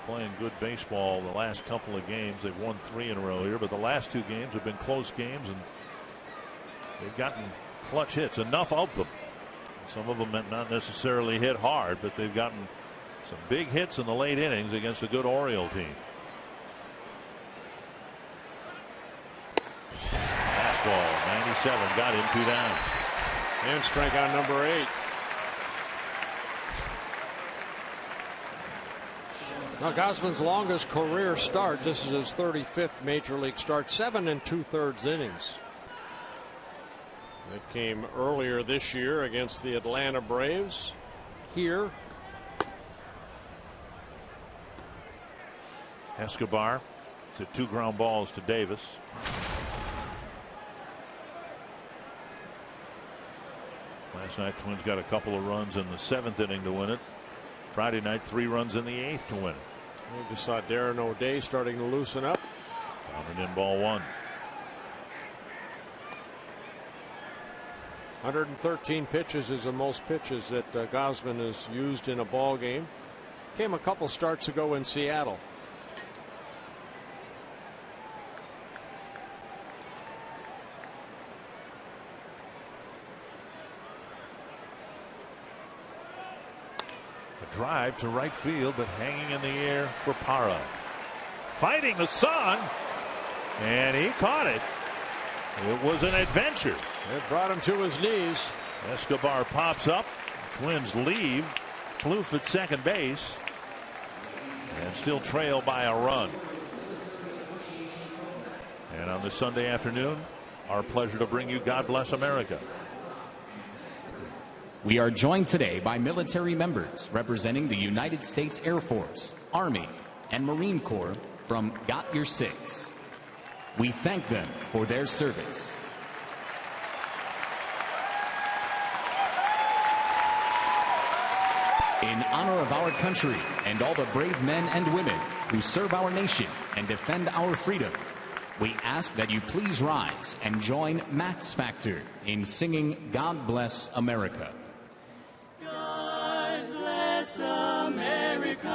Playing good baseball the last couple of games. They've won 3 in a row here, but the last 2 games have been close games, and they've gotten clutch hits, enough of them. Some of them not necessarily hit hard, but they've gotten some big hits in the late innings against a good Oriole team. Fastball, 97, got him 2 down. And strikeout number 8. Now Gausman's longest career start. This is his 35th major league start. 7 2/3 innings. It came earlier this year against the Atlanta Braves. Here, Escobar. It's at 2 ground balls to Davis. Last night, Twins got a couple of runs in the 7th inning to win it. Friday night, 3 runs in the 8th to win it. We just saw Darren O'Day starting to loosen up. Counted in ball 1. 113 pitches is the most pitches that Gausman has used in a ball game. Came a couple starts ago in Seattle. Drive to right field, but hanging in the air for Parra. Fighting the sun, and he caught it. It was an adventure. It brought him to his knees. Escobar pops up. Twins leave. Plouffe at second base, and still trail by a run. And on this Sunday afternoon, our pleasure to bring you God Bless America. We are joined today by military members representing the United States Air Force, Army, and Marine Corps from Got Your Six. We thank them for their service. In honor of our country and all the brave men and women who serve our nation and defend our freedom, we ask that you please rise and join Max Factor in singing God Bless America. God bless America,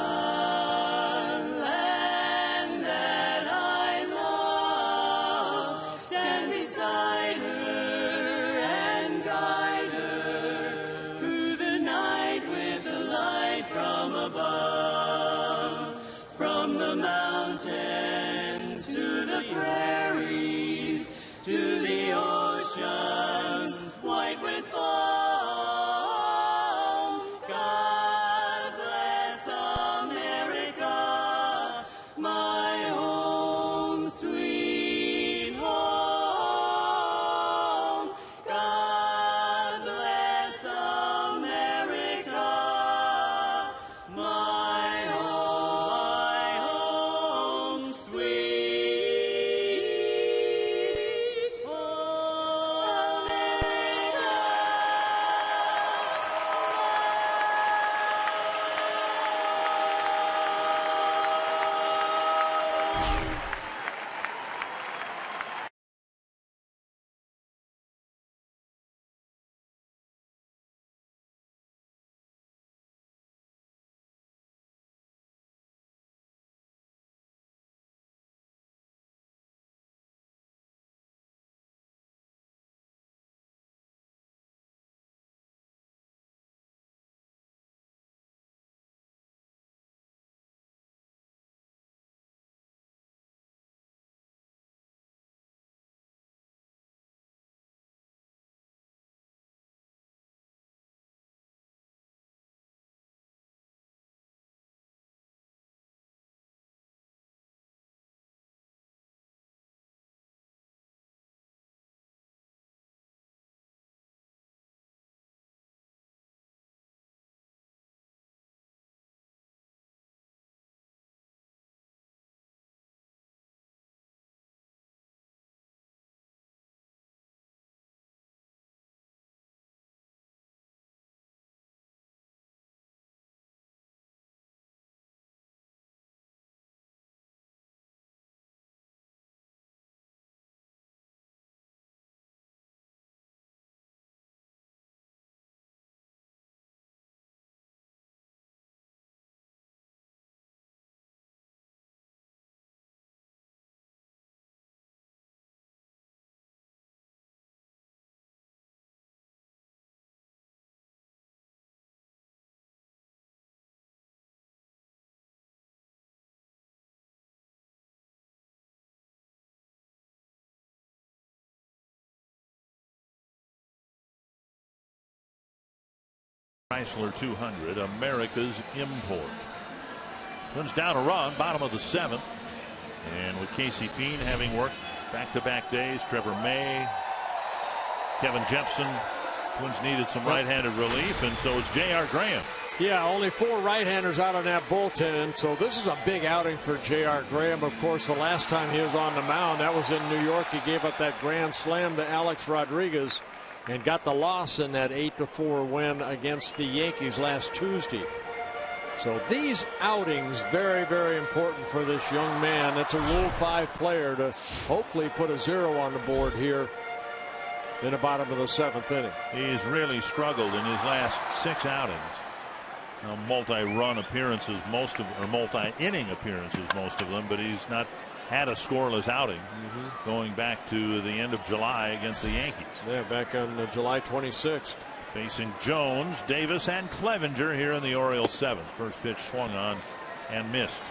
land that I love. Stand beside her and guide her through the night with the light from above. From the mountains to the prairies to the oceans white with foam. God bless America. Chrysler 200, America's import. Twins down a run, bottom of the 7th. And with Casey Fiend having worked back-to-back days, Trevor May, Kevin Jepson, Twins needed some right-handed relief, and so is J.R. Graham. Yeah, only 4 right-handers out on that bullpen, so this is a big outing for J.R. Graham. Of course, the last time he was on the mound, that was in New York. He gave up that grand slam to Alex Rodriguez and got the loss in that 8-4 win against the Yankees last Tuesday. So these outings, very, very important for this young man. That's a Rule 5 player to hopefully put a 0 on the board here in the bottom of the 7th inning. He's really struggled in his last 6 outings. Multi-run appearances, or multi-inning appearances, most of them, but he's not had a scoreless outing going back to the end of July against the Yankees. Yeah, back on July 26th. Facing Jones, Davis, and Clevenger here in the Orioles 7th. First pitch swung on and missed.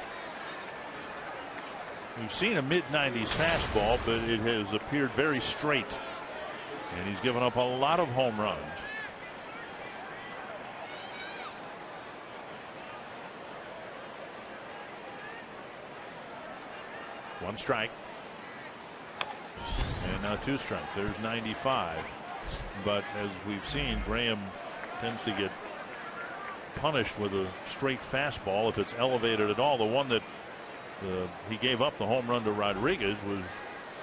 We've seen a mid-90s fastball, but it has appeared very straight. And he's given up a lot of home runs. One strike. And now 2 strikes. There's 95. But as we've seen, Graham tends to get punished with a straight fastball if it's elevated at all. The one that he gave up, the home run to Rodriguez, was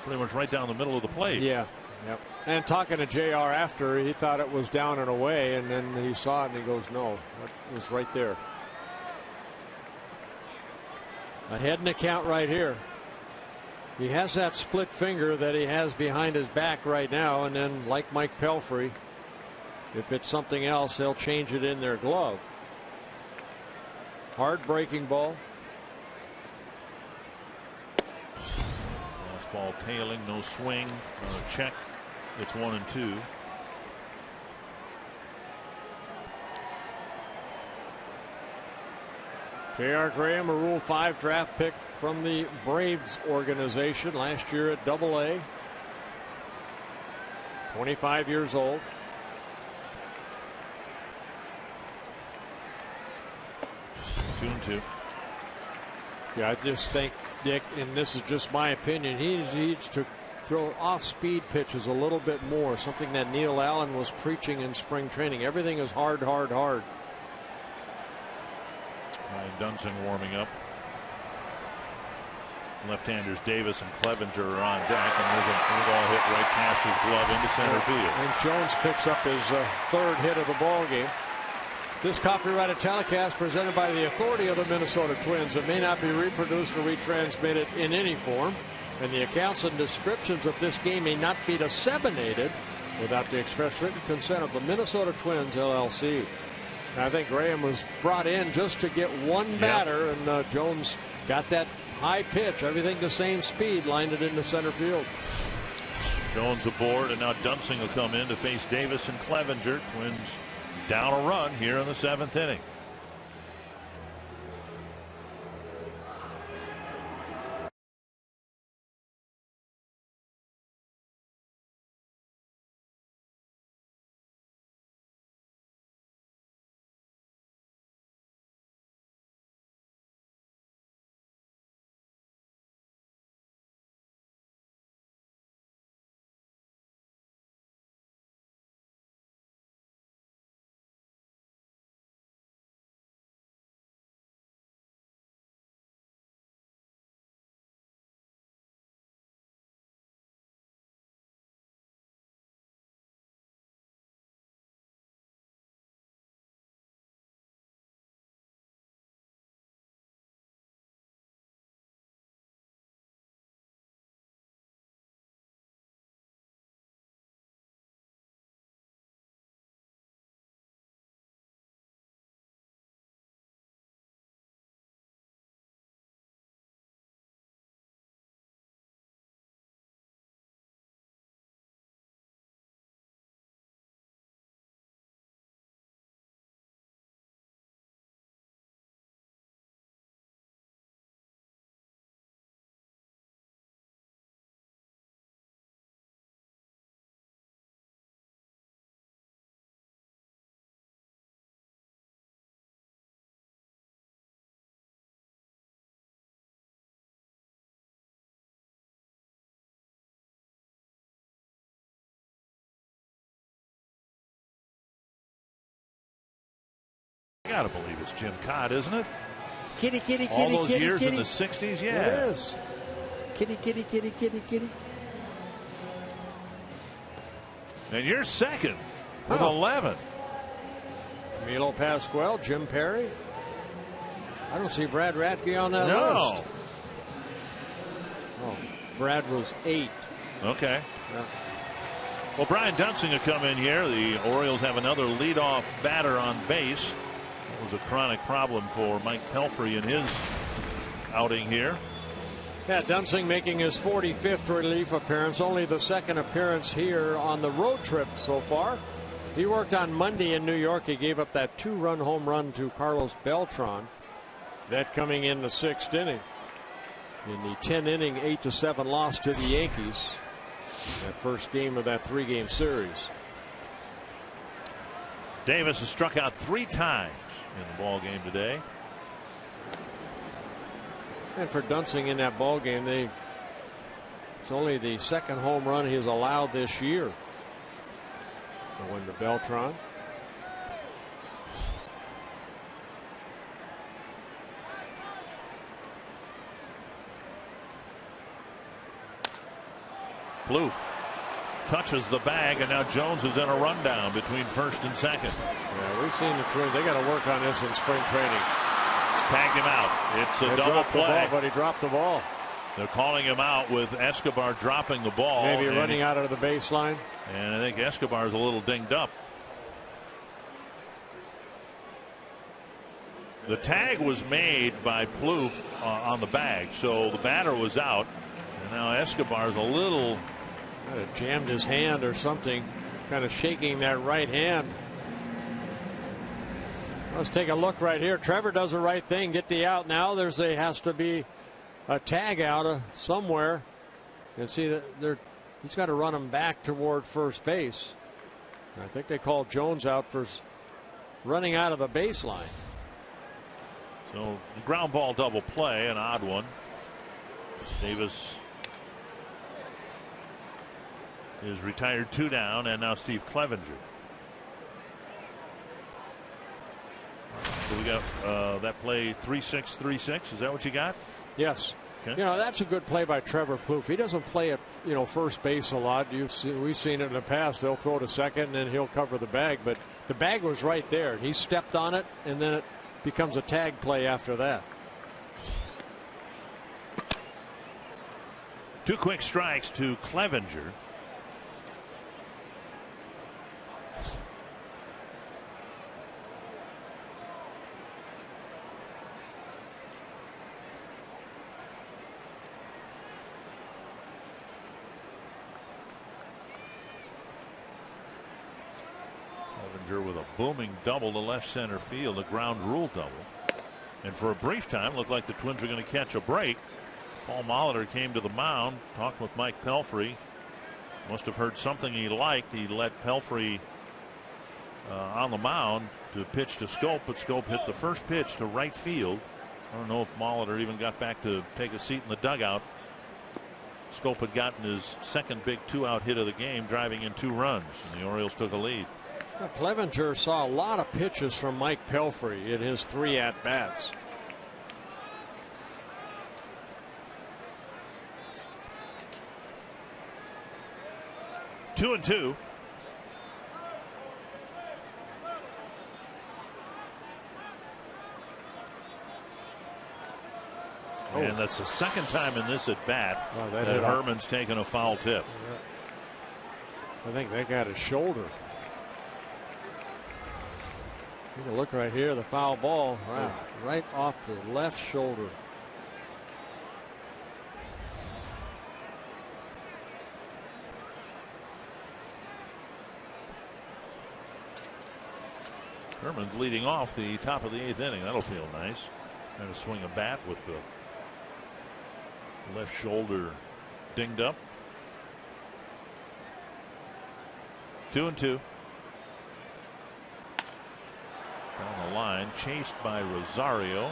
pretty much right down the middle of the plate. Yeah. Yep. And talking to JR after, he thought it was down and away, and then he saw it and he goes, no, it was right there. Ahead in the count right here. He has that split finger that he has behind his back right now, and then like Mike Pelfrey, if it's something else, they'll change it in their glove. Hard breaking ball. Fastball tailing, no swing, check. It's 1-2. J.R. Graham, a Rule 5 draft pick from the Braves organization last year at AA. 25 years old. Two and two. Yeah, I just think, Dick, and this is just my opinion, he needs to throw off-speed pitches a little bit more, something that Neil Allen was preaching in spring training. Everything is hard, hard, hard. Ryan Dunston warming up. Left-handers Davis and Clevenger are on deck, and there's a ball hit right past his glove into center field. And Jones picks up his 3rd hit of the ball game. This copyrighted telecast presented by the authority of the Minnesota Twins. It may not be reproduced or retransmitted in any form, and the accounts and descriptions of this game may not be disseminated without the express written consent of the Minnesota Twins, LLC. And I think Graham was brought in just to get one batter, and Jones got that high pitch, everything the same speed, lined it into center field. Jones aboard, and now Dunston will come in to face Davis and Clevenger. Twins down a run here in the 7th inning. Gotta believe it's Jim Cott, isn't it? Kitty, kitty, All kitty, those kitty, years kitty. in the 60s, yeah. It is. Kitty, kitty, kitty, kitty, kitty. And you're second with 11. Milo Pasquale, Jim Perry. I don't see Brad Radke on that No. list. Oh, Brad was 8. Okay. Yeah. Well, Brian Dunsing will come in here. The Orioles have another leadoff batter on base. That was a chronic problem for Mike Pelfrey in his outing here. Yeah, Dunsing making his 45th relief appearance, only the second appearance here on the road trip so far. He worked on Monday in New York. He gave up that 2-run home run to Carlos Beltran. That coming in the 6th inning. In the 10-inning 8-7 loss to the Yankees. That first game of that 3-game series. Davis has struck out 3 times in the ball game today. And for Dunsing in that ball game, it's only the second home run he has allowed this year. Going to Beltran. Bloof touches the bag, and now Jones is in a rundown between first and second. Yeah, we've seen the Twins. They got to work on this in spring training. Tagged him out. It's a They double dropped the play. ball, but he dropped the ball. They're calling him out with Escobar dropping the ball. Maybe and running out of the baseline. And I think Escobar is a little dinged up. The tag was made by Plouffe on the bag, so the batter was out. And now Escobar's a little. Kind of jammed his hand or something, kind of shaking that right hand. Let's take a look right here. Trevor does the right thing, get the out now. Has to be a tag out somewhere, and see that he's got to run him back toward first base. I think they called Jones out for running out of the baseline. So ground ball double play, an odd one. Davis is retired, 2 down, and now Steve Clevenger. So we got that play 3-6, 3-6. Is that what you got? Yes. Okay. You know, that's a good play by Trevor Plouffe. He doesn't play at first base a lot. We've seen it in the past. They'll throw to second and then he'll cover the bag. But the bag was right there. He stepped on it and then it becomes a tag play after that. 2 quick strikes to Clevenger. With a booming double to left center field, a ground rule double. And for a brief time, looked like the Twins were going to catch a break. Paul Molitor came to the mound, talked with Mike Pelfrey. Must have heard something he liked. He let Pelfrey on the mound to pitch to Scope, but Scope hit the first pitch to right field. I don't know if Molitor even got back to take a seat in the dugout. Scope had gotten his second big 2-out hit of the game, driving in 2 runs, and the Orioles took a lead. Clevenger saw a lot of pitches from Mike Pelfrey in his 3 at-bats. Two and two. And that's the second time in this at bat that Herman's taken a foul tip. I think they got his shoulder. You can look right here, the foul ball right off the left shoulder. Herman's leading off the top of the 8th inning. That'll feel nice. Trying to swing a bat with the left shoulder dinged up. 2 and 2. Down the line, chased by Rosario.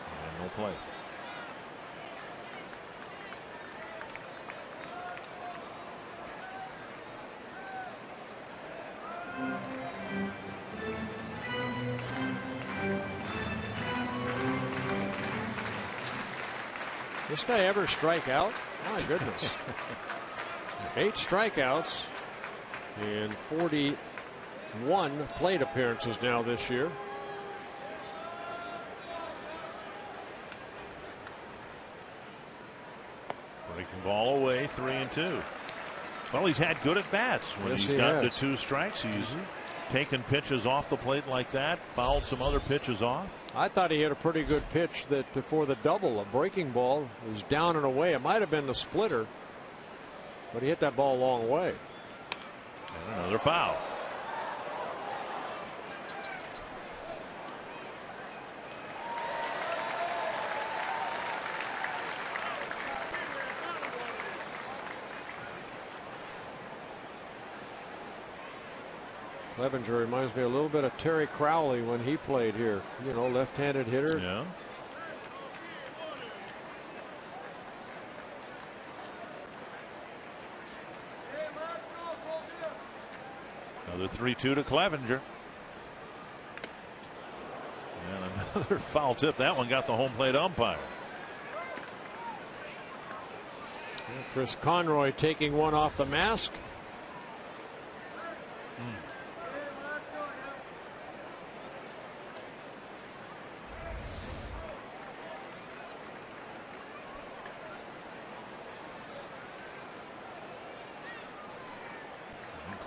And no play. This guy ever strike out? My goodness. 8 strikeouts in 41 plate appearances now this year. Breaking ball away, 3-2. Well, he's had good at bats when he's gotten to 2 strikes. He's taken pitches off the plate like that, fouled some other pitches off. I thought he hit a pretty good pitch that for the double, a breaking ball. It was down and away. It might have been the splitter, but he hit that ball a long way. And another foul. Clevenger reminds me a little bit of Terry Crowley when he played here. You know, left-handed hitter. Yeah. Another 3-2 to Clevenger. And another foul tip. That one got the home plate umpire. Chris Conroy taking one off the mask.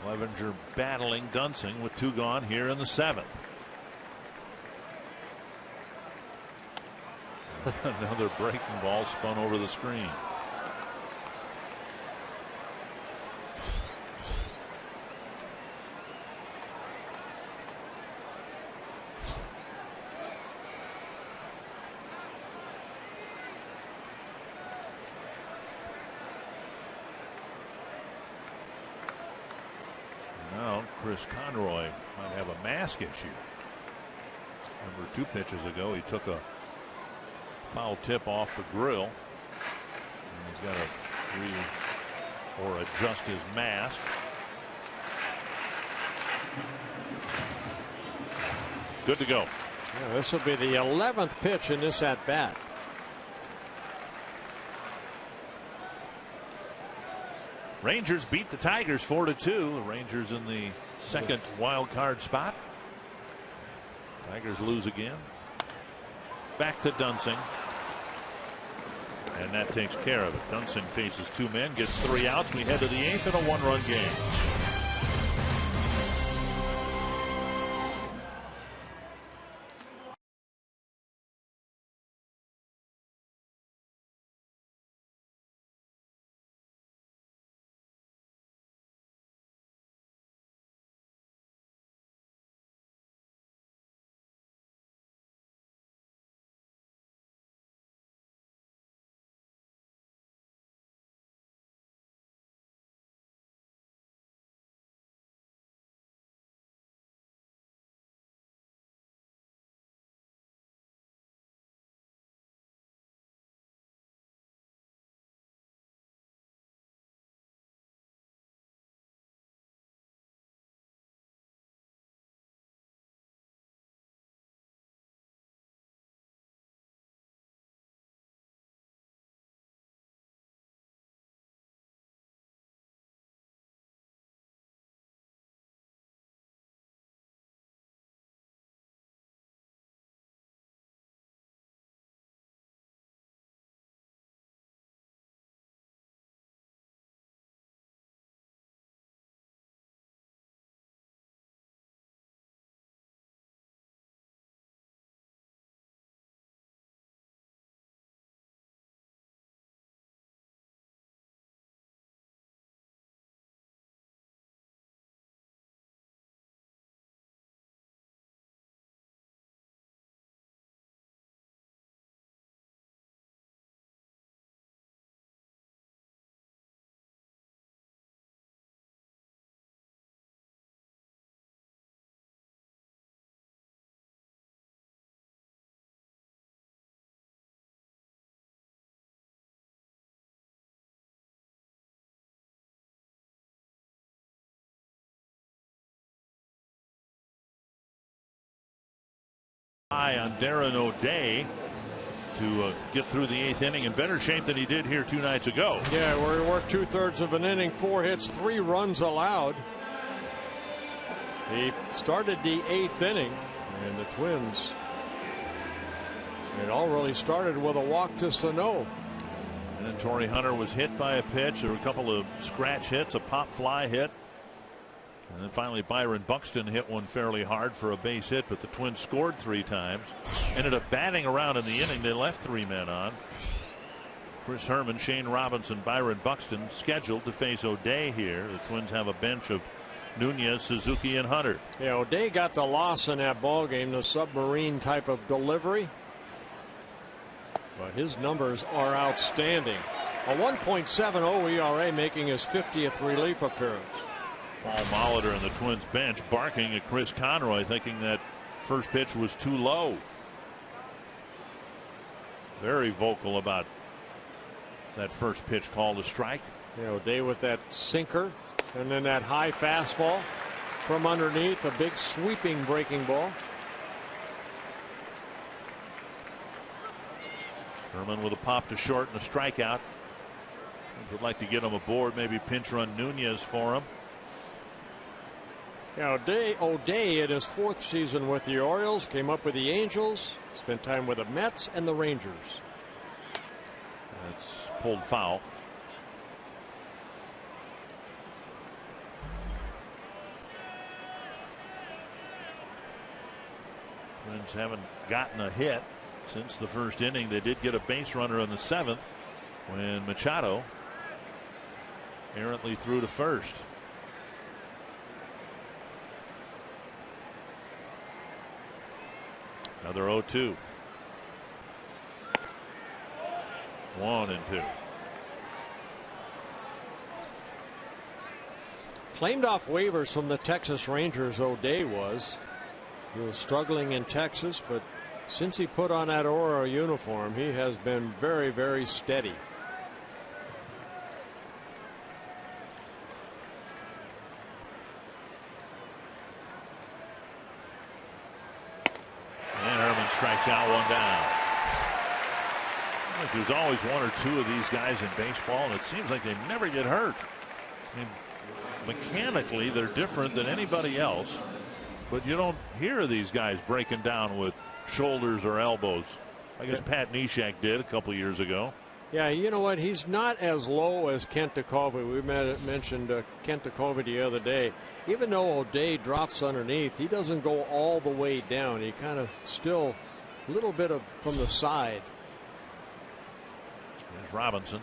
Clevenger battling Dunsing with 2 gone here in the 7th. Another breaking ball spun over the screen. Chris Conroy might have a mask issue. Remember 2 pitches ago he took a foul tip off the grill. And he's got to adjust his mask. Good to go. Yeah, this will be the 11th pitch in this at bat. Rangers beat the Tigers 4-2. The Rangers in the 2nd wild card spot. Tigers lose again. Back to Dunsing. And that takes care of it. Dunsing faces 2 men, gets 3 outs. We head to the 8th in a 1-run game. On Darren O'Day. to get through the 8th inning in better shape than he did here 2 nights ago. Yeah, where he worked 2/3 of an inning, 4 hits, 3 runs allowed. He started the 8th inning, and the Twins, it all really started with a walk to Sano. And then Torrey Hunter was hit by a pitch. There were a couple of scratch hits, a pop fly hit. And then finally Byron Buxton hit one fairly hard for a base hit, but the Twins scored 3 times. Ended up batting around in the inning. They left 3 men on. Chris Herman, Shane Robinson, Byron Buxton scheduled to face O'Day here. The Twins have a bench of Nunez, Suzuki, and Hunter. Yeah, O'Day got the loss in that ball game, the submarine type of delivery. But his numbers are outstanding. A 1.70 ERA, making his 50th relief appearance. Paul Molitor and the Twins bench barking at Chris Conroy, thinking that first pitch was too low. Very vocal about that first pitch called a strike. You know, O'Day with that sinker, and then that high fastball from underneath, a big sweeping breaking ball. Herman with a pop to short and a strikeout. Would like to get him aboard, maybe pinch run Nunez for him. Yeah, O'Day in his 4th season with the Orioles came up with the Angels, spent time with the Mets and the Rangers. That's pulled foul. Twins haven't gotten a hit since the first inning. They did get a base runner in the 7th when Machado errantly threw to first. Another 0-2. 1-2. Claimed off waivers from the Texas Rangers, O'Day was. He was struggling in Texas, but since he put on that Aurora uniform, he has been very, very steady. And Herman strikes out, 1 down. Look, there's always 1 or 2 of these guys in baseball, and it seems like they never get hurt. I mean, mechanically, they're different than anybody else, but you don't hear of these guys breaking down with shoulders or elbows. I guess Pat Neshek did a couple years ago. Yeah, you know what? He's not as low as Kent Tekulve. We mentioned Kent Tekulve the other day. Even though O'Day drops underneath, he doesn't go all the way down. He kind of still a little bit of from the side. There's Robinson.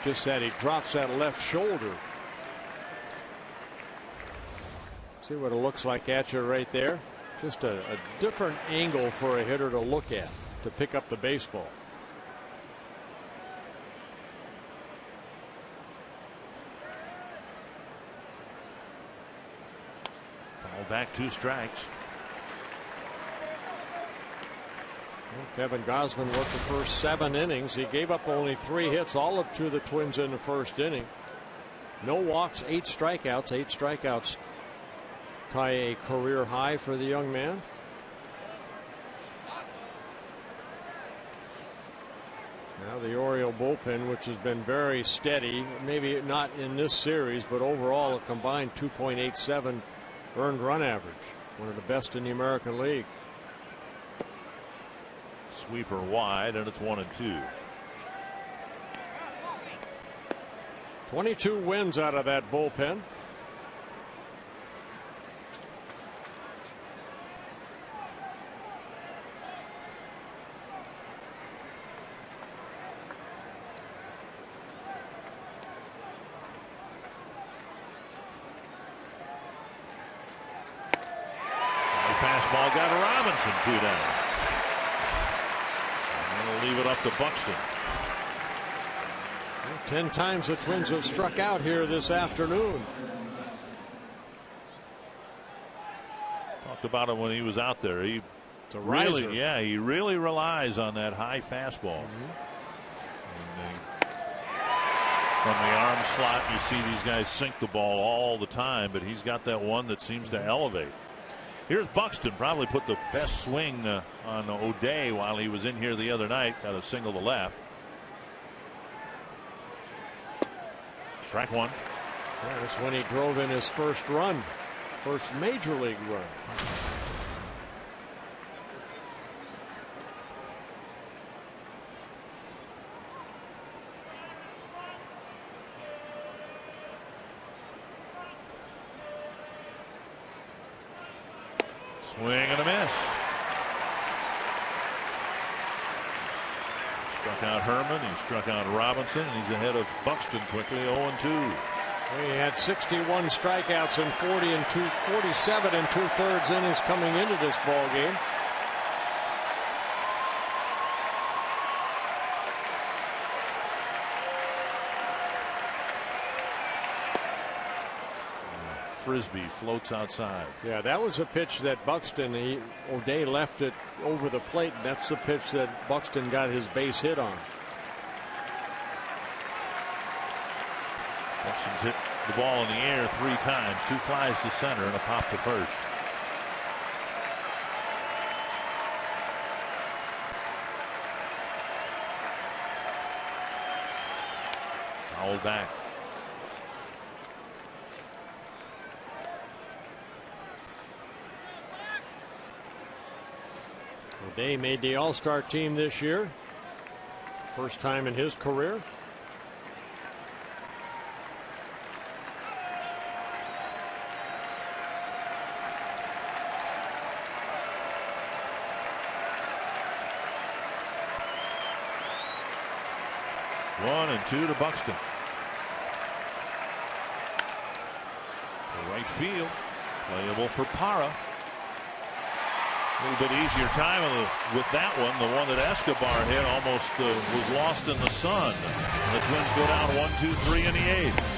Just that he drops that left shoulder. See what it looks like at you right there. Just a different angle for a hitter to look at to pick up the baseball. Foul back, 2 strikes. Well, Kevin Gausman worked the first 7 innings. He gave up only 3 hits, all up to the Twins in the first inning. No walks, 8 strikeouts. 8 strikeouts tie a career high for the young man. Now the Oriole bullpen, which has been very steady, maybe not in this series, but overall a combined 2.87 earned run average, one of the best in the American League. Sweeper wide, and it's 1-2. 22 wins out of that bullpen. Fastball got Robinson 2 down. And we'll leave it up to Buxton. 10 times the Twins have struck out here this afternoon. Talked about him when he was out there. He riser. he really relies on that high fastball. From the arm slot, you see these guys sink the ball all the time, but he's got that one that seems to elevate. Here's Buxton. Probably put the best swing on O'Day while he was in here the other night. Got a single to left. Strike one. Yeah, that's when he drove in his first run. First major league run. Swing and a miss. Struck out Herman. He struck out Robinson. And he's ahead of Buxton quickly, 0-2. He had 61 strikeouts and 47 and 2/3 innings coming into this ball game. Frisbee floats outside. Yeah, that was a pitch that Buxton, O'Day left it over the plate, and that's the pitch that Buxton got his base hit on. Buxton's hit the ball in the air 3 times, 2 flies to center and a pop to first. Fouled back. O'Day made the All-Star team this year. First time in his career. One and 2 to Buxton. To right field. Playable for Parra. A little bit easier time with that one. The one that Escobar hit almost was lost in the sun. And the Twins go down 1-2-3 in the 8th.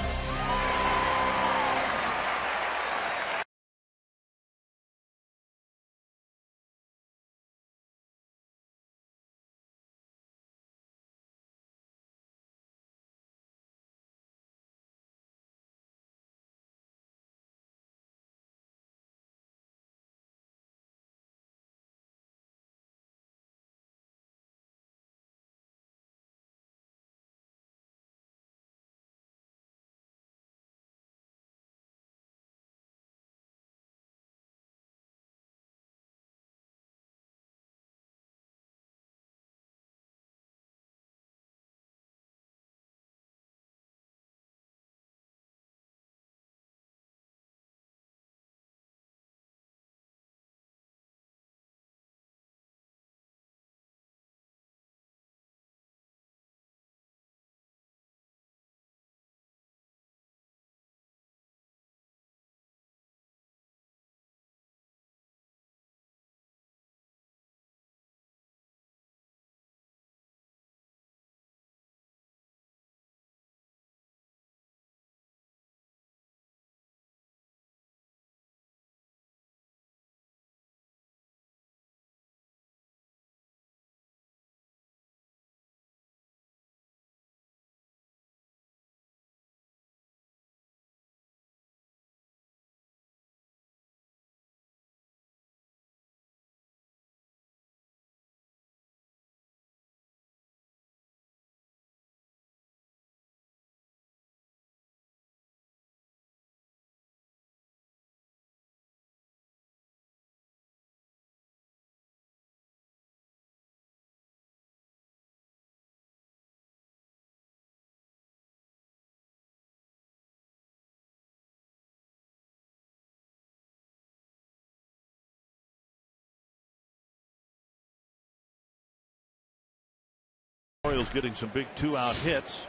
Orioles getting some big 2-out hits.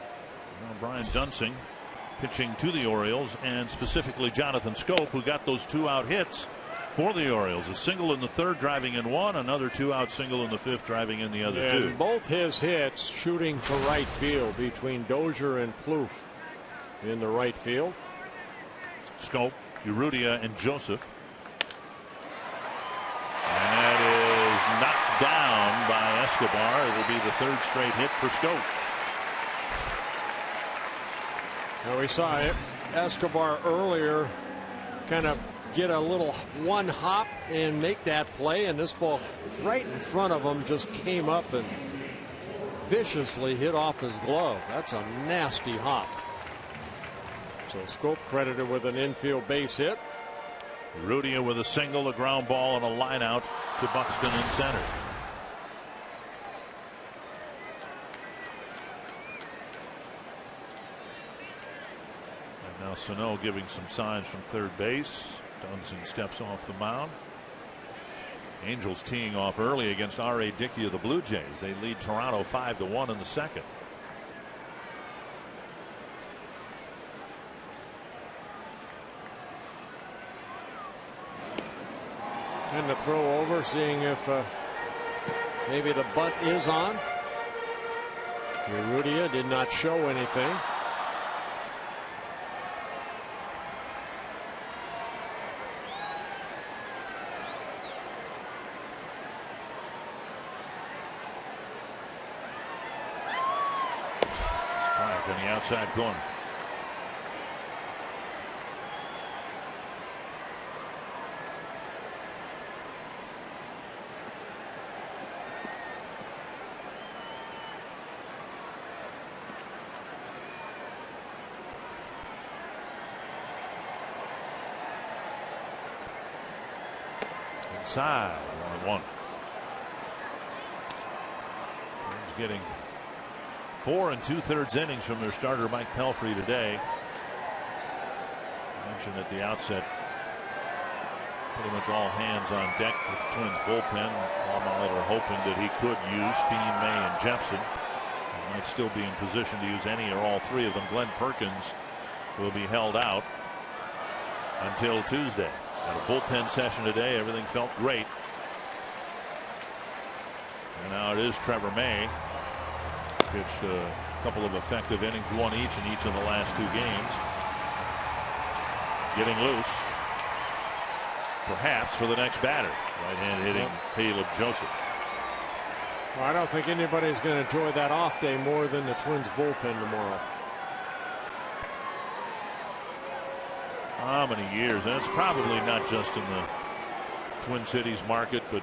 Now Brian Dunsing pitching to the Orioles, and specifically Jonathan Scope, who got those 2-out hits for the Orioles. A single in the 3rd driving in 1, another 2-out single in the 5th driving in the other 2. Both his hits shooting to right field between Dozier and Plouffe in the right field. Scope, Urrutia, and Joseph. And that is knocked down by Escobar. It will be the 3rd straight hit for Scope. Now we saw Escobar earlier kind of get a little one hop and make that play, and this ball right in front of him just came up and viciously hit off his glove. That's a nasty hop. So Scope credited with an infield base hit. Rudia with a single, a ground ball, and a line out to Buxton in center. And now Sano giving some signs from third base. Dunston steps off the mound. Angels teeing off early against R.A. Dickey of the Blue Jays. They lead Toronto 5-1 in the second. And the throw over, seeing if maybe the bunt is on. Urrutia did not show anything. Strike on the outside corner. Inside, 1-1. Twins getting 4 2/3 innings from their starter Mike Pelfrey today. I mentioned at the outset, pretty much all hands on deck for the Twins bullpen. Paul Molitor hoping that he could use Fein, May, and Jepson. He might still be in position to use any or all three of them. Glenn Perkins will be held out until Tuesday. At a bullpen session today, everything felt great. And now it is Trevor May. Pitched a couple of effective innings, one each in each of the last 2 games. Getting loose, perhaps for the next batter. Right-hand hitting Caleb Joseph. Well, I don't think anybody's going to enjoy that off day more than the Twins bullpen tomorrow. How many years? And it's probably not just in the Twin Cities market, but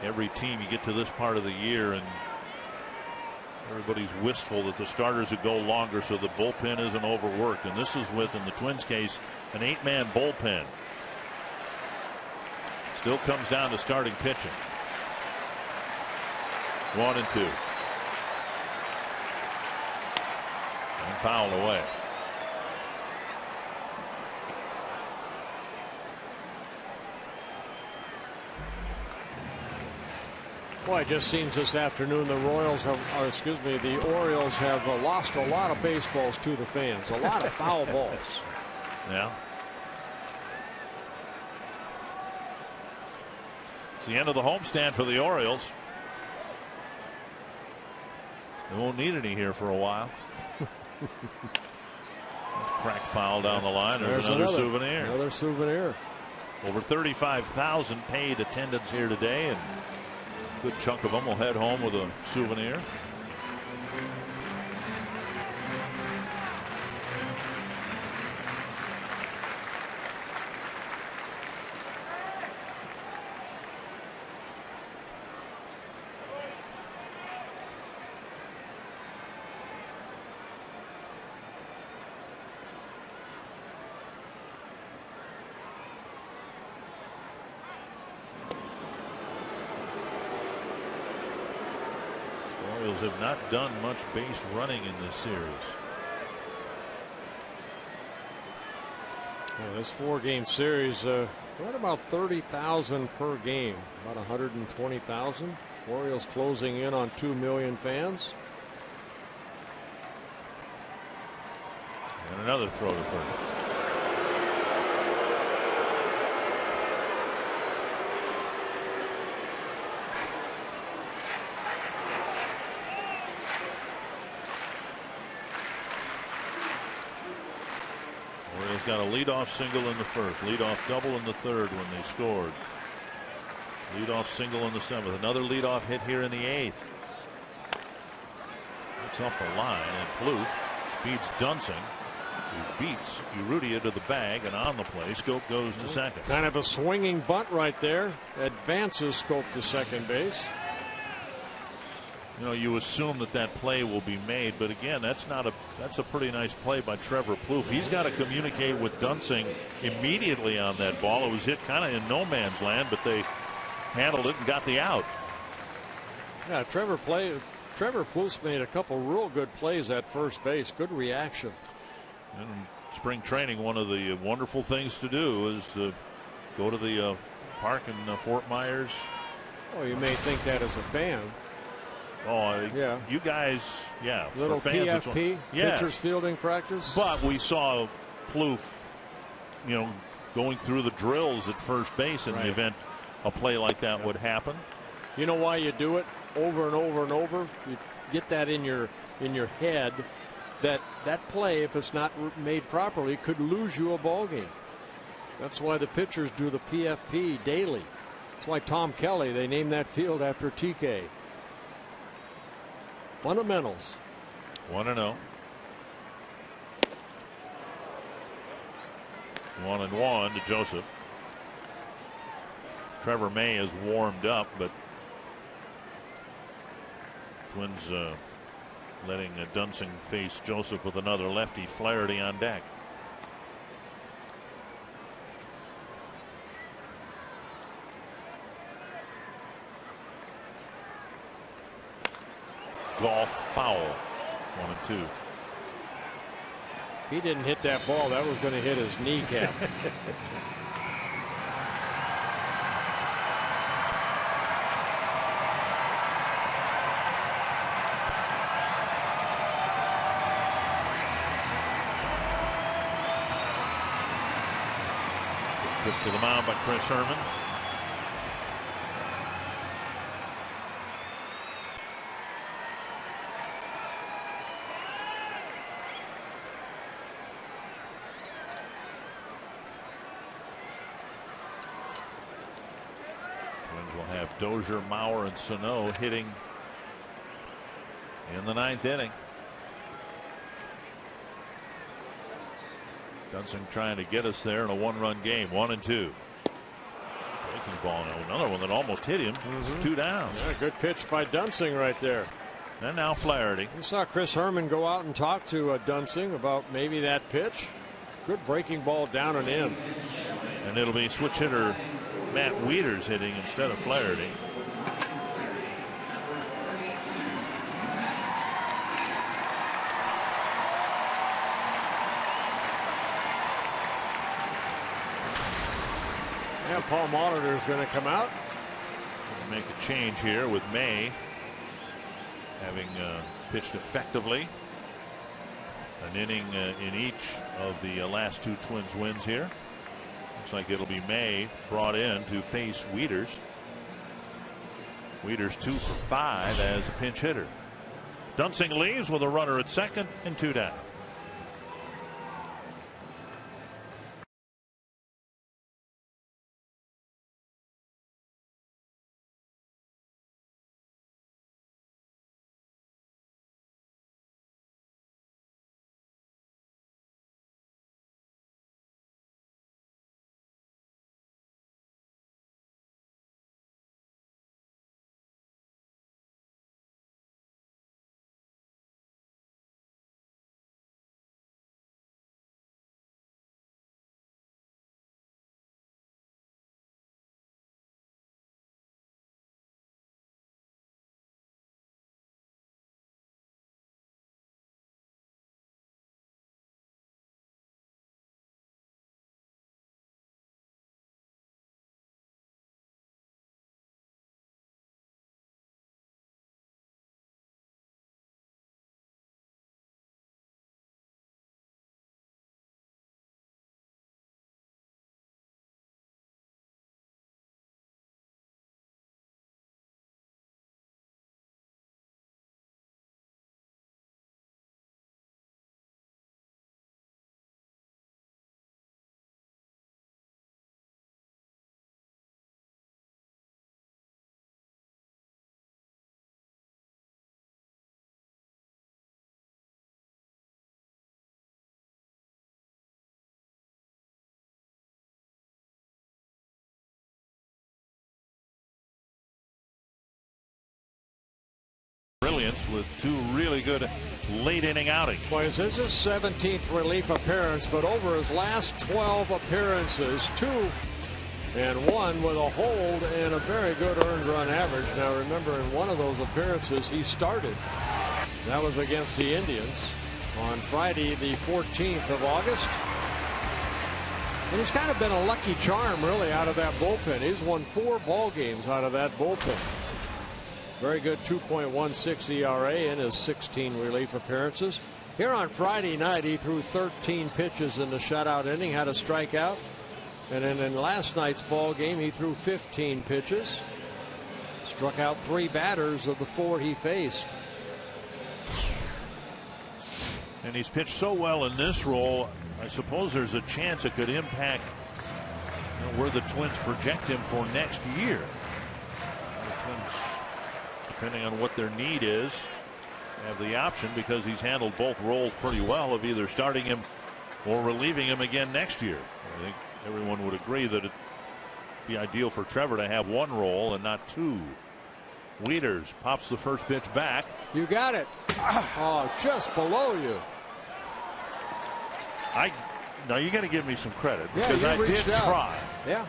every team. You get to this part of the year and everybody's wistful that the starters would go longer so the bullpen isn't overworked. And this is with, in the Twins case, an 8-man bullpen. Still comes down to starting pitching. 1-2. And fouled away. Boy, it just seems this afternoon the Orioles have lost a lot of baseballs to the fans. A lot of foul balls. Yeah. It's the end of the homestand for the Orioles. They won't need any here for a while. Cracked foul down the line. There's another souvenir. Another souvenir. Over 35,000 paid attendance here today, and a good chunk of them will head home with a souvenir. Have not done much base running in this series. Yeah, this 4-game series, right about 30,000 per game, about 120,000. Orioles closing in on 2 million fans. And another throw to first. Got a leadoff single in the first, leadoff double in the third when they scored. Leadoff single in the 7th. Another leadoff hit here in the 8th. It's up the line, and Plouffe feeds Dunsing. He beats Urrutia to the bag, and on the play, Scope goes to second. Kind of a swinging bunt right there. Advances Scope to second base. You know, you assume that play will be made, but again, that's a pretty nice play by Trevor Plouffe. He's got to communicate with Dunsing immediately on that ball. It was hit kind of in no man's land, but they handled it and got the out. Yeah, Trevor Plouffe made a couple real good plays at first base. Good reaction. And in spring training, one of the wonderful things to do is to go to the park in Fort Myers. Oh, you may think that as a fan. Oh, yeah. You guys, yeah. Little for fans, PFP, yeah. pitcher's fielding practice. But we saw Plouffe, going through the drills at first base in the event a play like that would happen. You know why you do it over and over and over? You get that in your head that play, if it's not made properly, could lose you a ball game. That's why the pitchers do the PFP daily. That's why Tom Kelly, they named that field after TK. Fundamentals. 1-0. 1-1 to Joseph. Trevor May is warmed up, but Twins letting Dunsing face Joseph with another lefty. Flaherty on deck. Golfed foul. 1-2. If he didn't hit that ball, that was going to hit his kneecap. Trip to the mound by Chris Herman. Dozier, Mauer, and Sano hitting in the ninth inning. Dunsing trying to get us there in a one-run game. 1-2. Breaking ball now. Another one that almost hit him. 2 down. Yeah, good pitch by Dunsing right there. And now Flaherty. We saw Chris Herman go out and talk to Dunsing about maybe that pitch. Good breaking ball down and in. And it'll be switch hitter Matt Wieters hitting instead of Flaherty. Yeah, Paul Molitor is going to come out. We'll make a change here with May having pitched effectively. An inning in each of the last 2 Twins wins here. Looks like it'll be May brought in to face Wieters. Wieters 2 for 5 as a pinch hitter. Dunsing leaves with a runner at second and 2 down. brilliance with 2 really good late inning outings. Boy, this is his 17th relief appearance, but over his last 12 appearances, 2 and 1 with a hold and a very good earned run average. Now remember, in one of those appearances he started. That was against the Indians on Friday the 14th of August. And he's kind of been a lucky charm really out of that bullpen. He's won 4 ball games out of that bullpen. Very good 2.16 ERA in his 16 relief appearances. Here on Friday night he threw 13 pitches in the shutout inning, had a strikeout. And then in last night's ball game he threw 15 pitches. Struck out 3 batters of the 4 he faced. And he's pitched so well in this role, I suppose there's a chance it could impact where the Twins project him for next year. The Twins, depending on what their need is, have the option, because he's handled both roles pretty well, of either starting him or relieving him again next year. I think everyone would agree that it'd be ideal for Trevor to have 1 role and not 2. Wieters pops the first pitch back. You got it. Oh, just below you. Now you got to give me some credit, Yeah, because I did out. try. Yeah.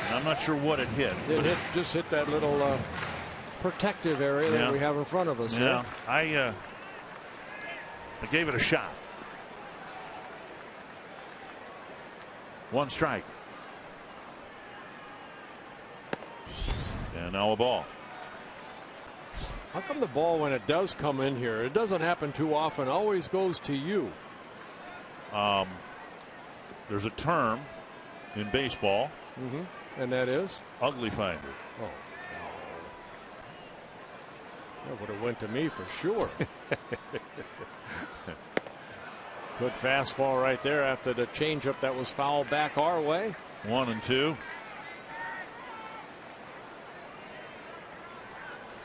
And I'm not sure what it hit. It just hit that little protective area that we have in front of us. Yeah. I gave it a shot. 1 strike. And now a ball. How come the ball, when it does come in here, it doesn't happen too often, always goes to you? There's a term in baseball. And that is? Ugly finder. Oh, no. That would have went to me for sure. Good fastball right there after the changeup that was fouled back our way. 1 and 2.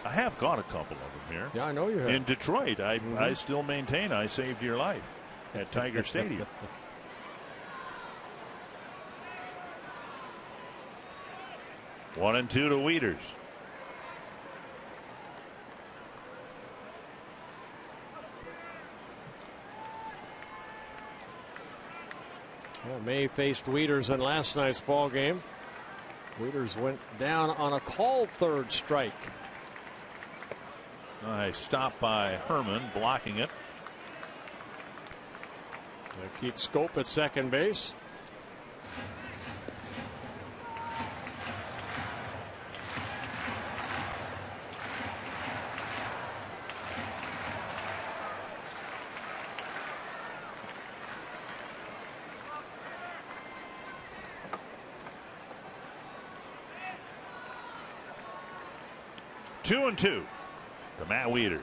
I have got a couple of them here. Yeah, I know you have. In Detroit, I still maintain I saved your life at Tiger Stadium. 1 and 2 to Wieters. Well, May faced Wieters in last night's ball game. Wieters went down on a called 3rd strike. Nice stop by Herman, blocking it. Keith Scope at second base. Two and 2 to Matt Wieters.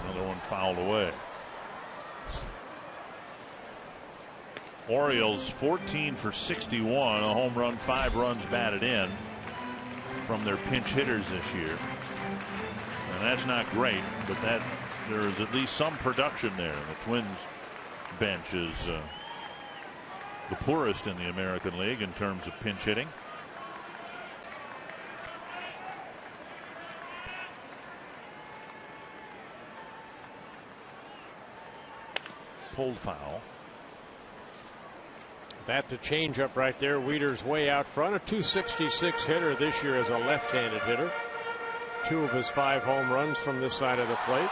Another one fouled away. Orioles 14 for 61, a home run, 5 runs batted in from their pinch hitters this year. And that's not great, but there is at least some production there. The Twins bench is the poorest in the American League in terms of pinch hitting. Pulled foul. That to change up right there. Wieters way out front. A .266 hitter this year as a left-handed hitter. 2 of his 5 home runs from this side of the plate.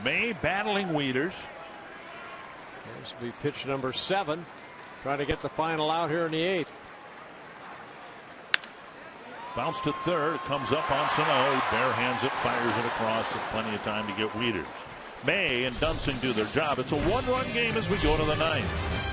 May battling Wieters. This will be pitch number 7. Trying to get the final out here in the 8th. Bounce to third. It comes up on Sano. He barehands it, fires it across. With plenty of time to get Wieters. May and Dunsing do their job. It's a 1-run game as we go to the 9th.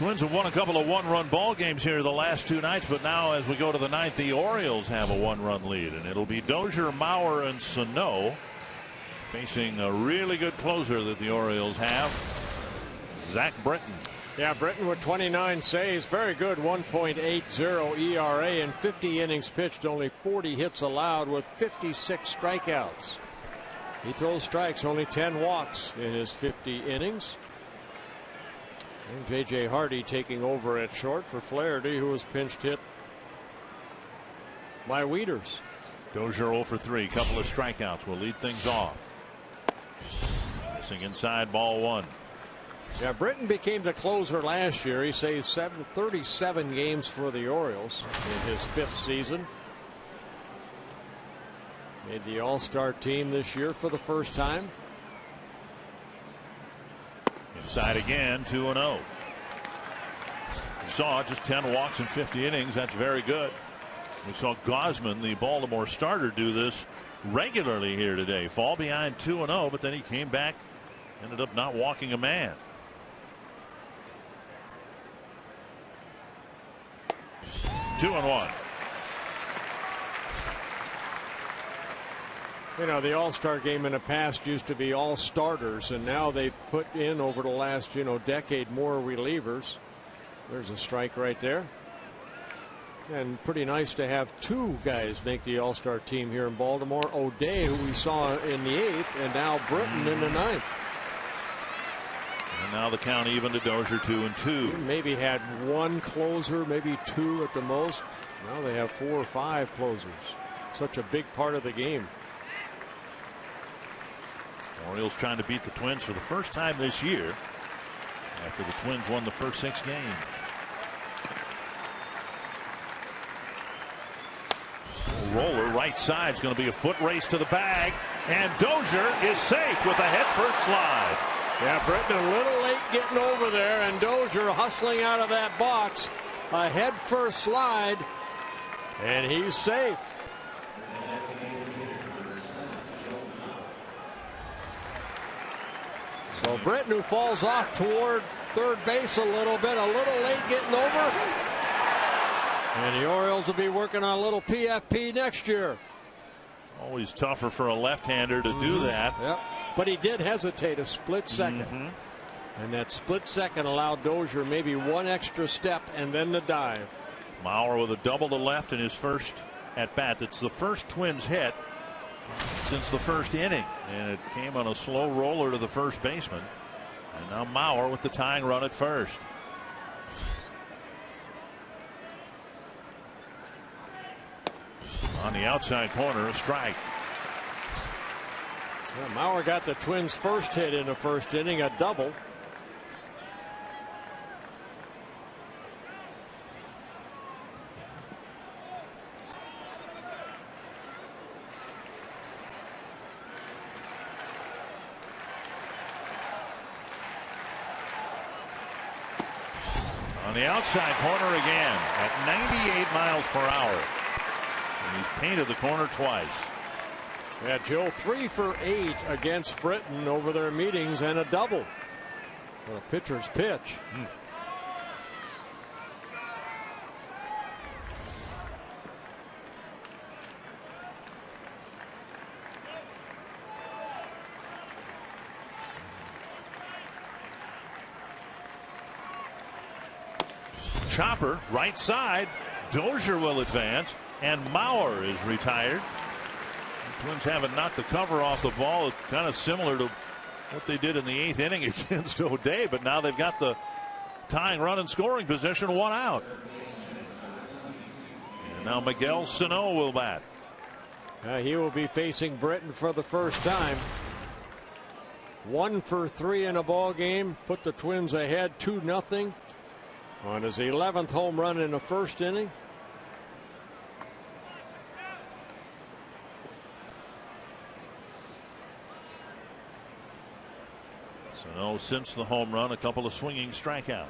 Twins have won a couple of one-run ball games here the last two nights, but now as we go to the ninth, the Orioles have a one-run lead, and it'll be Dozier, Mauer, and Sano facing a really good closer that the Orioles have, Zach Britton. Yeah, Britton with 29 saves, very good, 1.80 ERA in 50 innings pitched, only 40 hits allowed with 56 strikeouts. He throws strikes, only 10 walks in his 50 innings. And J.J. Hardy taking over at short for Flaherty, who was pinch hit by Wieters. Dozier 0 for 3, couple of strikeouts will lead things off. Missing inside, ball 1. Yeah, Britton became the closer last year. He saved 37 games for the Orioles in his 5th season. Made the All-Star team this year for the first time. Inside again, 2-0. We saw just 10 walks in 50 innings. That's very good. We saw Gausman, the Baltimore starter, do this regularly here today. Fall behind 2-0, but then he came back, ended up not walking a man. Two and one. You know, the All-Star game in the past used to be all starters, and now they've put in over the last, decade more relievers. There's a strike right there. And pretty nice to have 2 guys make the All-Star team here in Baltimore. O'Day, who we saw in the 8th, and now Britton in the 9th. And now the count even to Dozier, 2-2. Maybe had 1 closer, maybe 2 at the most. Now they have 4 or 5 closers. Such a big part of the game. Orioles trying to beat the Twins for the first time this year after the Twins won the first 6 games. Roller right side is going to be a foot race to the bag, and Dozier is safe with a head first slide. Yeah, Britton a little late getting over there, and Dozier hustling out of that box. A head first slide, and he's safe. So Britton, who falls off toward third base a little late getting over. And the Orioles will be working on a little PFP next year. Always tougher for a left-hander to do that. Yep. But he did hesitate a split second. And that split second allowed Dozier maybe 1 extra step and then the dive. Mauer with a double to left in his first at bat. It's the first Twins hit since the first inning, and it came on a slow roller to the first baseman. And now Mauer with the tying run at first. On the outside corner, a strike. Well, Mauer got the Twins' first hit in the first inning, a double. On the outside corner again at 98 miles per hour. And he's painted the corner twice. Yeah, Joe 3 for 8 against Britton over their meetings and a double. What a pitcher's pitch. Chopper right side. Dozier will advance, and Mauer is retired. The Twins haven't knocked the cover off the ball. It's kind of similar to what they did in the 8th inning against O'Day, but now they've got the tying run in scoring position, 1 out. And now Miguel Sano will bat. He will be facing Britton for the first time. 1 for 3 in a ball game, put the Twins ahead 2-0 on his 11th home run in the first inning. So since the home run, a couple of swinging strikeouts.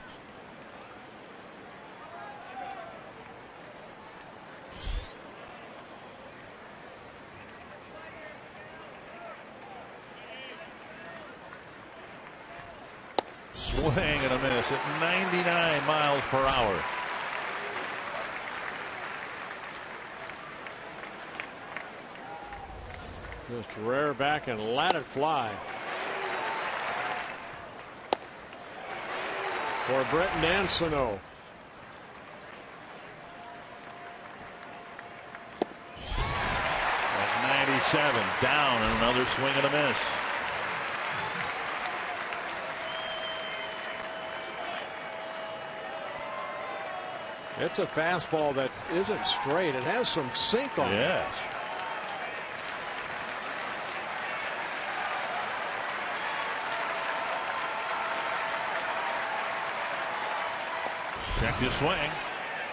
swing and a miss at 99 miles per hour. Just rear back and let it fly. For Britton and Sano. At 97, down, and another swing and a miss. It's a fastball that isn't straight. It has some sink on it. Yes. Check his swing.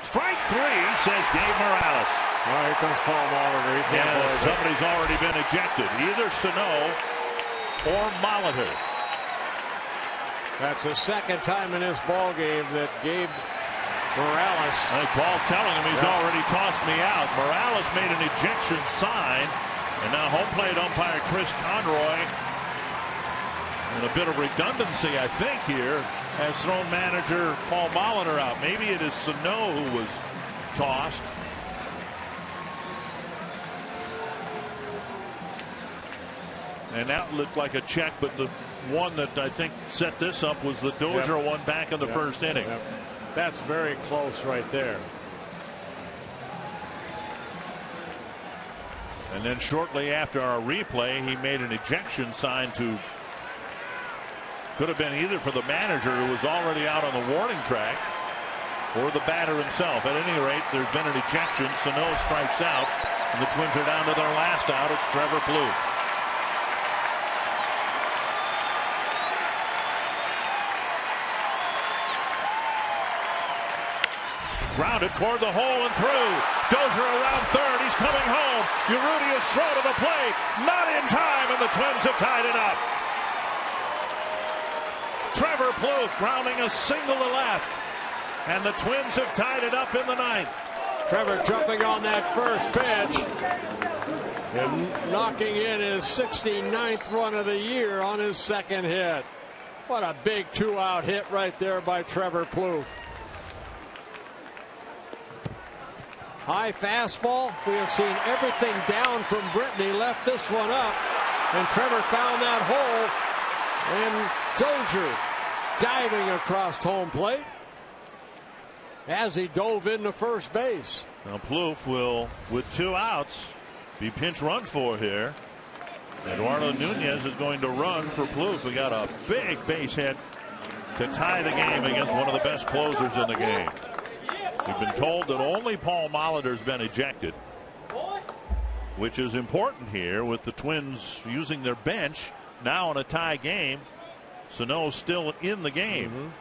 Strike three, says Dave Morales. Oh, here comes Paul Molitor. He can't believe it. Somebody's already been ejected. Either Sano or Molitor. That's the second time in this ball game that Gabe Morales. I think Paul's telling him he's already tossed me out. Morales made an ejection sign, and now home plate umpire Chris Conroy, and a bit of redundancy, I think, here, has thrown manager Paul Molitor out. Maybe it is Sano who was tossed. And that looked like a check, but the one that I think set this up was the Dozier one back in the first inning. Yep. That's very close right there. And then shortly after our replay, he made an ejection sign to, could have been either for the manager who was already out on the warning track or the batter himself. At any rate, there's been an ejection. Sano strikes out, and the Twins are down to their last out. It's Trevor Plouffe. Grounded toward the hole and through. Dozier around third. He's coming home. Urrudia's throw to the plate. Not in time, and the Twins have tied it up. Trevor Plouffe grounding a single to left, and the Twins have tied it up in the ninth. Trevor jumping on that first pitch and knocking in his 69th run of the year on his second hit. What a big two-out hit right there by Trevor Plouffe. High fastball. We have seen everything down from Britton. He left this one up, and Trevor found that hole, and Dozier diving across home plate as he dove into first base. Now Plouffe will, with two outs, be pinch run for here. Eduardo Nunez is going to run for Plouffe. We got a big base hit to tie the game against one of the best closers in the game. We've been told that only Paul Molitor's been ejected, which is important here with the Twins using their bench now in a tie game. Sano's still in the game.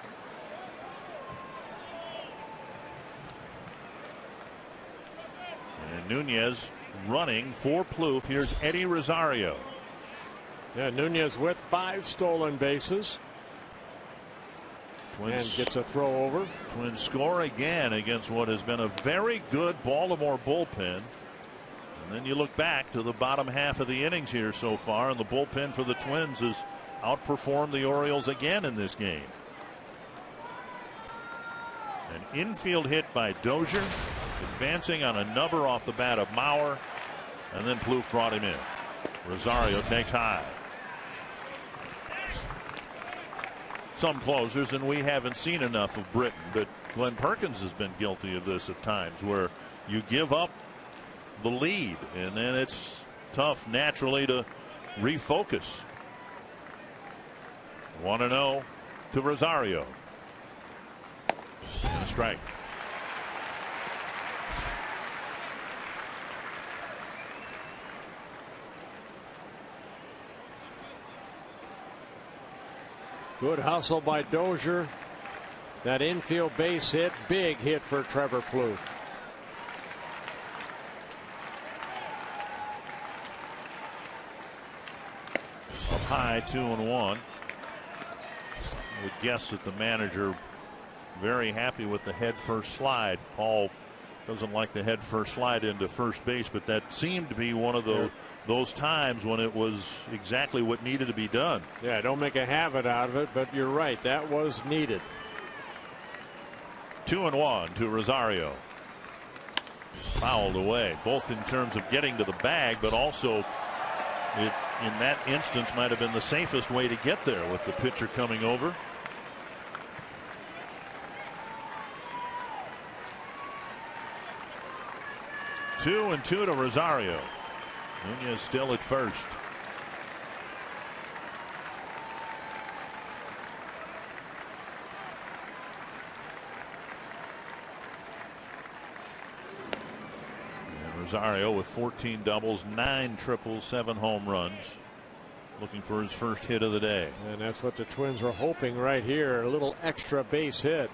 And Nunez running for Plouffe. Here's Eddie Rosario. Yeah, Nunez with 5 stolen bases. Twins, and gets a throw over. Twins score again against what has been a very good Baltimore bullpen. And then you look back to the bottom half of the innings here so far, and the bullpen for the Twins has outperformed the Orioles again in this game. An infield hit by Dozier, advancing on a number off the bat of Mauer, and then Plouffe brought him in. Rosario takes high. Some closers, and we haven't seen enough of Britton, but Glenn Perkins has been guilty of this at times, where you give up the lead and then it's tough naturally to refocus. 1-0 to Rosario. And a strike. Good hustle by Dozier. That infield base hit, big hit for Trevor Plouffe. Up high, 2-1. I would guess that the manager very happy with the head first slide. Paul Doesn't like the head first slide into first base, but that seemed to be one of those times when it was exactly what needed to be done. Yeah, don't make a habit out of it, but you're right. That was needed. 2-1 to Rosario. Fouled away, both in terms of getting to the bag, but also it, in that instance, might have been the safest way to get there with the pitcher coming over. Two and two to Rosario. Nunez still at first. And Rosario with 14 doubles, 9 triples, 7 home runs. Looking for his first hit of the day. And that's what the Twins were hoping right here. A little extra base hit.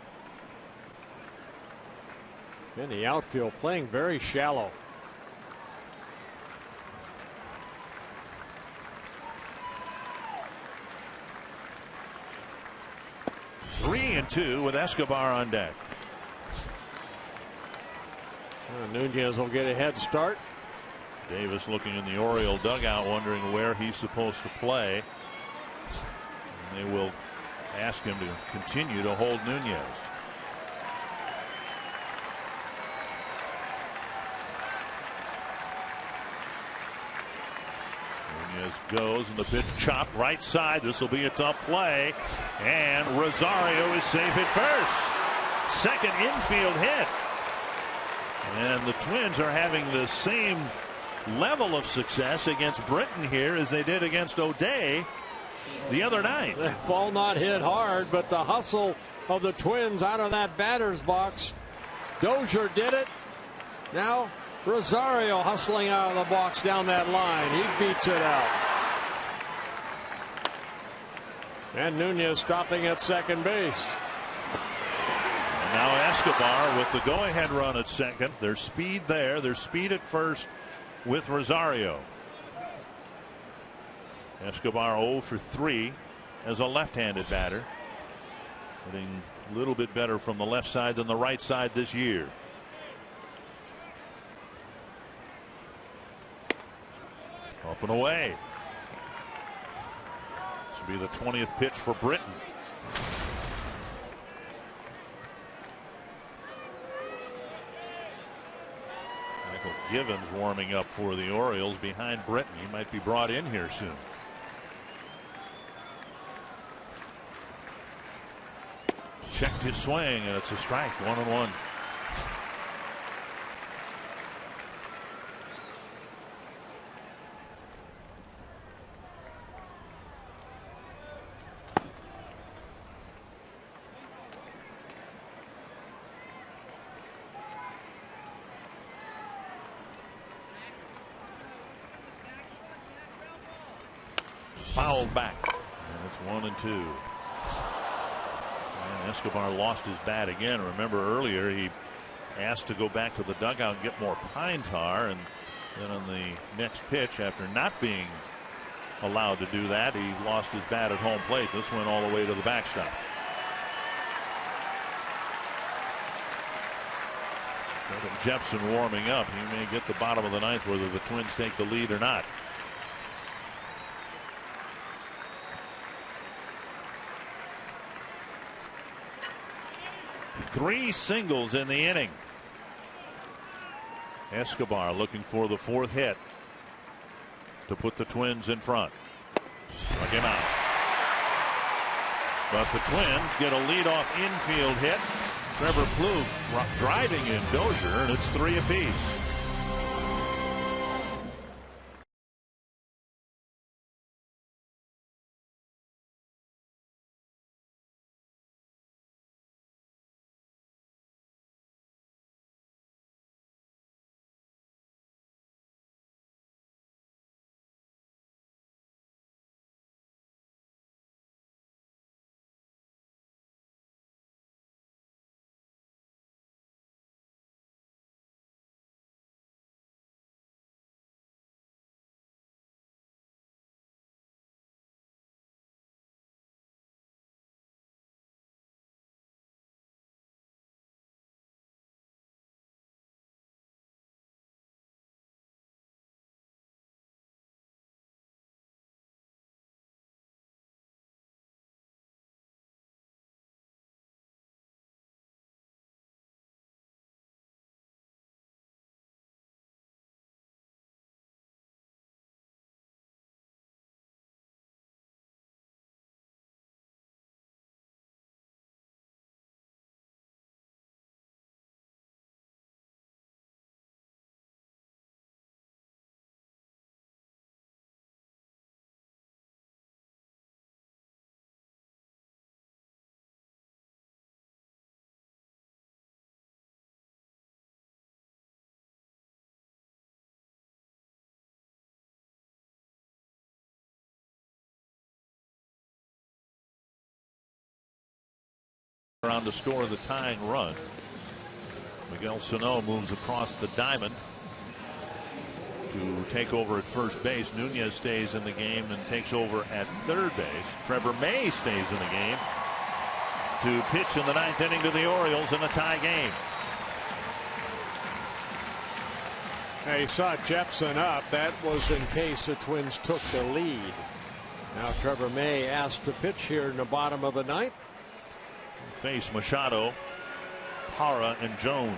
And the outfield playing very shallow. Three and two with Escobar on deck. Nunez will get a head start. Davis looking in the Oriole dugout, wondering where he's supposed to play. And they will ask him to continue to hold Nunez. Goes and the pitch chopped right side. This will be a tough play, and Rosario is safe at first. Second infield hit, and the Twins are having the same level of success against Britton here as they did against O'Day the other night. Ball not hit hard, but the hustle of the Twins out of that batter's box. Dozier did it. Now Rosario hustling out of the box down that line. He beats it out. And Nunez stopping at second base. And now Escobar with the go-ahead run at second. There's speed there. There's speed at first with Rosario. Escobar 0 for 3 as a left-handed batter. Hitting a little bit better from the left side than the right side this year. Up and away. This will be the 20th pitch for Britton. Michael Givens warming up for the Orioles behind Britton. He might be brought in here soon. Checked his swing, and it's a strike. 1-1. Fouled back, and it's 1-2. And Escobar lost his bat again. Remember earlier he asked to go back to the dugout and get more pine tar, and then on the next pitch, after not being allowed to do that, he lost his bat at home plate. This went all the way to the backstop. Jepson warming up. He may get the bottom of the ninth whether the Twins take the lead or not. Three singles in the inning. Escobar looking for the fourth hit to put the Twins in front. Struck him out. But the Twins get a leadoff infield hit. Trevor Plouffe driving in Dozier, and it's 3 apiece. around to score the tying run. Miguel Sano moves across the diamond to take over at first base. Nunez stays in the game and takes over at third base. Trevor May stays in the game to pitch in the ninth inning to the Orioles in a tie game. Now you saw Jepson up. That was in case the Twins took the lead. Now Trevor May asked to pitch here in the bottom of the ninth. Face Machado, Parra, and Jones.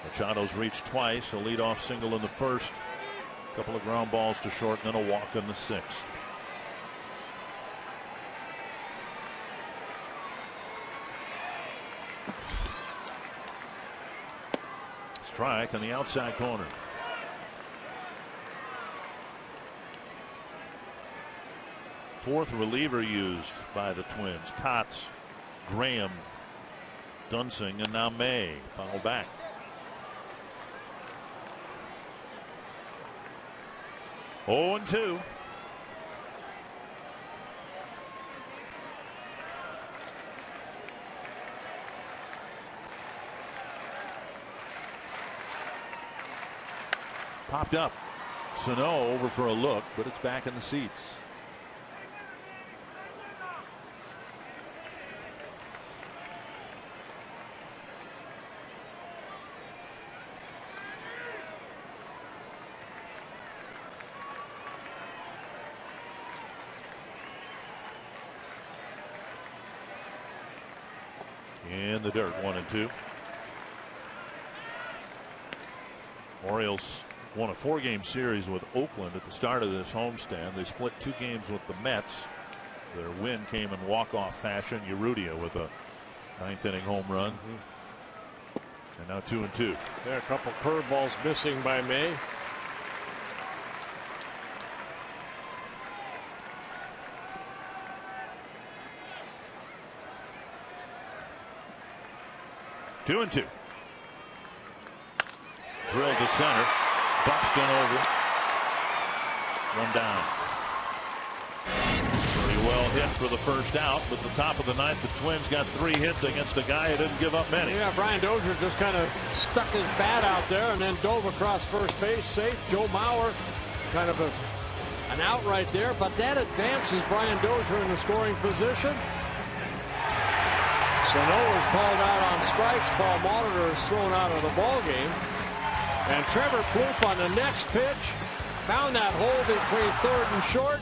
Machado's reached twice, a leadoff single in the first, a couple of ground balls to short, and then a walk in the sixth. Strike on the outside corner. Fourth reliever used by the Twins. Kotz, Graham, Dunsing, and now May. Foul back. Oh, 0-2. Popped up. Sano over for a look, but it's back in the seats. In the dirt, 1-2. Orioles won a 4-game series with Oakland at the start of this homestand. They split 2 games with the Mets. Their win came in walk-off fashion. Urrutia with a 9th inning home run. And now 2-2. There are a couple curveballs missing by May. Two and 2. Drilled to center. Buxton over. One down. Very well hit for the first out, but the top of the ninth, the Twins got 3 hits against a guy who didn't give up many. Yeah, Brian Dozier just kind of stuck his bat out there and then dove across first base safe. Joe Mauer, kind of an out right there, but that advances Brian Dozier in the scoring position. Sano is called out on strikes. Paul Molitor is thrown out of the ball game. And Trevor Plouffe on the next pitch found that hole between third and short,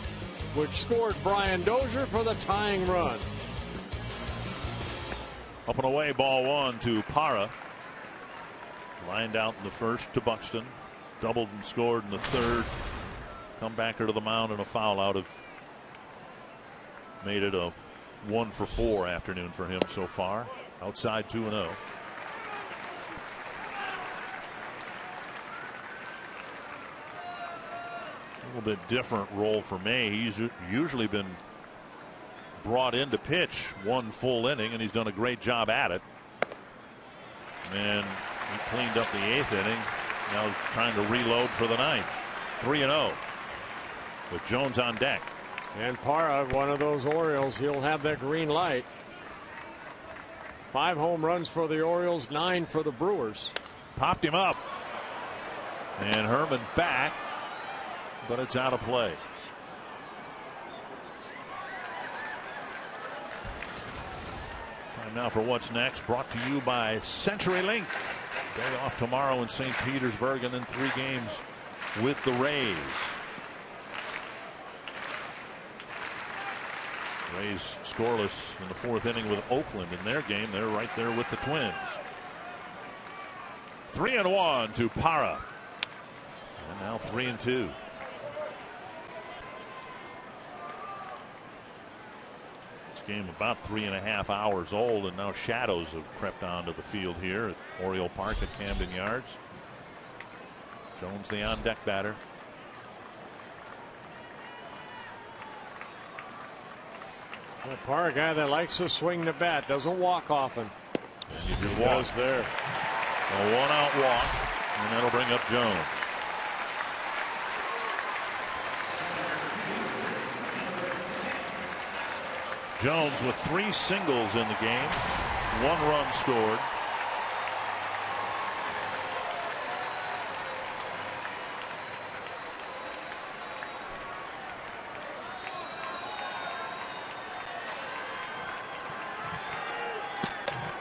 which scored Brian Dozier for the tying run. Up and away, ball 1 to Parra. Lined out in the first to Buxton. Doubled and scored in the third. Comebacker to the mound and a foul out of. Made it a 1-for-4 afternoon for him so far. Outside 2-0. A little bit different role for May. He's usually been brought in to pitch 1 full inning, and he's done a great job at it. And he cleaned up the 8th inning. Now he's trying to reload for the 9th. 3-0 with Jones on deck. And Parra, one of those Orioles, he'll have that green light. 5 home runs for the Orioles, 9 for the Brewers. Popped him up. And Herman back, but it's out of play. Time now for what's next, brought to you by CenturyLink. Day off tomorrow in St. Petersburg and then 3 games with the Rays. Rays scoreless in the 4th inning with Oakland in their game. They're right there with the Twins. 3-1 to Parra. And now 3-2. This game about 3.5 hours old, and now shadows have crept onto the field here at Oriole Park at Camden Yards. Jones, the on-deck batter. Parra, a guy that likes to swing the bat, doesn't walk often. And he just was there. A 1-out walk, and that'll bring up Jones. Jones with 3 singles in the game, 1 run scored.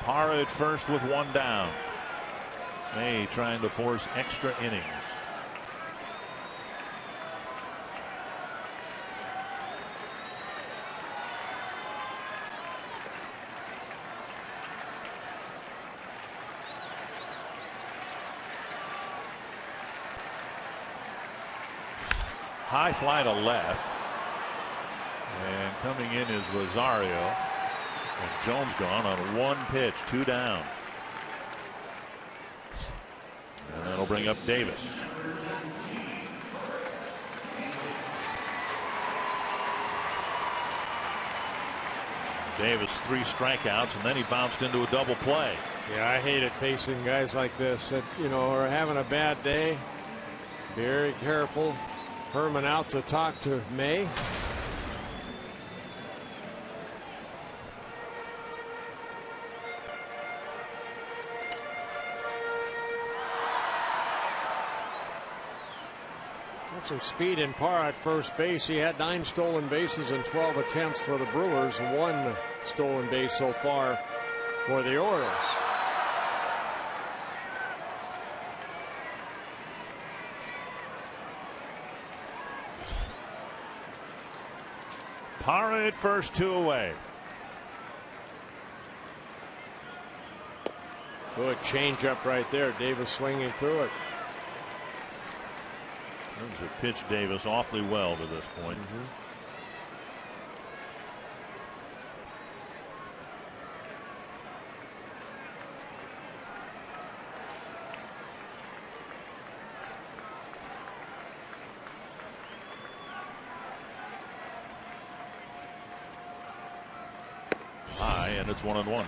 Parra at first with 1 down. May trying to force extra innings. High fly to left. And coming in is Rosario. And Jones gone on 1 pitch, 2 down. And that'll bring up Davis. Davis 3 strikeouts, and then he bounced into a double play. Yeah, I hate it facing guys like this that, you know, are having a bad day. Very careful. Herman out to talk to May. Some speed in Parra at first base. He had 9 stolen bases in 12 attempts for the Brewers. 1 stolen base so far for the Orioles. Parra at first, 2 away. Good changeup right there. Davis swinging through it. Those have pitched Davis awfully well to this point. High, and it's 1-1.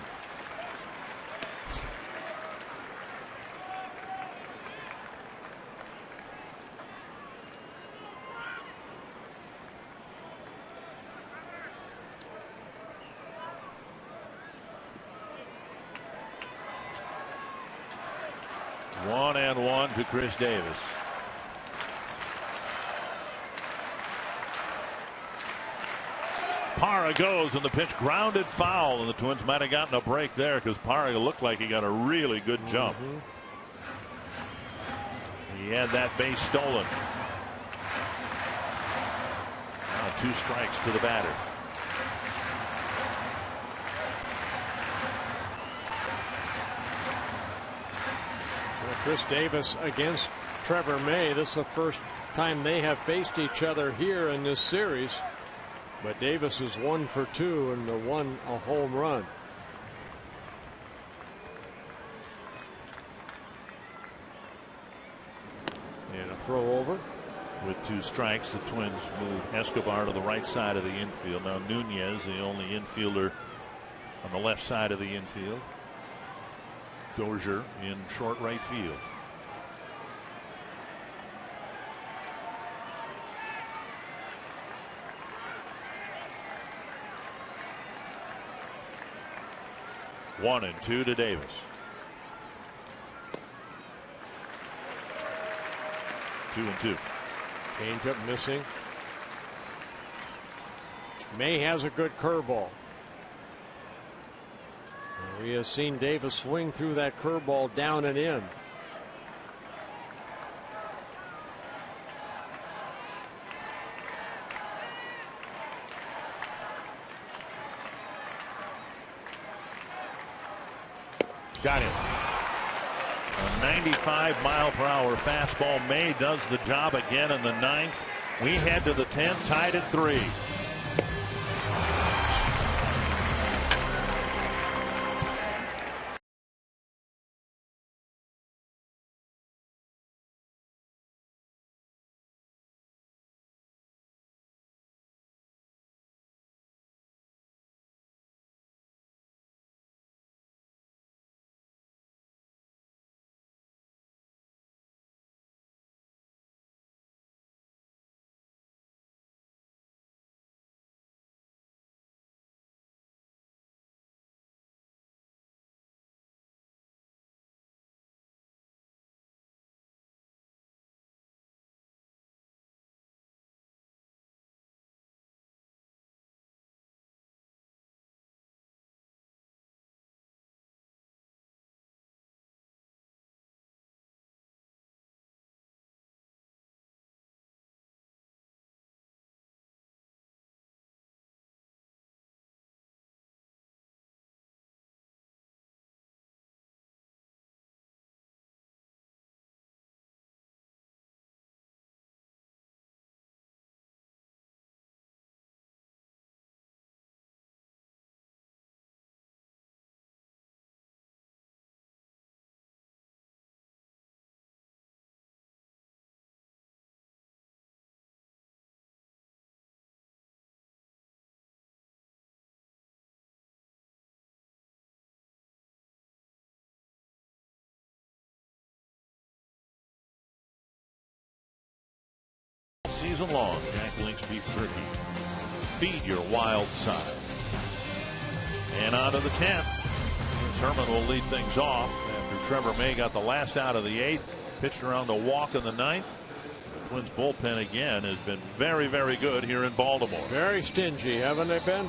To Chris Davis. Parra goes, and the pitch grounded foul, and the Twins might have gotten a break there because Parra looked like he got a really good jump. He had that base stolen. Now 2 strikes to the batter. Chris Davis against Trevor May. This is the first time they have faced each other here in this series. But Davis is 1 for 2 and the 1 a home run. And a throw over. With 2 strikes, the Twins move Escobar to the right side of the infield. Now Nunez, the only infielder on the left side of the infield. Dozier in short right field. One and 2 to Davis. Two and 2. Changeup missing. May has a good curveball. We have seen Davis swing through that curveball down and in. Got him. A 95-mile-per-hour fastball. May does the job again in the 9th. We head to the 10th, tied at 3. season long. Jack Link's beef jerky. Feed your wild side. And on to the 10th. Chris Herman will lead things off after Trevor May got the last out of the 8th. Pitched around a walk in the 9th. The Twins bullpen again has been very, very good here in Baltimore. Very stingy, haven't they been?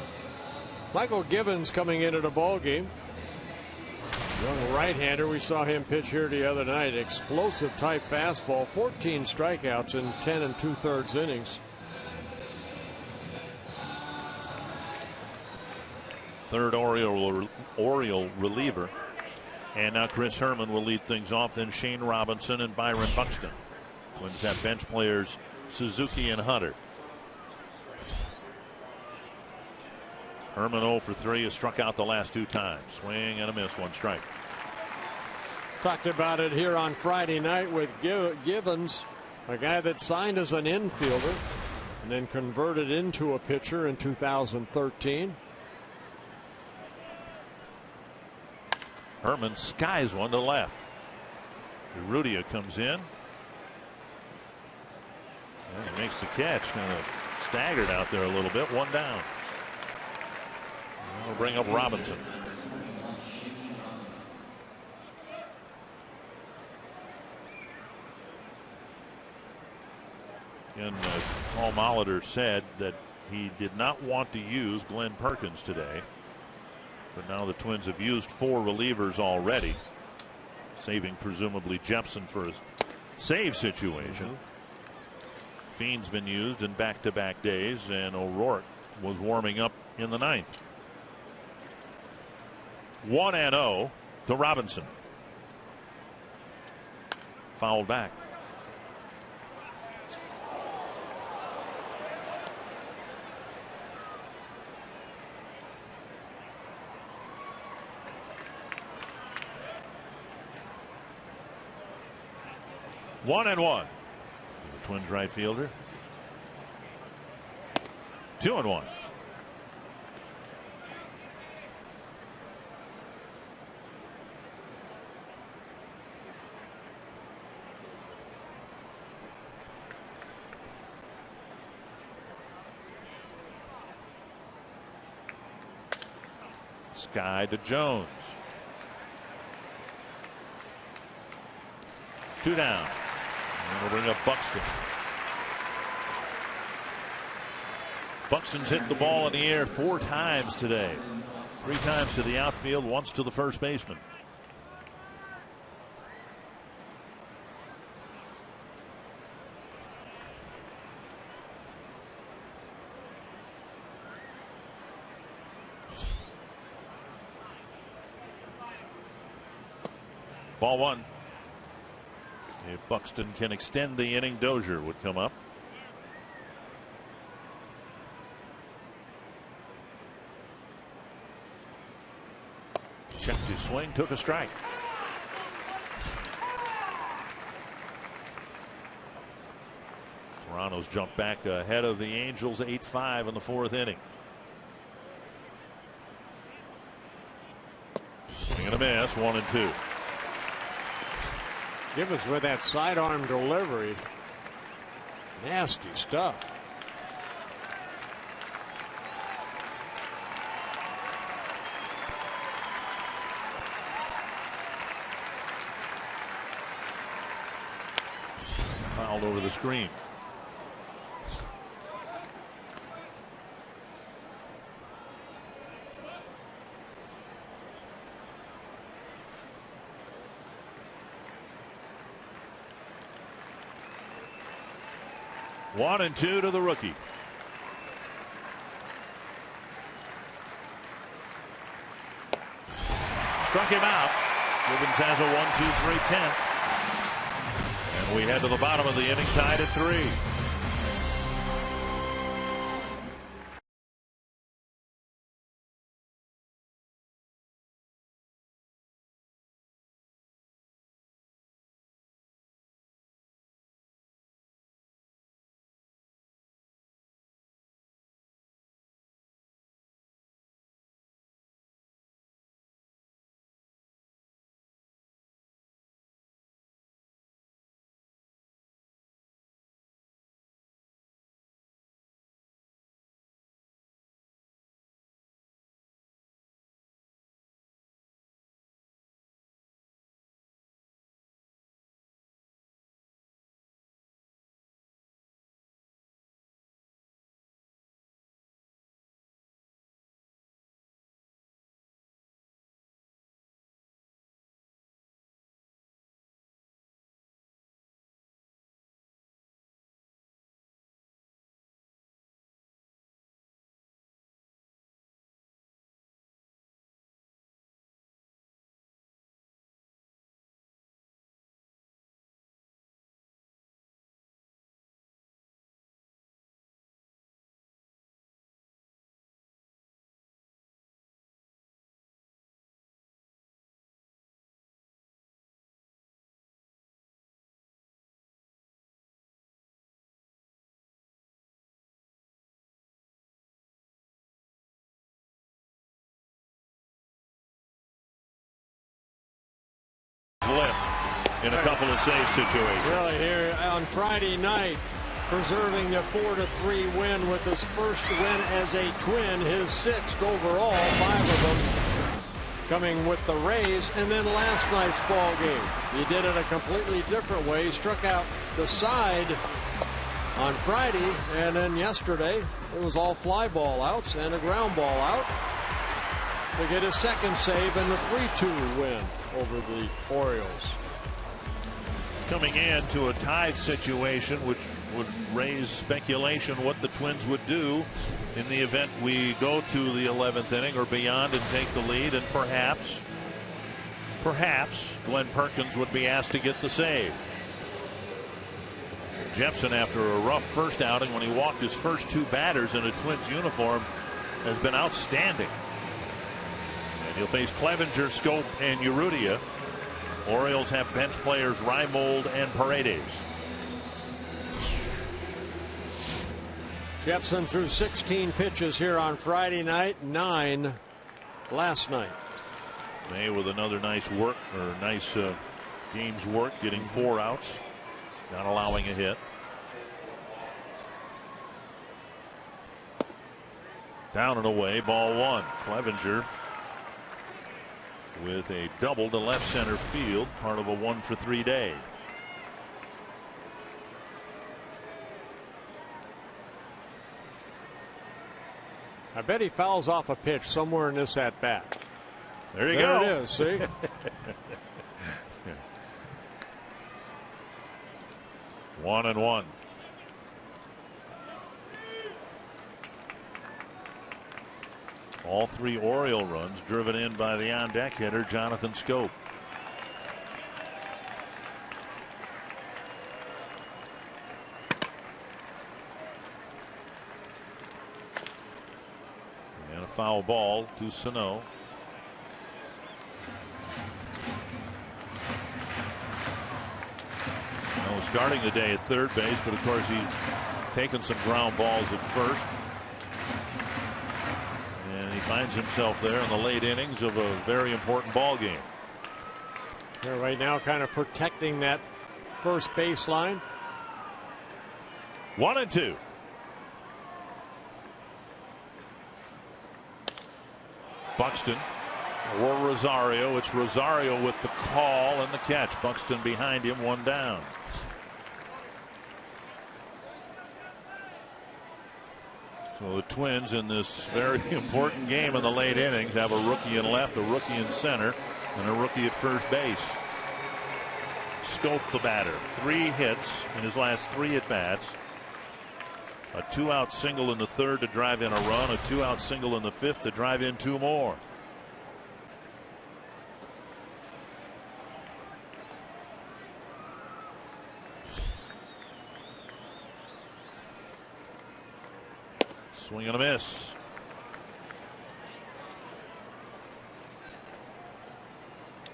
Michael Gibbons coming into the ball game. Young right-hander. We saw him pitch here the other night. Explosive type fastball. 14 strikeouts in 10 2/3 innings. Third Oriole reliever. And now Chris Herman will lead things off. Then Shane Robinson and Byron Buxton. Twins have bench players Suzuki and Hunter. Herman 0 for 3 has struck out the last 2 times. Swing and a miss, 1 strike. Talked about it here on Friday night with Gibbons, a guy that signed as an infielder and then converted into a pitcher in 2013. Herman skies one to left. Urrutia comes in. And he makes the catch. Kind of staggered out there a little bit. 1 down. We'll bring up Robinson. And Paul Molitor said that he did not want to use Glenn Perkins today. But now the Twins have used 4 relievers already, saving presumably Jepson for a save situation. Fiend's been used in back-to-back days, and O'Rourke was warming up in the 9th. 1-0 to Robinson. Fouled back. One and 1. The Twins right fielder. 2-1. Sky to Jones. 2 down. And we'll bring up Buxton. Buxton's hit the ball in the air 4 times today. 3 times to the outfield, once to the first baseman. Ball 1. If Buxton can extend the inning, Dozier would come up. Checked his swing, took a strike. Toronto's jumped back ahead of the Angels 8-5 in the 4th inning. Swing and a miss, 1-2. Gibbons with that sidearm delivery. Nasty stuff. Fouled over the screen. One and 2 to the rookie. Struck him out. Gibbons has a 1-2-3 10. And we head to the bottom of the inning, tied at 3. in a couple of save situations. Really here on Friday night, preserving a 4-3 win with his first win as a Twin, his 6th overall, 5 of them coming with the Rays, and then last night's ball game. He did it a completely different way. He struck out the side on Friday, and then yesterday it was all fly ball outs and a ground ball out to get his second save and the 3-2 win over the Orioles. Coming into a tied situation, which would raise speculation what the Twins would do in the event we go to the 11th inning or beyond and take the lead, and perhaps Glenn Perkins would be asked to get the save. Jepson, after a rough first outing when he walked his first 2 batters in a Twins uniform, has been outstanding. And he'll face Clevenger, Scope, and Urrutia. Orioles have bench players Reimold and Paredes. Jepson threw 16 pitches here on Friday night, 9 last night. May with another nice game's work, getting 4 outs, not allowing a hit. Down and away, ball 1. Clevenger with a double to left center field, part of a 1-for-3 day. I bet he fouls off a pitch somewhere in this at bat. There you go. There it is. See. 1-1. All 3 Oriole runs driven in by the on-deck hitter Jonathan Scope. And a foul ball to Sano. Sano starting the day at third base, but of course he's taken some ground balls at first. Finds himself there in the late innings of a very important ball game. They're right now kind of protecting that first baseline. 1-2. Buxton or Rosario. It's Rosario with the call and the catch. Buxton behind him, 1 down. So the Twins in this very important game in the late innings have a rookie in left, a rookie in center, and a rookie at first base. Scope the batter. 3 hits in his last 3 at-bats. A 2-out single in the 3rd to drive in a run, a 2-out single in the 5th to drive in 2 more. Swing and a miss.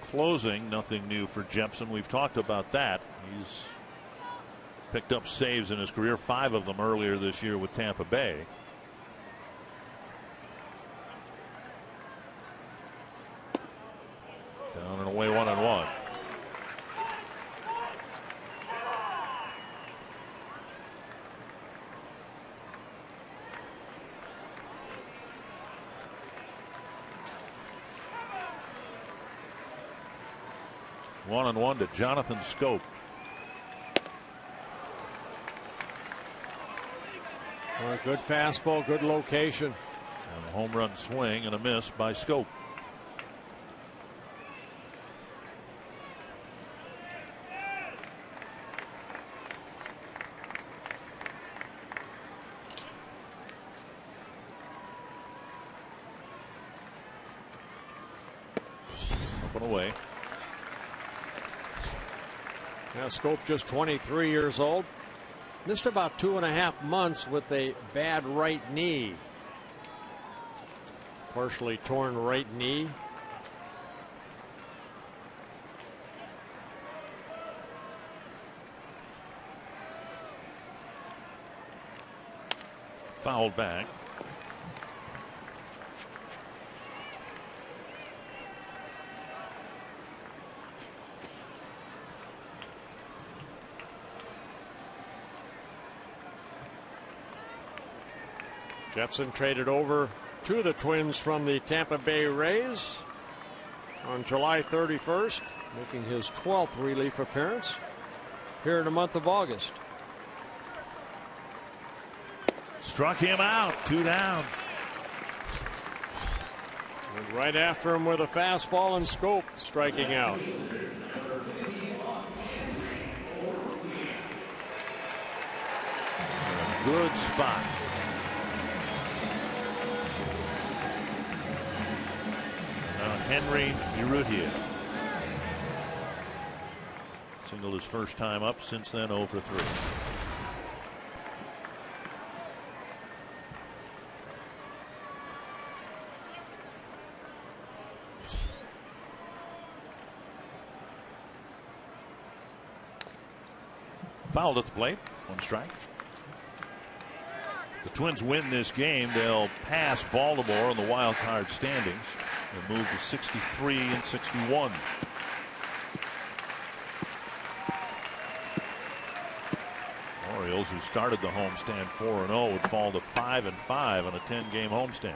Closing, nothing new for Jepson. We've talked about that. He's picked up saves in his career, 5 of them earlier this year with Tampa Bay. Down and away, 1-1. One and 1 to Jonathan Scope. Well, good fastball, good location. And a home run swing and a miss by Scope. Up and away. Now Scope just 23 years old. Missed about 2.5 months with a bad right knee. Partially torn right knee. Fouled back. Jepson traded over to the Twins from the Tampa Bay Rays on July 31st, making his 12th relief appearance here in the month of August. Struck him out, 2 down. And right after him with a fastball and Scope striking out. Good spot. Now Henry Urrutia. Singled his first time up, since then 0 for 3. Fouled at the plate, 1 strike. If the Twins win this game, they'll pass Baltimore in the wild card standings and move to 63 and 61. Orioles, who started the homestand 4-0, would fall to 5-5 on a 10-game homestand.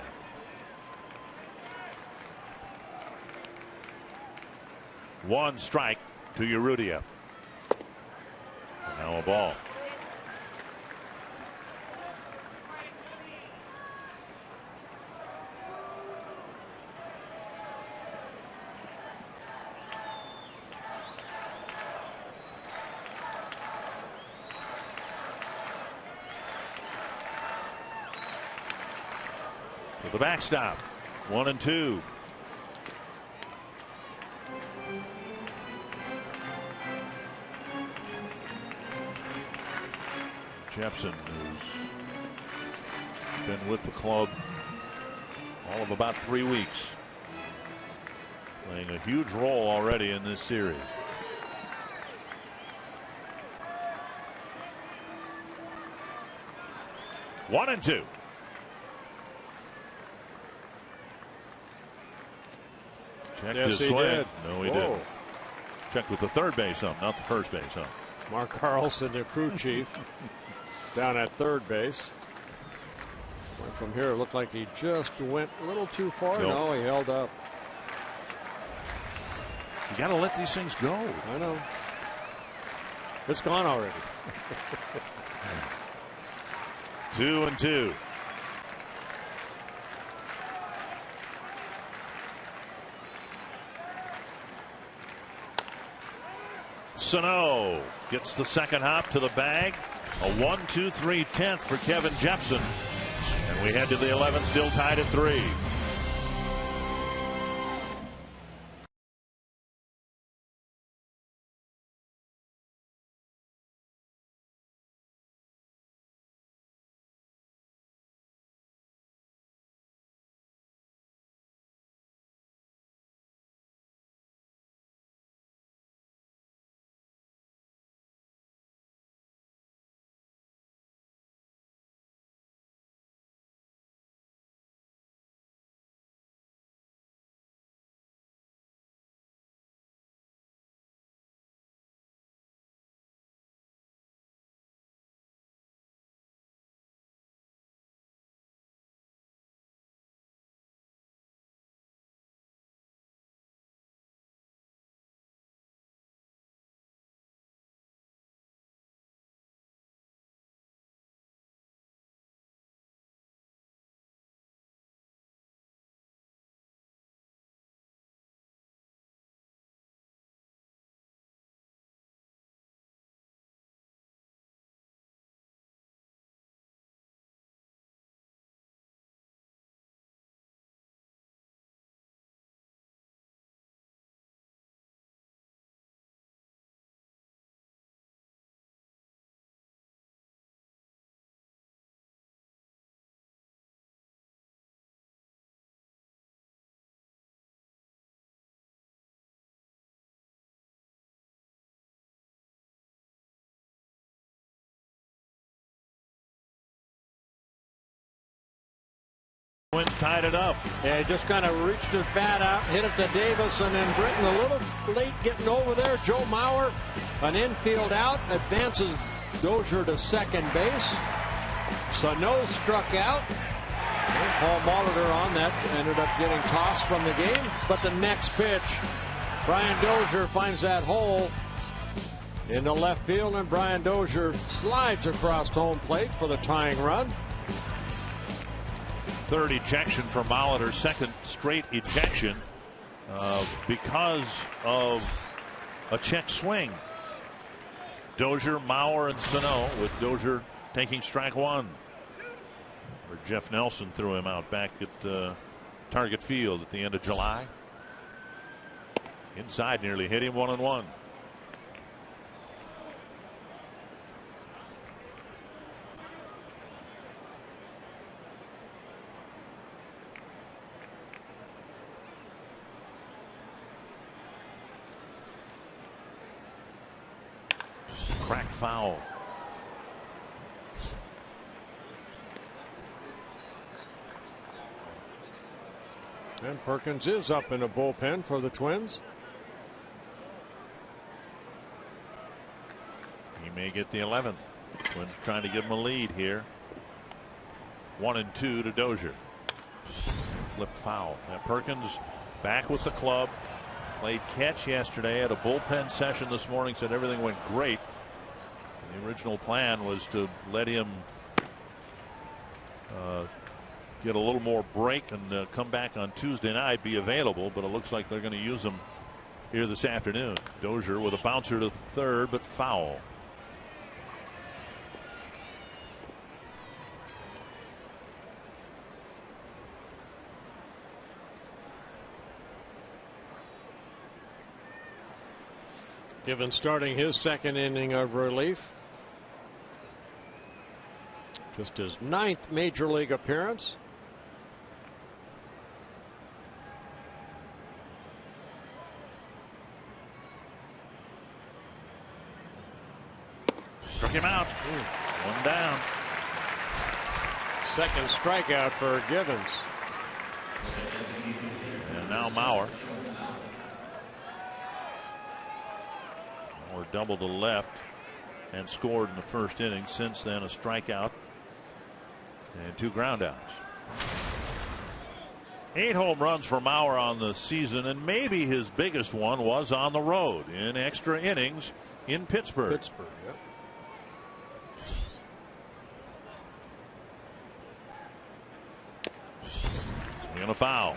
One strike to Urrutia. Now a ball. To the backstop. 1-2. Jepson, who's been with the club all of about 3 weeks, playing a huge role already in this series. One and two. Checked his swing. No, he didn't. Checked with the third base ump, not the first base ump. Mark Carlson, the crew chief, down at third base. From here, it looked like he just went a little too far. Nope. No, he held up. You got to let these things go. I know. It's gone already. 2-2. Sano gets the second hop to the bag. A 1-2-3 10th for Kevin Jepson. And we head to the 11th, still tied at 3. Twins tied it up. Yeah, he just kind of reached his bat out, hit it to Davis, and then Britton a little late getting over there. Joe Mauer, an infield out, advances Dozier to second base. Sano struck out. Paul Molitor on that. Ended up getting tossed from the game. But the next pitch, Brian Dozier finds that hole into left field, and Brian Dozier slides across home plate for the tying run. Third ejection for Molitor, second straight ejection because of a check swing. Dozier, Mauer, and Sano, with Dozier taking strike one. Or Jeff Nelson threw him out back at Target Field at the end of July. Inside, nearly hit him 1-1. Cracked foul. And Perkins is up in a bullpen for the Twins. He may get the 11th. Twins trying to give him a lead here. 1-2 to Dozier. Flipped foul. Now Perkins back with the club. Played catch yesterday, had a bullpen session this morning, said everything went great. And the original plan was to let him get a little more break and come back on Tuesday night, be available, but it looks like they're going to use him here this afternoon. Dozier with a bouncer to third, but foul. Given starting his second inning of relief. Just his 9th major league appearance. Struck him out. One down. Second strikeout for Givens. And now Mauer. Mauer doubled to left and scored in the first inning. Since then, a strikeout and 2 groundouts. 8 home runs for Mauer on the season, and maybe his biggest one was on the road in extra innings in Pittsburgh. Yep. Swing and a foul.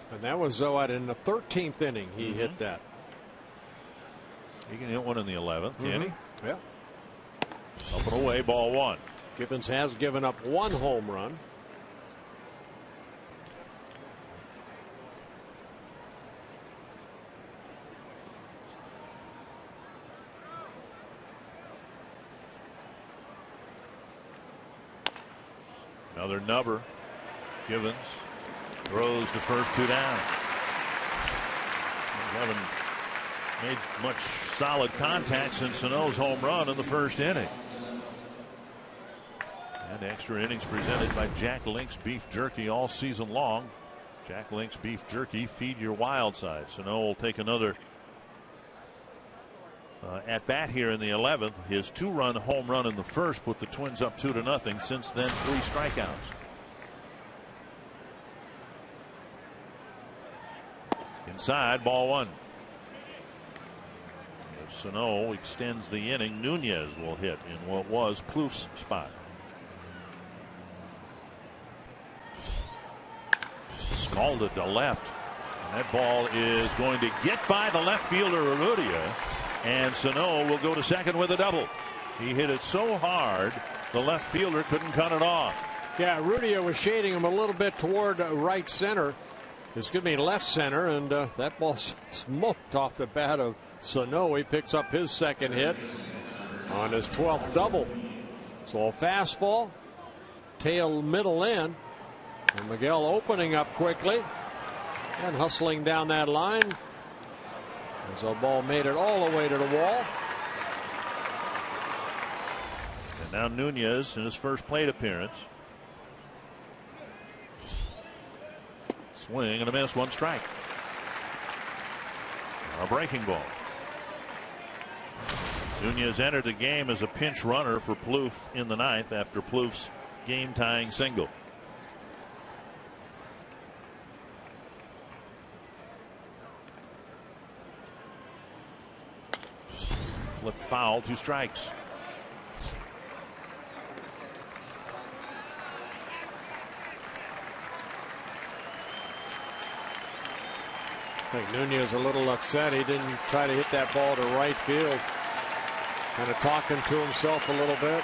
And that was Zoad in the 13th inning. He hit that. He can hit one in the 11th, can he? Yeah. Up and away, ball 1. Givens has given up 1 home run. Another number. Givens throws to first, 2 down. Haven't made much solid contact since Sano's home run in the first inning. And extra innings presented by Jack Link's Beef Jerky all season long. Jack Link's Beef Jerky, feed your wild side. Sano will take another at bat here in the 11th. His 2-run home run in the first put the Twins up 2-0. Since then, 3 strikeouts. Inside, ball 1. If Sano extends the inning, Nunez will hit in what was Plouffe's spot. Scalded to left. And that ball is going to get by the left fielder, Urrutia. And Sano will go to second with a double. He hit it so hard, the left fielder couldn't cut it off. Yeah, Urrutia was shading him a little bit toward right center. Excuse me, left center, and that ball smoked off the bat of Sano. He picks up his second hit on his 12th double. So a fastball, tail middle in, and Miguel opening up quickly and hustling down that line as the ball made it all the way to the wall. And now Nunez in his first plate appearance. Swing and a miss, 1 strike. A breaking ball. Nunez entered the game as a pinch runner for Plouffe in the ninth after Plouffe's game-tying single. Flipped foul, 2 strikes. I think Nunez a little upset. He didn't try to hit that ball to right field. Kind of talking to himself a little bit.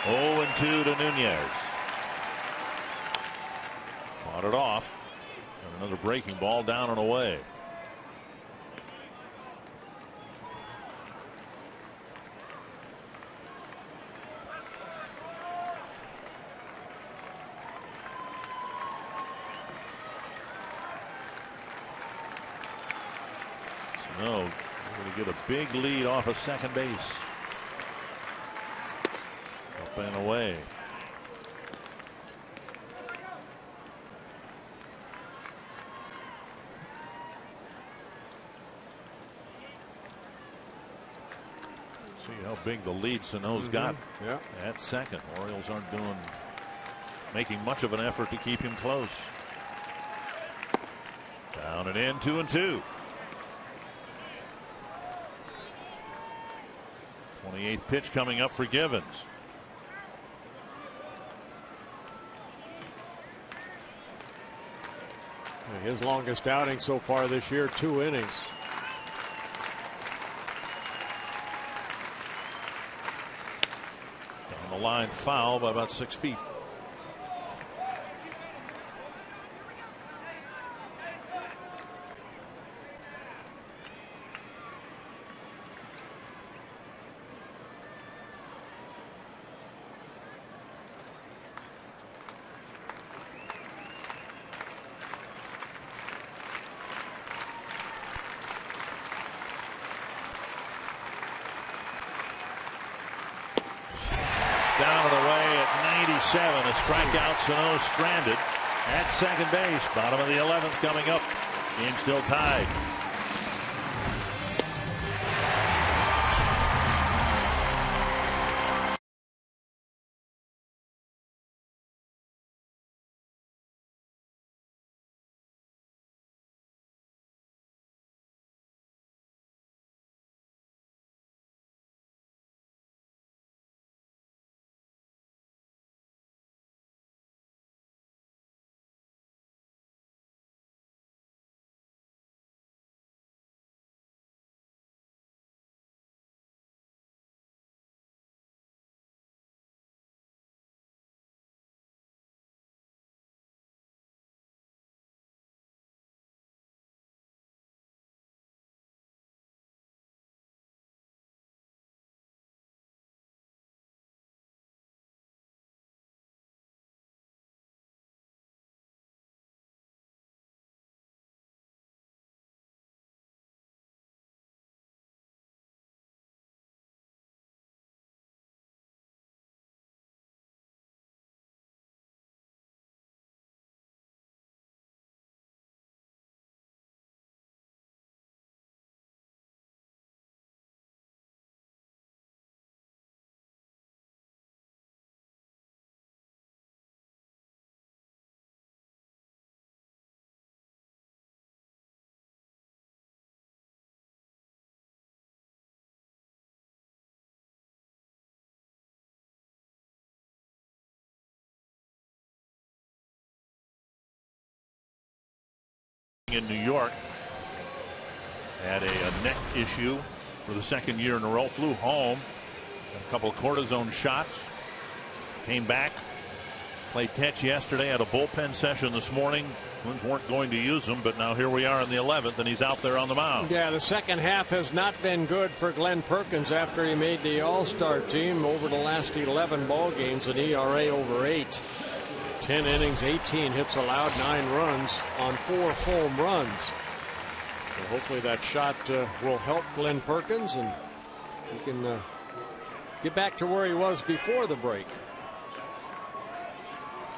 0-2 to Nunez. Fought it off. And another breaking ball down and away. No, we're going to get a big lead off of second base. Up and away. See how big the lead Sano's got at second. Orioles aren't making much of an effort to keep him close. Down and in, 2-2. 28th pitch coming up for Givens. His longest outing so far this year, 2 innings. Down the line, foul by about 6 feet. Down and away at 97. A strikeout. Sano stranded at second base. Bottom of the 11th coming up. Game still tied. In New York, had a neck issue for the second year in a row. Flew home, got a couple of cortisone shots, came back, played catch yesterday, had a bullpen session this morning. Twins weren't going to use him, but now here we are in the 11th, and he's out there on the mound. Yeah, the second half has not been good for Glenn Perkins after he made the All-Star team. Over the last 11 ball games, an ERA over 8. 10 innings, 18 hits allowed, 9 runs on 4 home runs. So hopefully that shot will help Glenn Perkins, and he can get back to where he was before the break.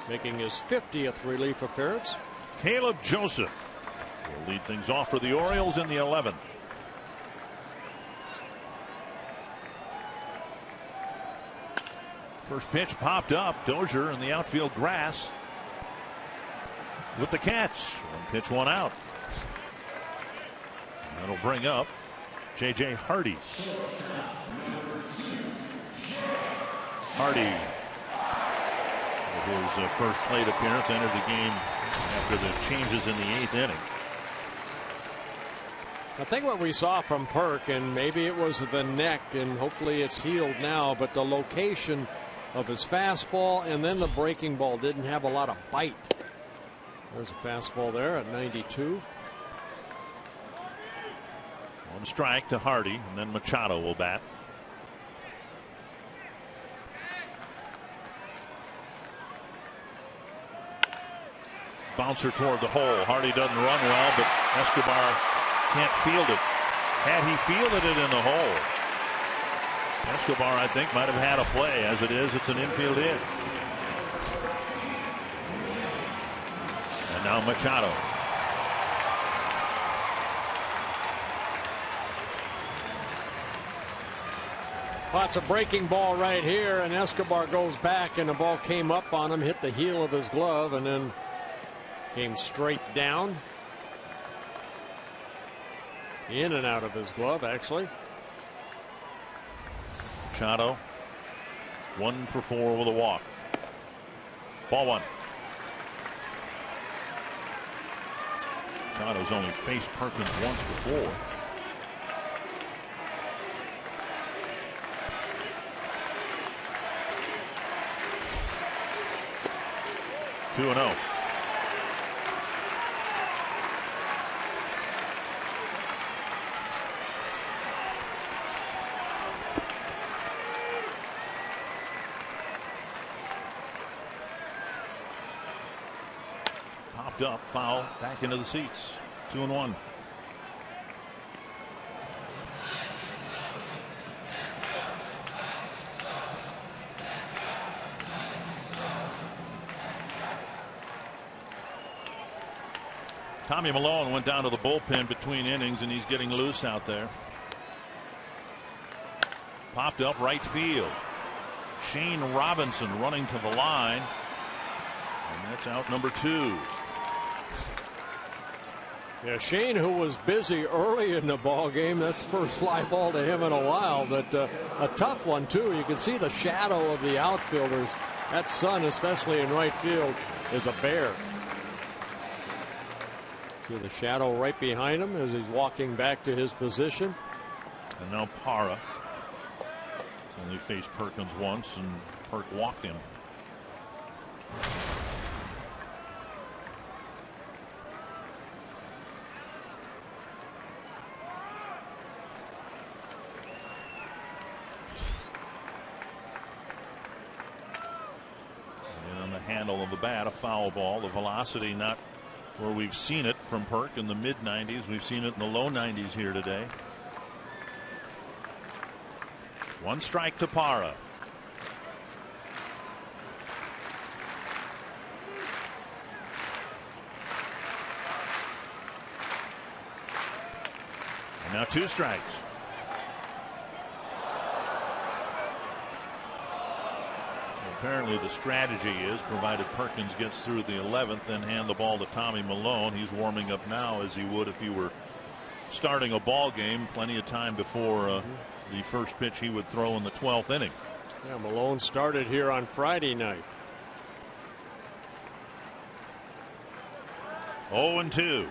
Making his 50th relief appearance. Caleb Joseph will lead things off for the Orioles in the 11th. First pitch popped up. Dozier in the outfield grass with the catch. One pitch, one out. That'll bring up J.J. Hardy. Hardy, with his first plate appearance, entered the game after the changes in the 8th inning. I think what we saw from Perk, and maybe it was the neck, and hopefully it's healed now, but the location of his fastball and then the breaking ball didn't have a lot of bite. There's a fastball there at 92. One strike to Hardy, and then Machado will bat. Bouncer toward the hole. Hardy doesn't run well, but Escobar can't field it. Had he fielded it in the hole, Escobar, I think, might have had a play. As it is, it's an infield hit. And now Machado. Well, it's a breaking ball right here, and Escobar goes back, and the ball came up on him, hit the heel of his glove, and then came straight down. In and out of his glove, actually. Machado 1 for 4 with a walk. Ball one. Machado's only faced Perkins once before. Two and 0. Up, foul, back into the seats. 2 and 1. Tommy Malone went down to the bullpen between innings, and he's getting loose out there. Popped up right field. Shane Robinson running to the line, and that's out number 2. Yeah, Shane, who was busy early in the ball game, that's the first fly ball to him in a while, but a tough one too. You can see the shadow of the outfielders. That sun, especially in right field, is a bear. See the shadow right behind him as he's walking back to his position. And now Parra. He's only faced Perkins once, and Perk walked him. Handle of the bat, a foul ball. The velocity not where we've seen it from Perk in the mid 90s. We've seen it in the low 90s here today. One strike to Parra. And now 2 strikes. Apparently the strategy is, provided Perkins gets through the 11th, then hand the ball to Tommy Malone. He's warming up now as he would if he were starting a ball game. Plenty of time before the first pitch he would throw in the 12th inning. Yeah, Malone started here on Friday night. 0-2.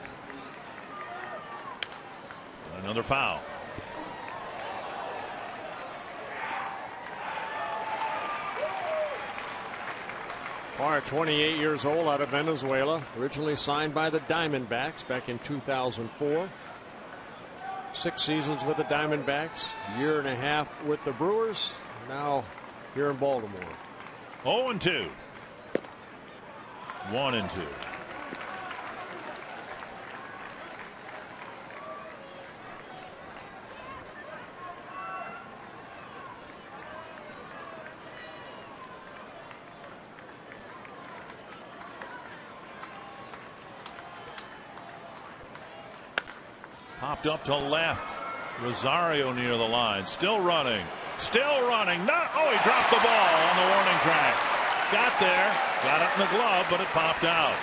Another foul. Parra, 28 years old, out of Venezuela, originally signed by the Diamondbacks back in 2004. 6 seasons with the Diamondbacks, year and a half with the Brewers, now here in Baltimore. 0-2. 1-2. Popped up to left. Rosario near the line. Still running. Still running. Not. Oh, he dropped the ball on the warning track. Got there. Got it in the glove, but it popped out.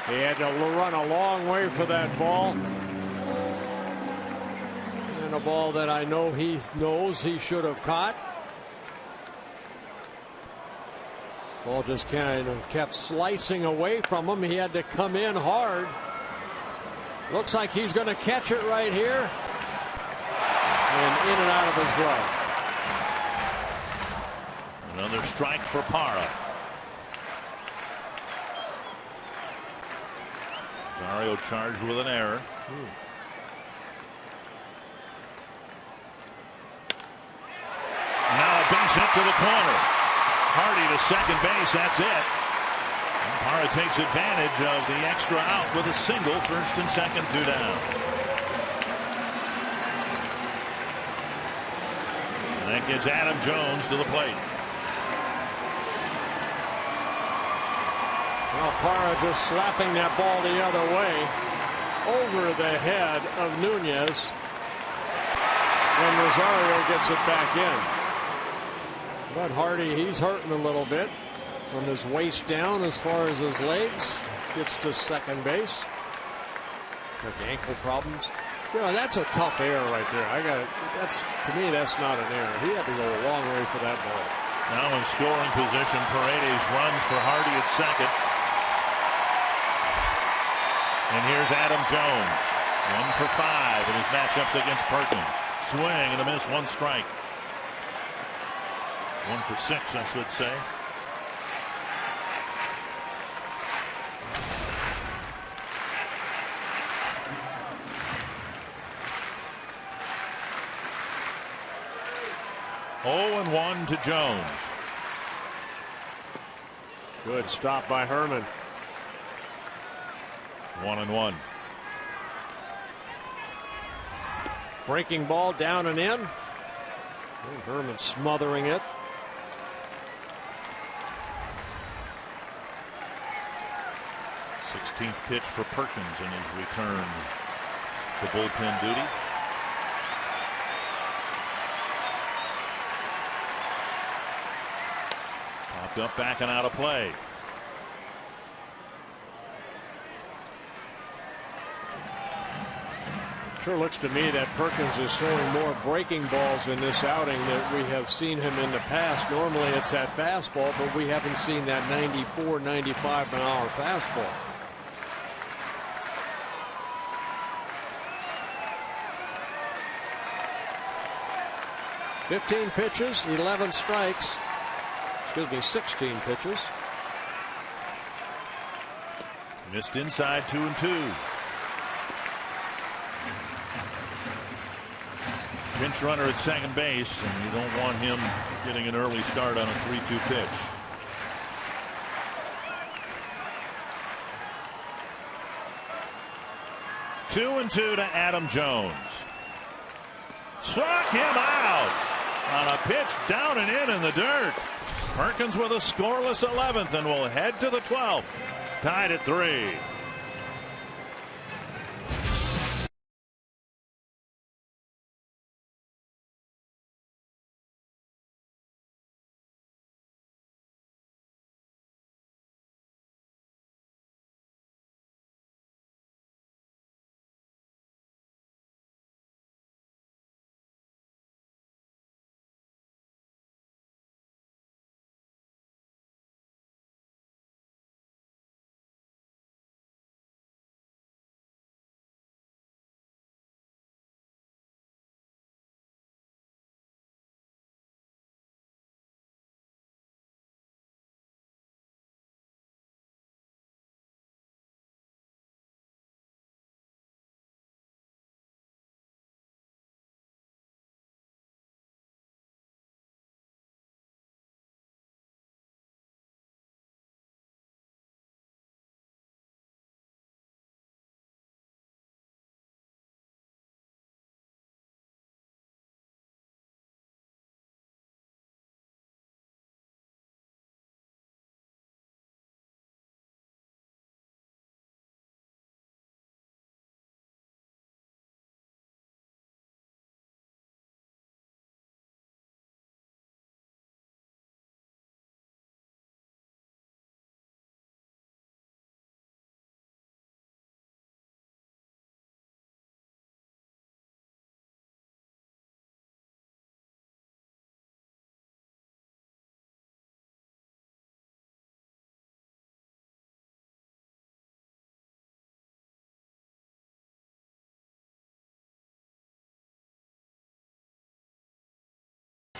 He had to run a long way for that ball. And a ball that I know he knows he should have caught. Ball just kind of kept slicing away from him. He had to come in hard. Looks like he's going to catch it right here. And in and out of his glove. Another strike for Parra. Rosario charged with an error. Now a base hit to the corner. Hardy to second base. That's it. And Parra takes advantage of the extra out with a single. First and second, 2 down. And that gets Adam Jones to the plate. Well, Parra just slapping that ball the other way over the head of Nunez. And Rosario gets it back in. But Hardy, he's hurting a little bit from his waist down as far as his legs. Gets to second base. With ankle problems. You know, that's a tough error right there. To me, that's not an error. He had to go a long way for that ball. Now in scoring position, Paredes runs for Hardy at second. And here's Adam Jones. 1 for 5 in his matchups against Perkins. Swing and a miss, 1 strike. 1 for 6, I should say. Oh, 0-1 to Jones. Good stop by Herman. 1-1. Breaking ball down and in. Herman smothering it. Sixteenth pitch for Perkins in his return to bullpen duty. Popped up, back and out of play. Sure looks to me that Perkins is throwing more breaking balls in this outing than we have seen him in the past. Normally it's that fastball, but we haven't seen that 94, 95 mile an hour fastball. "15 pitches, 11 strikes." Excuse me, 16 pitches. Missed inside, 2-2. Pinch runner at second base, and you don't want him getting an early start on a 3-2 pitch. Two and 2 to Adam Jones. Struck him out on a pitch down and in the dirt. Perkins with a scoreless 11th and will head to the 12th. Tied at 3.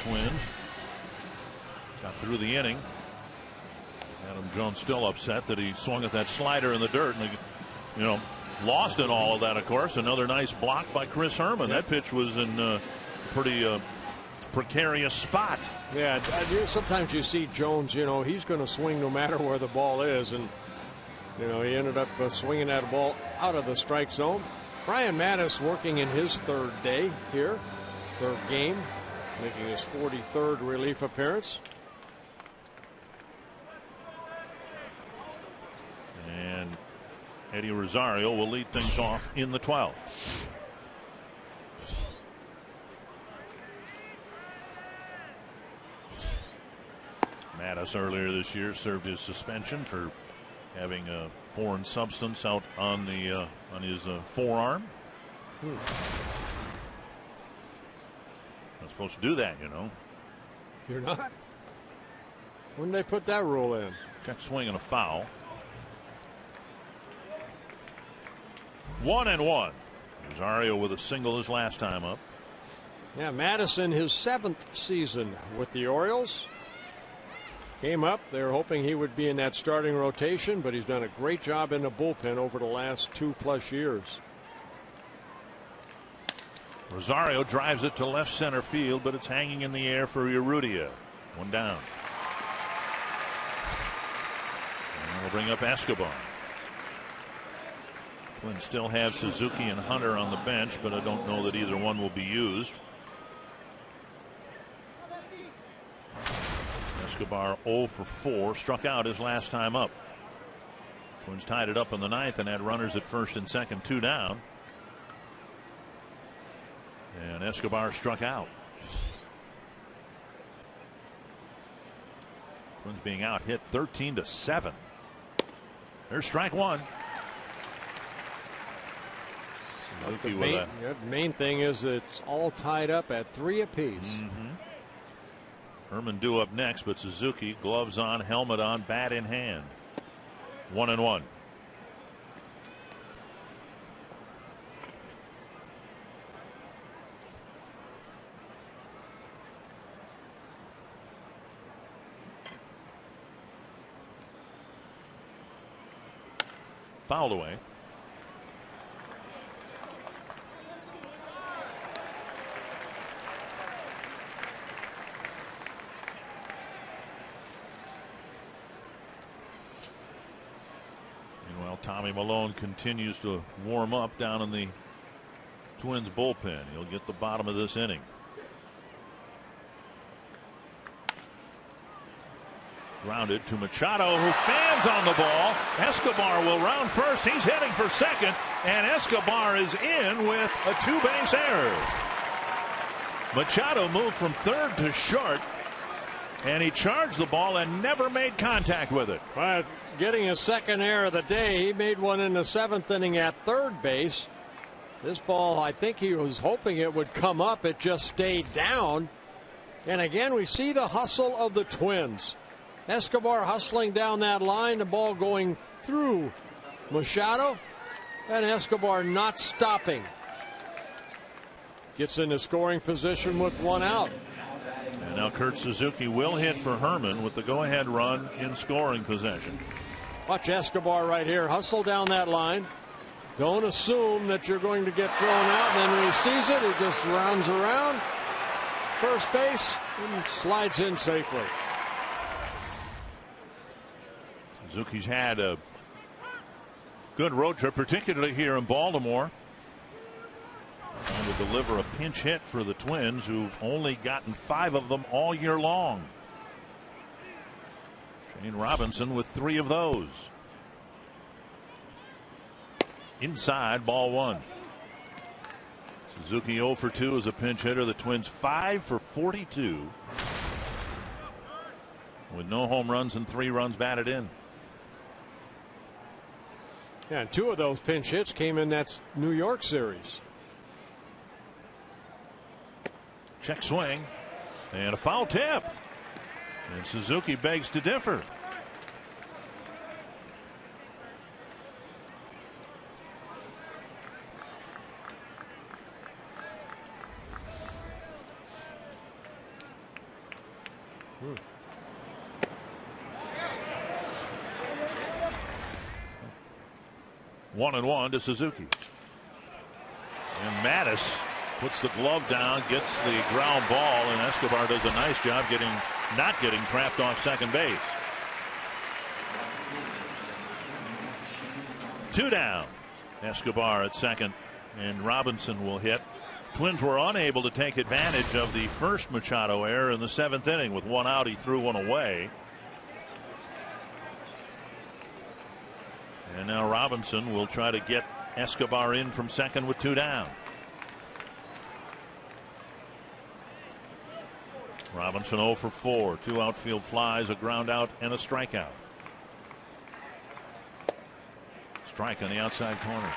Twins. Got through the inning. Adam Jones still upset that he swung at that slider in the dirt, and lost in all of that. Of course, another nice block by Chris Herman. That pitch was in a pretty precarious spot. Yeah, sometimes you see Jones. He's going to swing no matter where the ball is, and he ended up swinging that ball out of the strike zone. Brian Mattis working in his third day here, third game, making his 43rd relief appearance. And Eddie Rosario will lead things off in the 12th. Mattis earlier this year served his suspension for having a foreign substance out on his forearm. Not supposed to do that, You're not? When did they put that rule in? Check swing and a foul. 1-1. Rosario with a single his last time up. Yeah, Madison, his 7th season with the Orioles. Came up. They were hoping he would be in that starting rotation, but he's done a great job in the bullpen over the last 2+ years. Rosario drives it to left center field, but it's hanging in the air for Urrutia. One down. And we'll bring up Escobar. Twins still have Suzuki and Hunter on the bench, but I don't know that either one will be used. Escobar 0 for 4, struck out his last time up. Twins tied it up in the 9th and had runners at first and second, 2 down. And Escobar struck out. Twins being out hit 13-7. There's strike 1. The main thing is it's all tied up at 3 apiece. Herman due up next, but Suzuki gloves on, helmet on, bat in hand. 1-1. Fouled away. Tommy Malone continues to warm up down in the Twins bullpen. He'll get the bottom of this inning. Grounded to Machado, who fans on the ball. Escobar will round first. He's heading for second, and Escobar is in with a 2-base error. Machado moved from third to short, and he charged the ball and never made contact with it. Well, getting his second error of the day. He made one in the 7th inning at third base. This ball, I think he was hoping it would come up. It just stayed down. And again, we see the hustle of the Twins. Escobar hustling down that line, the ball going through Machado, and Escobar not stopping. Gets into scoring position with 1 out. And now Kurt Suzuki will hit for Herman with the go-ahead run in scoring possession. Watch Escobar right here. Hustle down that line. Don't assume that you're going to get thrown out. And then when he sees it, he just rounds around first base and slides in safely. Suzuki's had a good road trip, particularly here in Baltimore. Trying to deliver a pinch hit for the Twins, who've only gotten 5 of them all year long. Shane Robinson with 3 of those. Inside, ball 1. Suzuki 0 for 2 as a pinch hitter. The Twins 5 for 42. With no home runs and 3 runs batted in. Yeah, and 2 of those pinch hits came in that New York series. Check swing and a foul tip, and Suzuki begs to differ. 1-1 to Suzuki. And Mattis puts the glove down, gets the ground ball, and Escobar does a nice job not getting trapped off second base. 2 down. Escobar at second, and Robinson will hit. Twins were unable to take advantage of the first Machado error in the 7th inning. With 1 out, he threw 1 away. And now Robinson will try to get Escobar in from second with 2 down. Robinson 0 for 4. 2 outfield flies, a ground out, and a strikeout. Strike on the outside corner.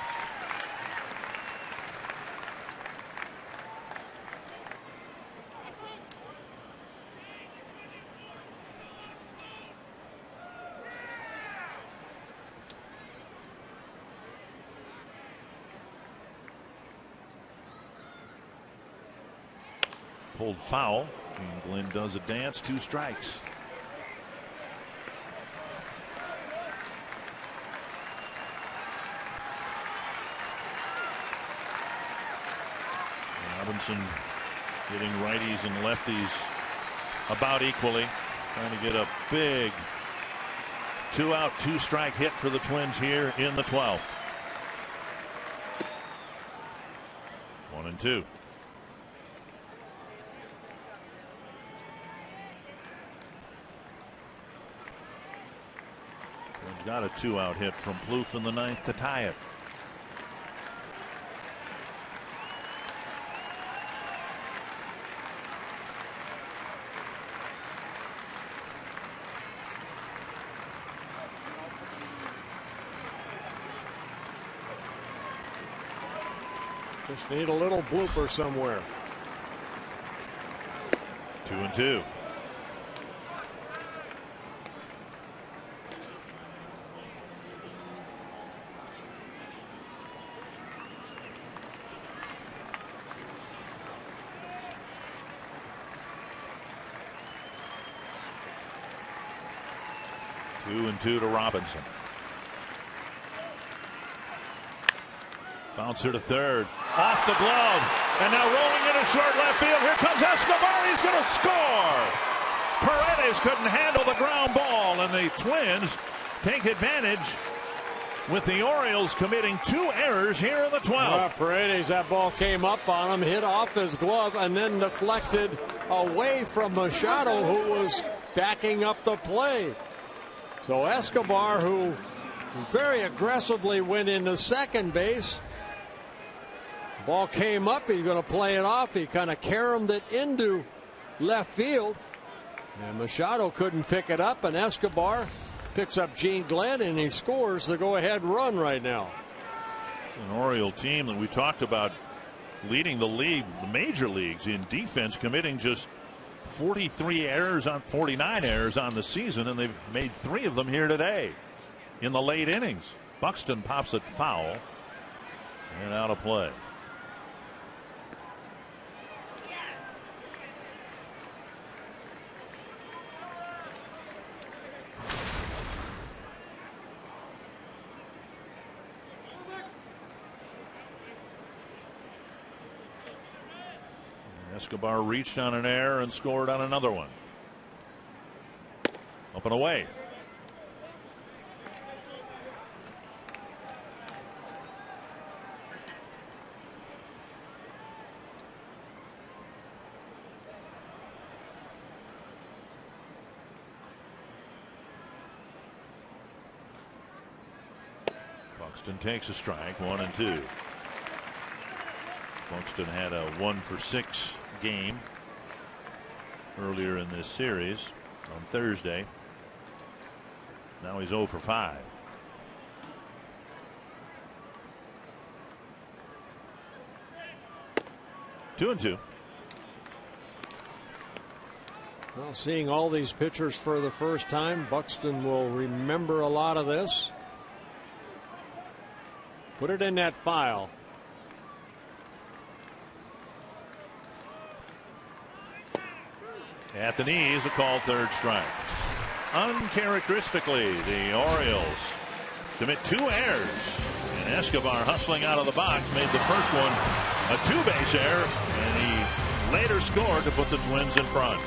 Pulled foul, and Glenn does a dance. 2 strikes. Robinson getting righties and lefties about equally, trying to get a big 2-out, 2-strike hit for the Twins here in the 12th. 1-2. Got a 2-out hit from Plouffe in the 9th to tie it. Just need a little blooper somewhere. 2-2. To Robinson. Bouncer to third. Off the glove. And now rolling into short left field. Here comes Escobar. He's going to score. Paredes couldn't handle the ground ball. And the Twins take advantage with the Orioles committing 2 errors here in the 12th. Well, Paredes, that ball came up on him, hit off his glove, and then deflected away from Machado, who was backing up the play. So Escobar, who very aggressively went into second base, ball came up, he's going to play it off. He kind of caromed it into left field, and Machado couldn't pick it up, and Escobar picks up Gene Glenn, and he scores the go-ahead run right now. It's an Oriole team that we talked about leading the league, the major leagues, in defense, committing just 49 errors on the season, and they've made 3 of them here today in the late innings. Buxton pops it foul and out of play. Escobar reached on an error and scored on another one. Up and away. Buxton takes a strike. 1-2. Buxton had a 1 for 6 game earlier in this series on Thursday. Now he's 0 for 5. Two and two. Well, seeing all these pitchers for the first time, Buxton will remember a lot of this. Put it in that file. At the knees, a called third strike. Uncharacteristically, the Orioles commit 2 errors. And Escobar, hustling out of the box, made the first one a 2-base error, and he later scored to put the Twins in front.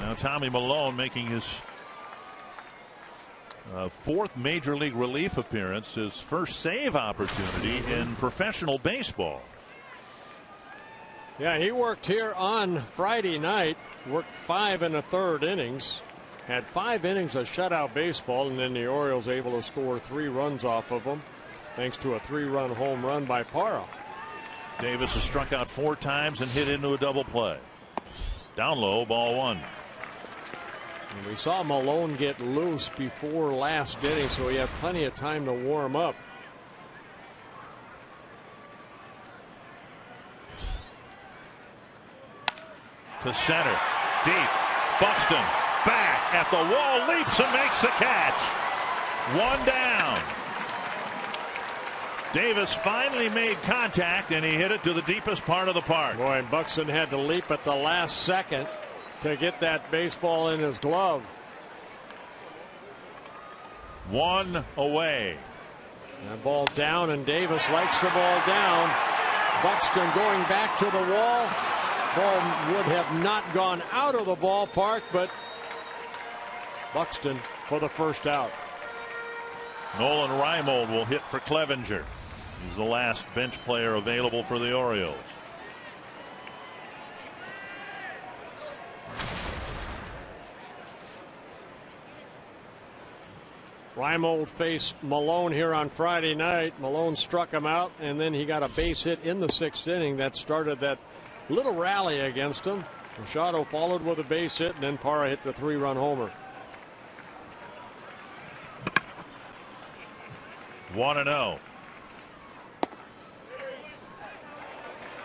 Now Tommy Milone making his 4th major league relief appearance, his first save opportunity in professional baseball. Yeah, he worked here on Friday night, worked 5 1/3 innings, had 5 innings of shutout baseball, and then the Orioles able to score 3 runs off of him thanks to a 3-run home run by Parra. Davis has struck out 4 times and hit into a double play. Down low, ball 1. And we saw Milone get loose before last inning, so he had plenty of time to warm up. To center, deep, Buxton back at the wall, leaps and makes the catch. 1 down. Davis finally made contact, and he hit it to the deepest part of the park. Boy, and Buxton had to leap at the last second to get that baseball in his glove. 1 away. That ball down, and Davis likes the ball down. Buxton going back to the wall. Ball would have not gone out of the ballpark, but Buxton for the first out. Nolan Reimold will hit for Clevenger. He's the last bench player available for the Orioles. Reimold faced Milone here on Friday night. Milone struck him out, and then he got a base hit in the 6th inning that started that little rally against him. Machado followed with a base hit, and then Parra hit the 3-run homer. 1-0.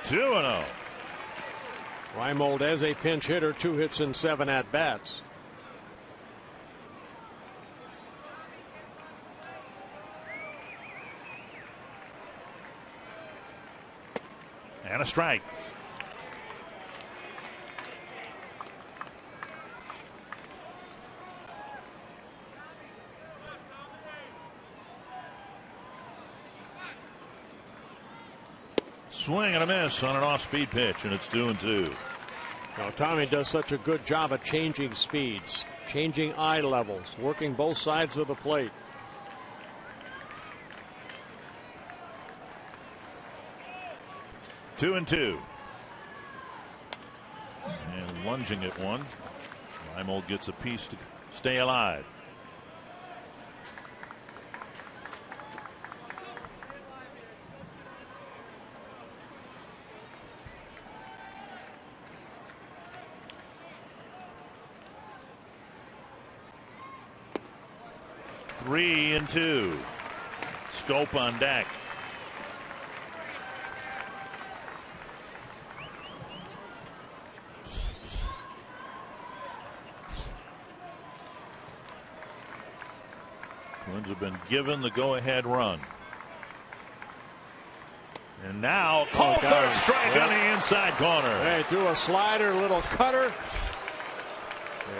2-0. Reimold as a pinch hitter, 2 hits and 7 at bats. And a strike. Swing and a miss on an off-speed pitch, and it's 2-2. Now, Tommy does such a good job of changing speeds, changing eye levels, working both sides of the plate. Two and two. And lunging at one. Reimold gets a piece to stay alive. Three and two. Scope on deck. Twins have been given the go-ahead run. And now called third strike on the inside corner. Hey, threw a slider, little cutter.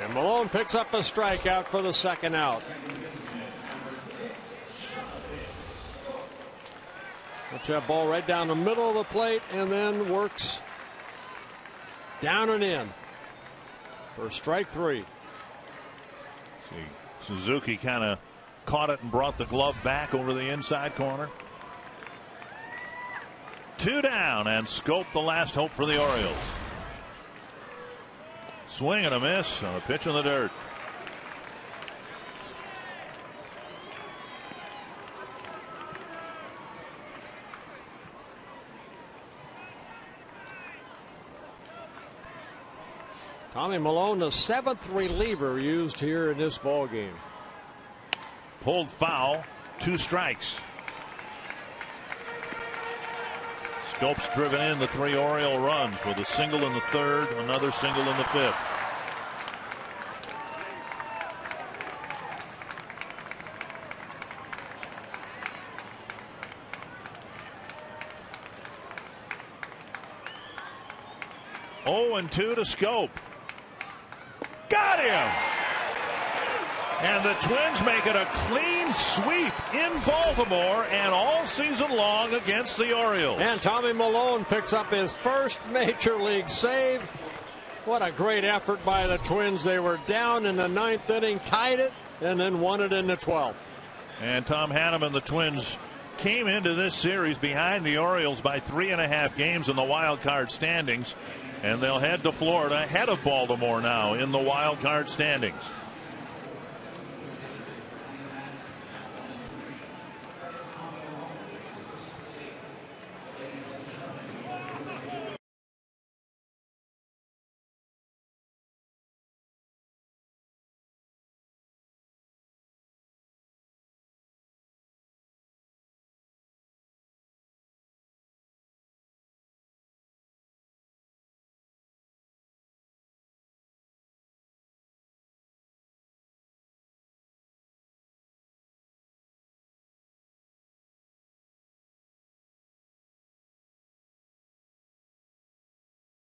And Malone picks up a strikeout for the second out. Puts that ball right down the middle of the plate and then works down and in for strike three. See, Suzuki kind of caught it and brought the glove back over the inside corner. Two down, and Scope the last hope for the Orioles. Swing and a miss on a pitch in the dirt. Tommy Malone, the seventh reliever used here in this ball game. Pulled foul, 2 strikes. Scope's driven in the 3 Oriole runs with a single in the 3rd, another single in the 5th. Oh, and 2 to Scope. Got him! And the Twins make it a clean sweep in Baltimore and all season long against the Orioles. And Tommy Malone picks up his first major league save. What a great effort by the Twins. They were down in the 9th inning, tied it, and then won it in the 12th. And Tom Hanneman and the Twins came into this series behind the Orioles by 3.5 games in the wild card standings. And they'll head to Florida ahead of Baltimore now in the wild card standings.